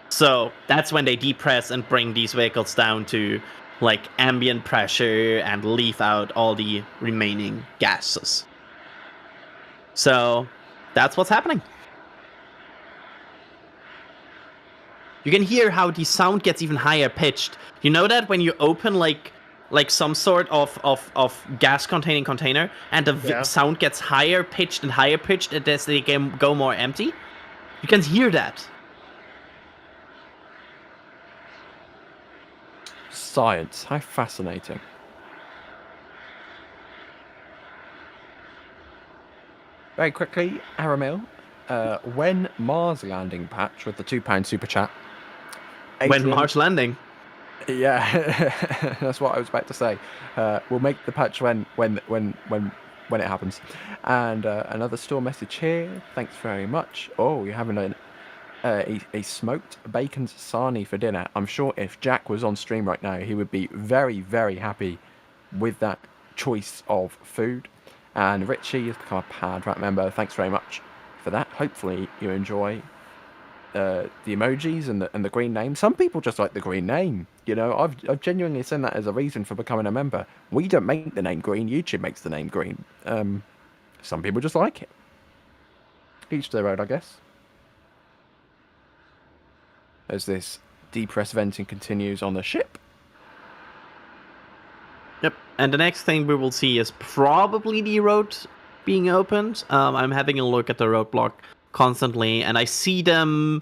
So that's when they depress and bring these vehicles down to like ambient pressure and leave out all the remaining gases. So that's what's happening. You can hear how the sound gets even higher pitched. You know that when you open like some sort of gas containing container and the sound gets higher pitched as they go more empty? You can hear that. Science, how fascinating. Very quickly, Aramil, when Mars landing patch with the £2 super chat. When Mars landing? Yeah, that's what I was about to say. We'll make the patch when it happens. And another store message here. Thanks very much. Oh, you're having a smoked bacon sarnie for dinner. I'm sure if Jack was on stream right now, he would be very, very happy with that choice of food. And Richie has become a Padrat member. Thanks very much for that. Hopefully you enjoy the emojis and the green name. Some people just like the green name. You know, I've genuinely seen that as a reason for becoming a member. We don't make the name green. YouTube makes the name green. Some people just like it. Each to their own, I guess. As this depress venting continues on the ship. Yep, and the next thing we will see is probably the road being opened. I'm having a look at the roadblock constantly, and I see them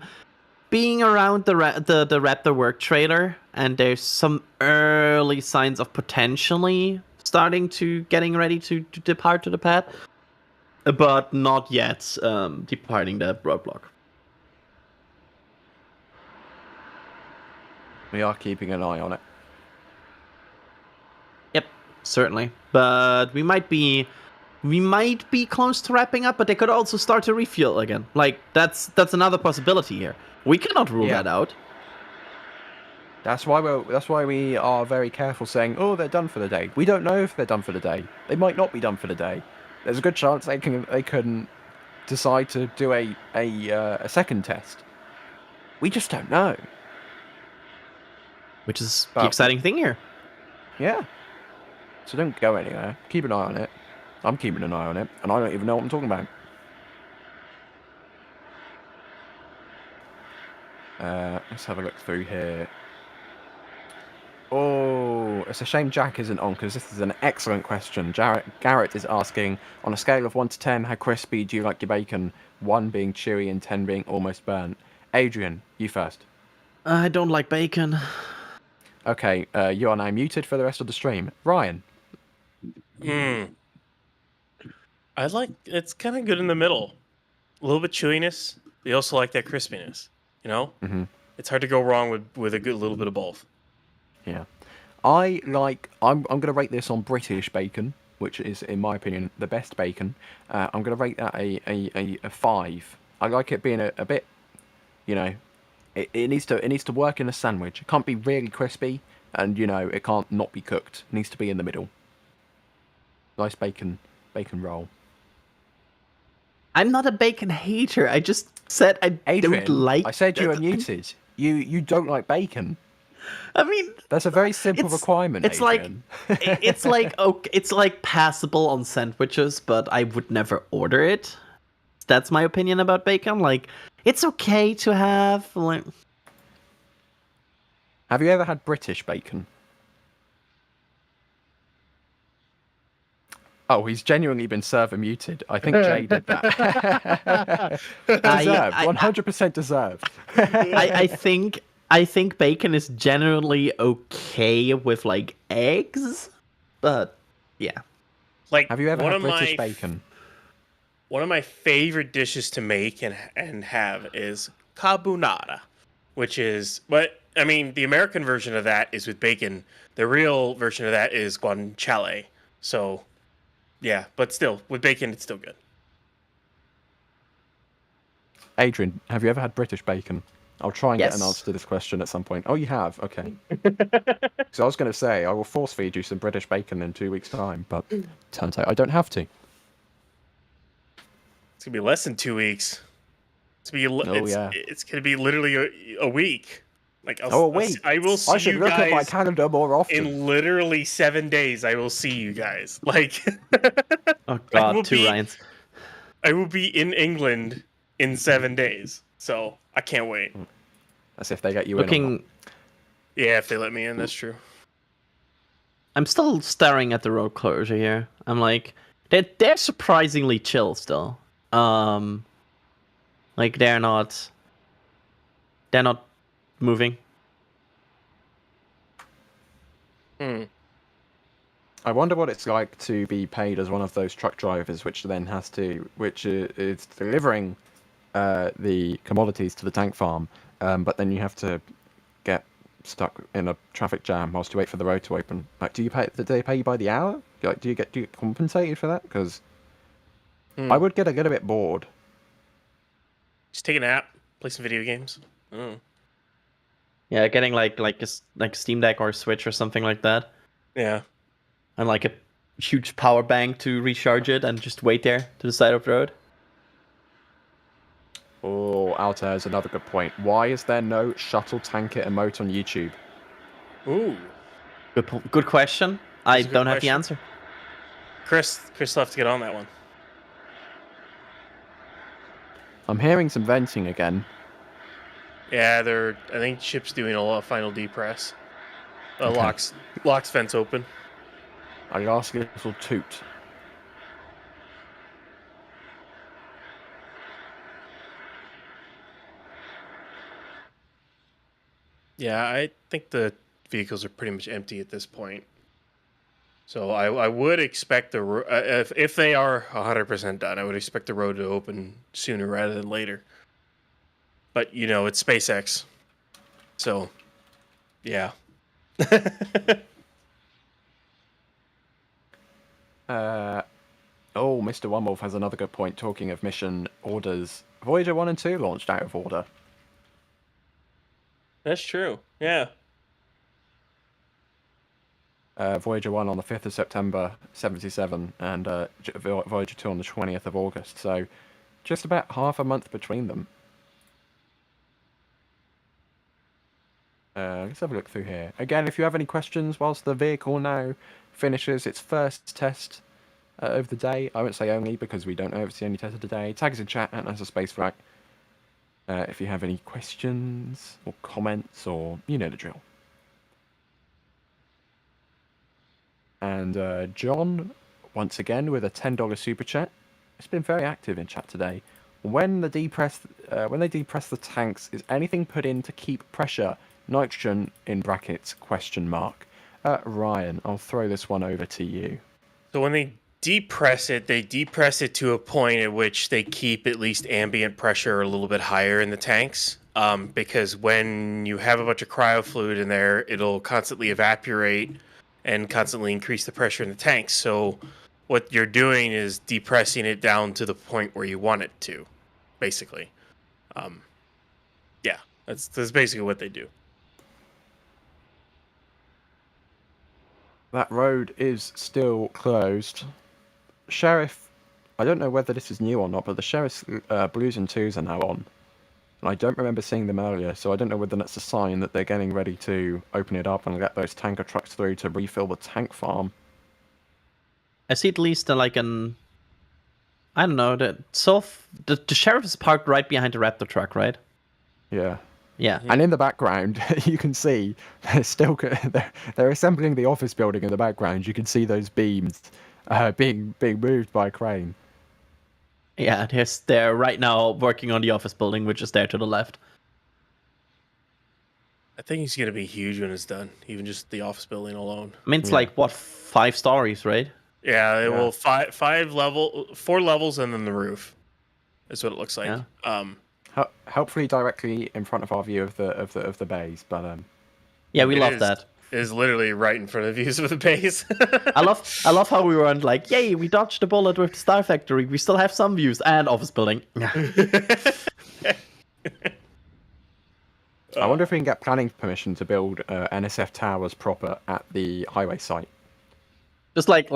being around the Raptor work trailer, and there's some early signs of potentially starting to getting ready to depart to the pad, but not yet departing the roadblock. We are keeping an eye on it. Yep, certainly. But we might be close to wrapping up, but they could also start to refuel again. Like that's another possibility here. We cannot rule that out. That's why we are very careful saying, "Oh, they're done for the day." We don't know if they're done for the day. They might not be done for the day. There's a good chance they can decide to do a second test. We just don't know. Which is the exciting thing here. Yeah. So don't go anywhere. Keep an eye on it. I'm keeping an eye on it, and I don't even know what I'm talking about. Let's have a look through here. Oh, it's a shame Jack isn't on because this is an excellent question. Garrett is asking, on a scale of 1 to 10, how crispy do you like your bacon? 1 being chewy and 10 being almost burnt. Adrian, you first. I don't like bacon. Okay, you are now muted for the rest of the stream. Ryan. I like it's kind of good in the middle. A little bit chewiness. They also like that crispiness. You know, it's hard to go wrong with a good little bit of both. Yeah, I'm gonna rate this on British bacon, which is, in my opinion, the best bacon. I'm gonna rate that a 5. I like it being a bit, you know, it needs to work in a sandwich. It can't be really crispy, and it can't not be cooked. It needs to be in the middle. Nice bacon roll. I'm not a bacon hater. I just said I don't like. I said you were muted. You don't like bacon. I mean, that's a very simple requirement. It's Adrian. it's like passable on sandwiches, but I would never order it. That's my opinion about bacon. Like, it's okay to have. Like... Have you ever had British bacon? Oh, he's genuinely been server muted. I think Jay did that. Deserved. 100% deserved. I think bacon is generally okay with like eggs, but yeah. Like, have you ever had British bacon? One of my favorite dishes to make and have is carbonara, which is the American version of that is with bacon. The real version of that is guanciale. So, yeah, but still with bacon, it's still good. Adrian, have you ever had British bacon? I'll try and get an answer to this question at some point. Oh, you have? Okay. So I was going to say, I will force feed you some British bacon in 2 weeks' time, but turns out I don't have to. It's going to be less than 2 weeks. It's going to be literally a week. Like, a week? I will see you guys. I should look at my calendar more often. In literally 7 days, I will see you guys. Like, oh God, 2 Ryans. I will be in England in 7 days. So I can't wait. As if they get you in. Yeah, if they let me in, that's true. I'm still staring at the road closure here. I'm like, they're surprisingly chill still. Like they're not moving. I wonder what it's like to be paid as one of those truck drivers, which is delivering the commodities to the tank farm, but then you have to get stuck in a traffic jam whilst you wait for the road to open. Like, do they pay you by the hour? Like, do you get compensated for that? Because I would get a little bit bored. Just take a nap, play some video games. Yeah, getting like a Steam Deck or a Switch or something like that. Yeah, and like a huge power bank to recharge it and just wait there to the side of the road. Oh, Altair is another good point. Why is there no Shuttle tanker emote on YouTube? Ooh. Good question. I don't have the answer. Chris will have to get on that one. I'm hearing some venting again. Yeah, I think ship's doing a lot of final depress. Okay. Locks vents open. I ask a little toot. Yeah, I think the vehicles are pretty much empty at this point. So I would expect if they are 100% done, I would expect the road to open sooner rather than later. But it's SpaceX, so yeah. Mr. One Wolf has another good point. Talking of mission orders, Voyager 1 and 2 launched out of order. That's true. Yeah. Voyager 1 on the 5th of September, 77, and Voyager 2 on the 20th of August. So just about half a month between them. Let's have a look through here. Again, if you have any questions whilst the vehicle now finishes its first test of the day, I won't say only because we don't know if it's the only test of the day, tag us in chat at NASASpaceflight. if you have any questions or comments, or you know the drill. And John, once again, with a $10 super chat. It's been very active in chat today. When they depress the tanks, is anything put in to keep pressure? Nitrogen in brackets ? Ryan, I'll throw this one over to you. So when they depress it to a point at which they keep at least ambient pressure a little bit higher in the tanks. Because when you have a bunch of cryo fluid in there, it'll constantly evaporate and constantly increase the pressure in the tanks. So what you're doing is depressing it down to the point where you want it to, basically. Yeah, that's basically what they do. That road is still closed. Sheriff, I don't know whether this is new or not, but the Sheriff's blues and twos are now on. And I don't remember seeing them earlier, so I don't know whether that's a sign that they're getting ready to open it up and let those tanker trucks through to refill the tank farm. I see at least I don't know, the Sheriff is parked right behind the Raptor truck, right? Yeah. Yeah. And in the background, you can see they're assembling the office building in the background. You can see those beams being moved by a crane. Yeah, they're right now working on the office building, which is there to the left. I think it's going to be huge when it's done, even just the office building alone. I mean, it's like, what, 5 stories, right? Yeah, it will 4 levels and then the roof. Is what it looks like. Yeah. Hopefully directly in front of our view of the bays, but yeah, we love that. It is literally right in front of the views of the base. I love how we weren't like, yay, we dodged the bullet with the Star Factory. We still have some views and office building. I wonder if we can get planning permission to build NSF towers proper at the highway site. Just like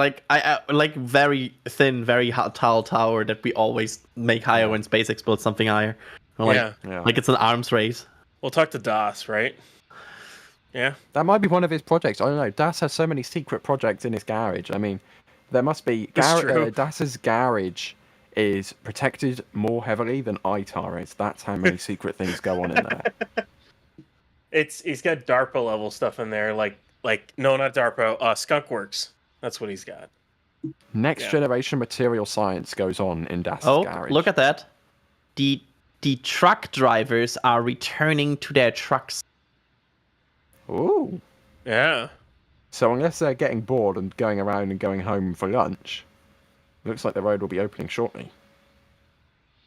very thin, very tall tower that we always make higher when SpaceX builds something higher. Like it's an arms race. We'll talk to Das, right? Yeah. That might be one of his projects. I don't know. Das has so many secret projects in his garage. I mean, there must be... Das's garage is protected more heavily than ITAR is. That's how many secret things go on in there. He's got DARPA level stuff in there, no, not DARPA, Skunkworks. That's what he's got. Next generation material science goes on in Das's garage. Oh, look at that. The truck drivers are returning to their trucks. Ooh. Yeah. So unless they're getting bored and going around and going home for lunch, it looks like the road will be opening shortly.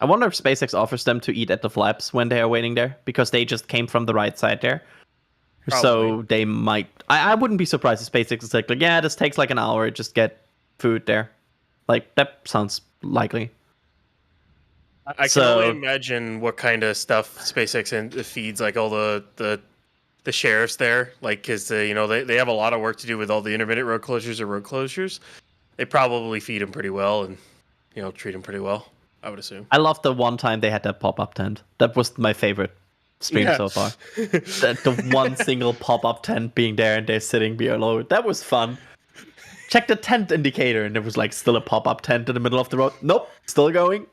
I wonder if SpaceX offers them to eat at the flaps when they are waiting there, because they just came from the right side there. Probably. So they might... I wouldn't be surprised if SpaceX is like, yeah, this takes like an hour, just get food there. Like, that sounds likely. I can only imagine what kind of stuff SpaceX feeds, like all the sheriffs there, like, because they have a lot of work to do with all the intermittent road closures. They probably feed them pretty well and treat them pretty well, I would assume. I love the one time they had that pop-up tent. That was my favorite stream so far. the one single pop-up tent being there and they're sitting below. That was fun. Check the tent indicator and there was like still a pop-up tent in the middle of the road. Nope, still going.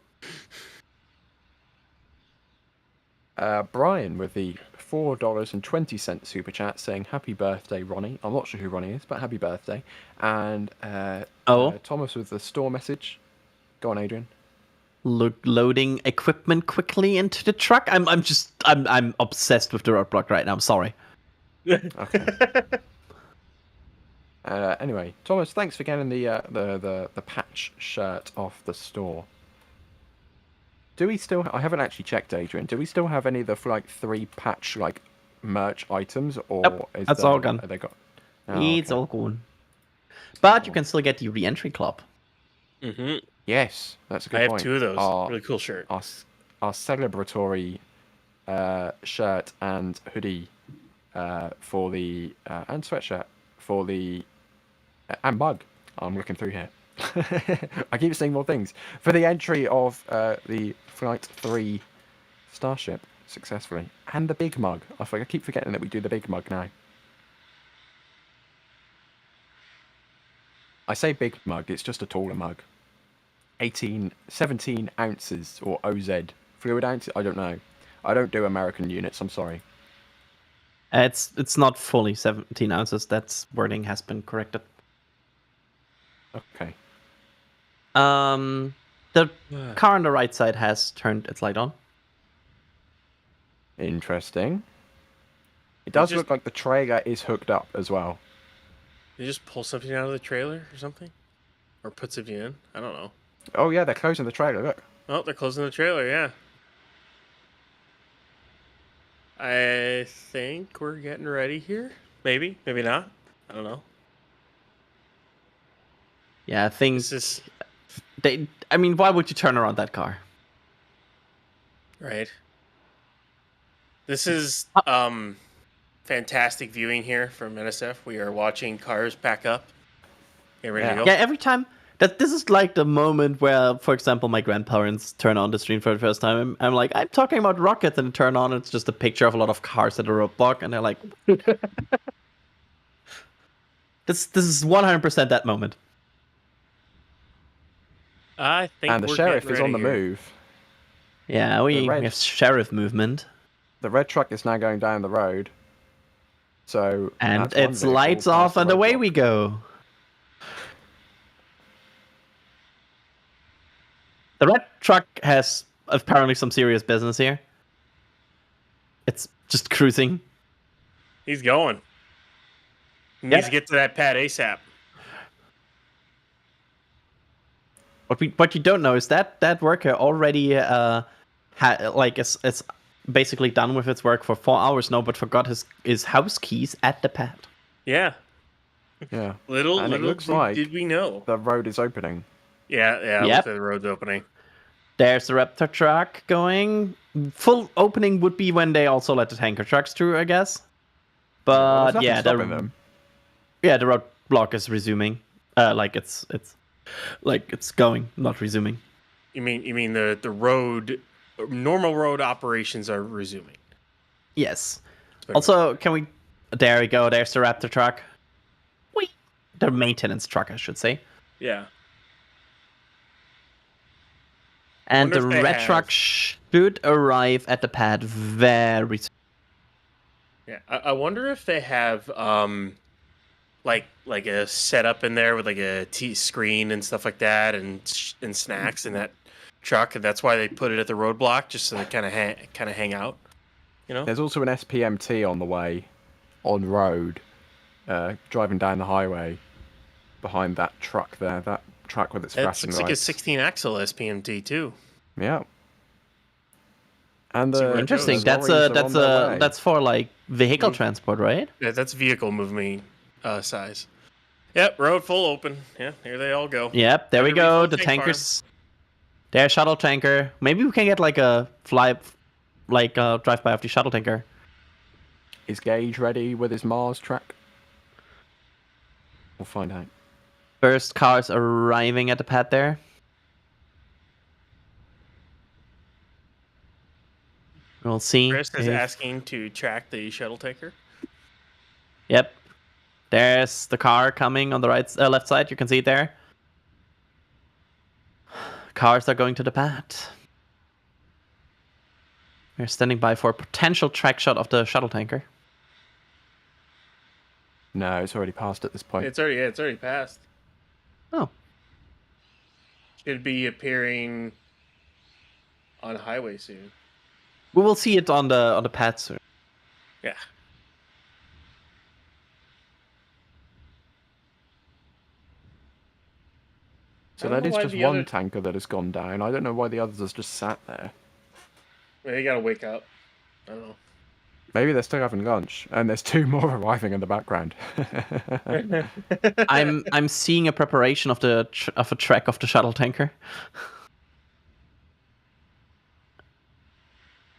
Brian with the $4.20 super chat saying happy birthday, Ronnie. I'm not sure who Ronnie is, but happy birthday. And Thomas with the store message. Go on, Adrian. Loading equipment quickly into the truck. I'm obsessed with the roadblock right now. I'm sorry. Okay. Anyway, Thomas, thanks for getting the patch shirt off the store. Do we still... I haven't actually checked, Adrian. Do we still have any of the 3 patch merch items, or yep, that's all gone. They got... It's all gone. But you can still get the re-entry club. Mm-hmm. Yes, that's a good point. I have 2 of those. Really cool shirt. Our celebratory shirt and hoodie for the... and sweatshirt for the... and mug. I'm looking through here. I keep saying more things. For the entry of the Flight 3 Starship successfully. And the big mug. I keep forgetting that we do the big mug now. I say big mug, it's just a taller mug. 17 ounces or OZ. Fluid ounces? I don't know. I don't do American units. I'm sorry. It's not fully 17 ounces. That wording has been corrected. Okay. The car on the right side has turned its light on. Interesting. It does look like the trailer is hooked up as well. They just pull something out of the trailer or something? Or put something in? I don't know. Oh yeah, they're closing the trailer. Look. Oh, they're closing the trailer, yeah. I think we're getting ready here. Maybe, maybe not. I don't know. Yeah, I think This is I mean, why would you turn around that car? right. This is fantastic viewing here from NSF. We are watching cars pack up. Get ready to go. Yeah, every time this is like the moment where, for example, my grandparents turn on the stream for the first time. I'm like, I'm talking about rockets, and they turn on. It's just a picture of a lot of cars at a roadblock, and they're like, this is 100% that moment. I think And the we're sheriff getting is on ready the here. move. Yeah, we have sheriff movement. The red truck is now going down the road. So And that's one it's vehicle lights past off, the and away roadblock. we go. The red truck has apparently some serious business here. It's just cruising. He's going. He needs to get to that pad ASAP. What you don't know is that worker already it's basically done with its work for 4 hours now, but forgot his house keys at the pad. Yeah. Yeah. Little And it looks like did we know. the road is opening. Yeah, Yep. look at the road's opening. There's the Raptor truck going. Full opening would be when they also let the tanker trucks through, I guess. Well, there's But nothing stopping them. Yeah, the roadblock is resuming. It's going, not resuming. You mean the road normal road operations are resuming. Yes. Also, can we? There we go. There's the Raptor truck. Wait, the maintenance truck, I should say. Yeah. And the Wonder if they red have- truck should arrive at the pad very soon. Yeah, I wonder if they have like a setup in there with like a screen and stuff like that, and snacks in that truck, and that's why they put it at the roadblock, just so they kind of hang out. You know. There's also an SPMT on the way, on road, driving down the highway, behind that truck there. That truck with its It flashing looks like a lights. 16-axle SPMT too. Yeah. And See where the it Interesting. goes. That's for like vehicle transport, right? Yeah, that's vehicle movement size. Yep, road full open. Yeah, here they all go. Yep, there we Better go. refill The tank tankers. There's shuttle tanker. Maybe we can get like a drive by of the shuttle tanker. Is Gage ready with his Mars track? We'll find out. First cars arriving at the pad there. We'll see. Chris is if- asking to track the shuttle tanker. Yep. There's the car coming on the left side. You can see it there. Cars are going to the pad. We're standing by for a potential track shot of the shuttle tanker. No, it's already passed at this point. It's already passed. Oh. Should be appearing on highway soon. We will see it on the pad soon. Yeah. So I don't that know is why just the one other- tanker that has gone down. I don't know why the others has just sat there. Maybe they gotta wake up. I don't know. Maybe they're still having lunch, and there's two more arriving in the background. I'm seeing a preparation of a track of the shuttle tanker.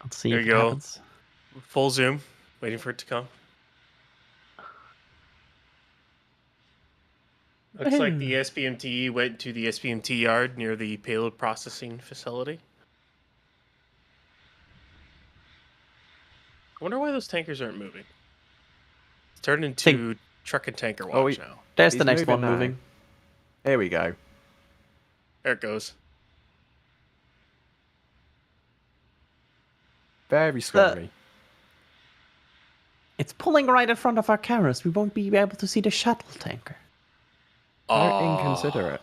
Let's see There if you it go. happens. Full zoom, waiting for it to come. Looks like the SPMT went to the SPMT yard near the payload processing facility. I wonder why those tankers aren't moving. It's turned into truck and tanker watch now. There's He's the next moving one now. moving. Here we go. There it goes. Very scary. It's pulling right in front of our cameras. We won't be able to see the shuttle tanker. Very inconsiderate.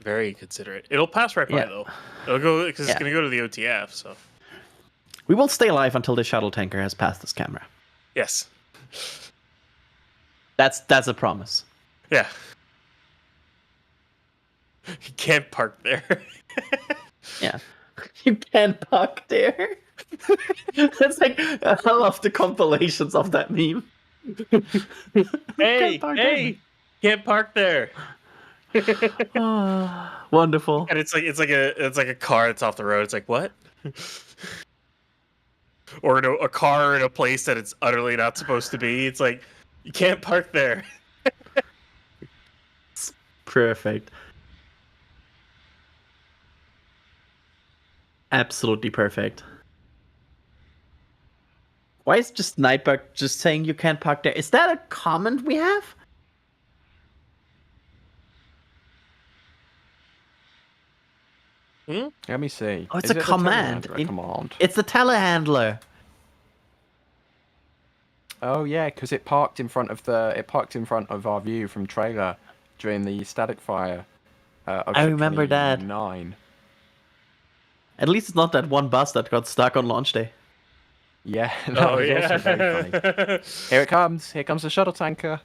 Very inconsiderate. It'll pass right by Yeah. though. It'll go because Yeah. it's gonna go to the OTF. So We will stay alive until the shuttle tanker has passed this camera. yes, That's a promise. yeah. You can't park there. Yeah. You can't park there. It's like, I love the compilations of that meme. hey, park hey, can't park there. Wonderful. And it's like a car that's off the road. It's like what? Or a car in a place that it's utterly not supposed to be. It's like you can't park there. Perfect. Absolutely perfect. Why is just Nightbug just saying you can't park there? Is that a comment we have? Let me see. Oh, it's Is a it command. A command. It's the telehandler. Oh yeah, because it parked in front of our view from trailer during the static fire. Of I remember that. 9. At least it's not that one bus that got stuck on launch day. Yeah, that Oh was yeah. also very funny. Here it comes. Here comes the shuttle tanker.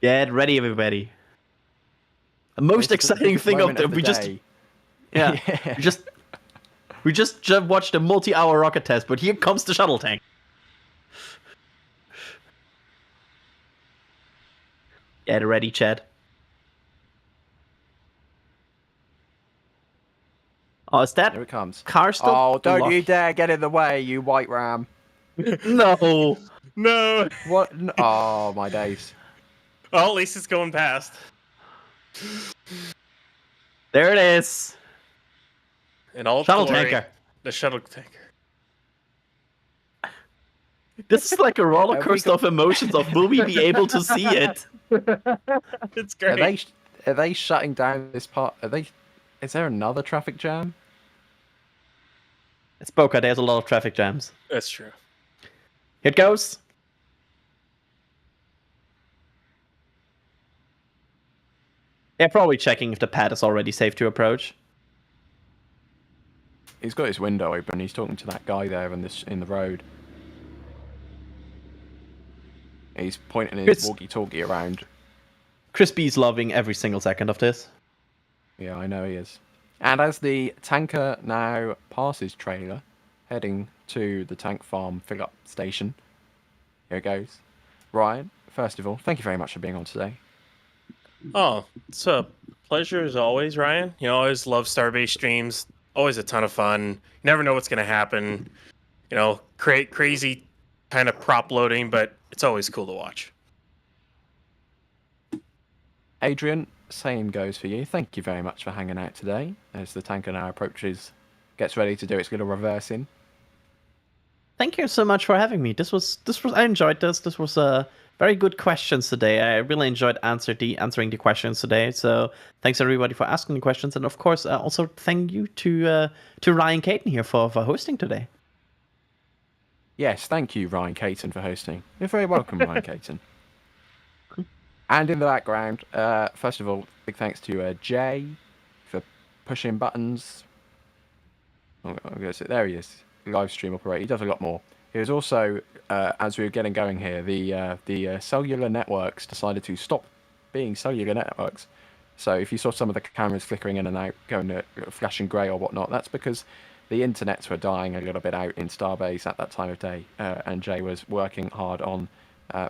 Get ready, everybody. The most It's the exciting thing of moment the the we just day. yeah, Yeah. we just watched a multi-hour rocket test, but here comes the shuttle tank. Get ready, Chad. Oh, is that Here it comes. car still? Oh, don't you locked? dare get in the way, you white ram. No. No. What? Oh, my days. Well, at least it's going past. There it is. In all Shuttle glory, tanker. the shuttle tanker. This is like a roller Have we coaster of emotions. Of will we be able to see it? It's Are great. they shutting down this part? Is there another traffic jam? It's Boca. There's a lot of traffic jams. That's true. Here it goes. They're probably checking if the pad is already safe to approach. He's got his window open. He's talking to that guy there in the road. He's pointing his It's- walkie-talkie around. Crispy's loving every single second of this. Yeah, I know he is. And as the tanker now passes trailer, heading to the tank farm fill-up station, here it goes. Ryan, first of all, thank you very much for being on today. Oh, it's a pleasure as always, Ryan. You know, I always love Starbase streams. Always a ton of fun. You never know what's going to happen. You know, crazy kind of prop loading, but it's always cool to watch. Adrian, same goes for you. Thank you very much for hanging out today as the tanker now gets ready to do its little reversing. Thank you so much for having me. This was I enjoyed this. This was very good questions today. I really enjoyed answering the questions today. So thanks everybody for asking the questions, and of course also thank you to Ryan Caton here for hosting today. Yes, thank you, Ryan Caton, for hosting. You're very welcome, Ryan Caton. And in the background, first of all, big thanks to Jay for pushing buttons. Oh, there he is, live stream operator. He does a lot more. He was also, as we were getting going here, the cellular networks decided to stop being cellular networks. So if you saw some of the cameras flickering in and out, going to flashing grey or whatnot, that's because the internets were dying a little bit out in Starbase at that time of day, and Jay was working hard on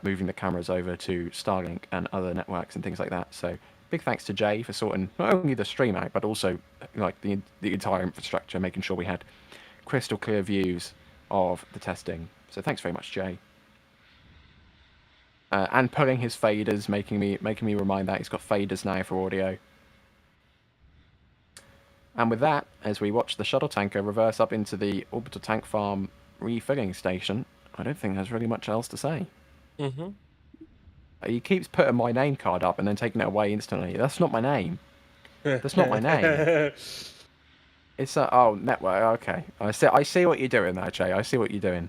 moving the cameras over to Starlink and other networks and things like that. So big thanks to Jay for sorting not only the stream out, but also like the entire infrastructure, making sure we had crystal clear views of the testing. So thanks very much, Jay. And pulling his faders, making me remind that he's got faders now for audio. And with that, as we watch the shuttle tanker reverse up into the orbital tank farm refilling station, I don't think there's really much else to say. Mm-hmm. He keeps putting my name card up and then taking it away instantly. That's not my name. That's not my name. It's network. Okay, I see what you're doing there, Jay. I see what you're doing.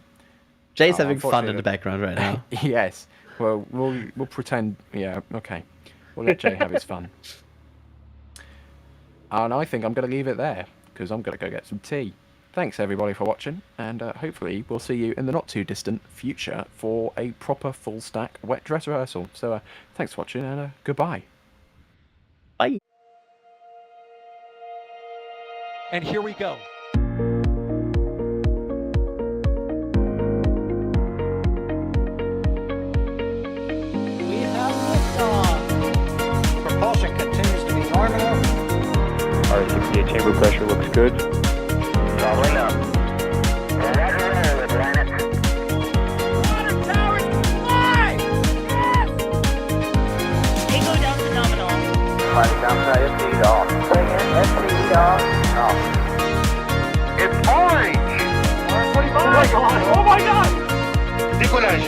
Jay's Oh, having fun in unfortunately- the background right now. Yes. Well, we'll pretend. Yeah. Okay. We'll let Jay have his fun. And I think I'm going to leave it there because I'm going to go get some tea. Thanks everybody for watching, and hopefully we'll see you in the not too distant future for a proper full stack wet dress rehearsal. So thanks for watching, and goodbye. Bye. And here we go. We have liftoff. Propulsion continues to be nominal. RS-68 chamber pressure looks good. Rolling up. Roger, roger, planet. Tango down to nominal. Flight downside FTE off. Say again, FTE off. Off. It's orange! Orange 45! Oh my god! Oh my god! Decollage!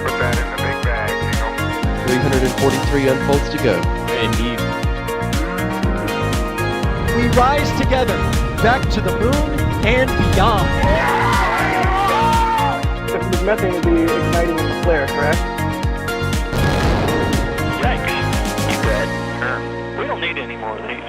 Put that in the big bag, you know. 343 unfolds to go. Indeed. We rise together back to the moon and beyond. The methane would be igniting the flare, correct? Yikes. You dead? Sure. We don't need any more of these.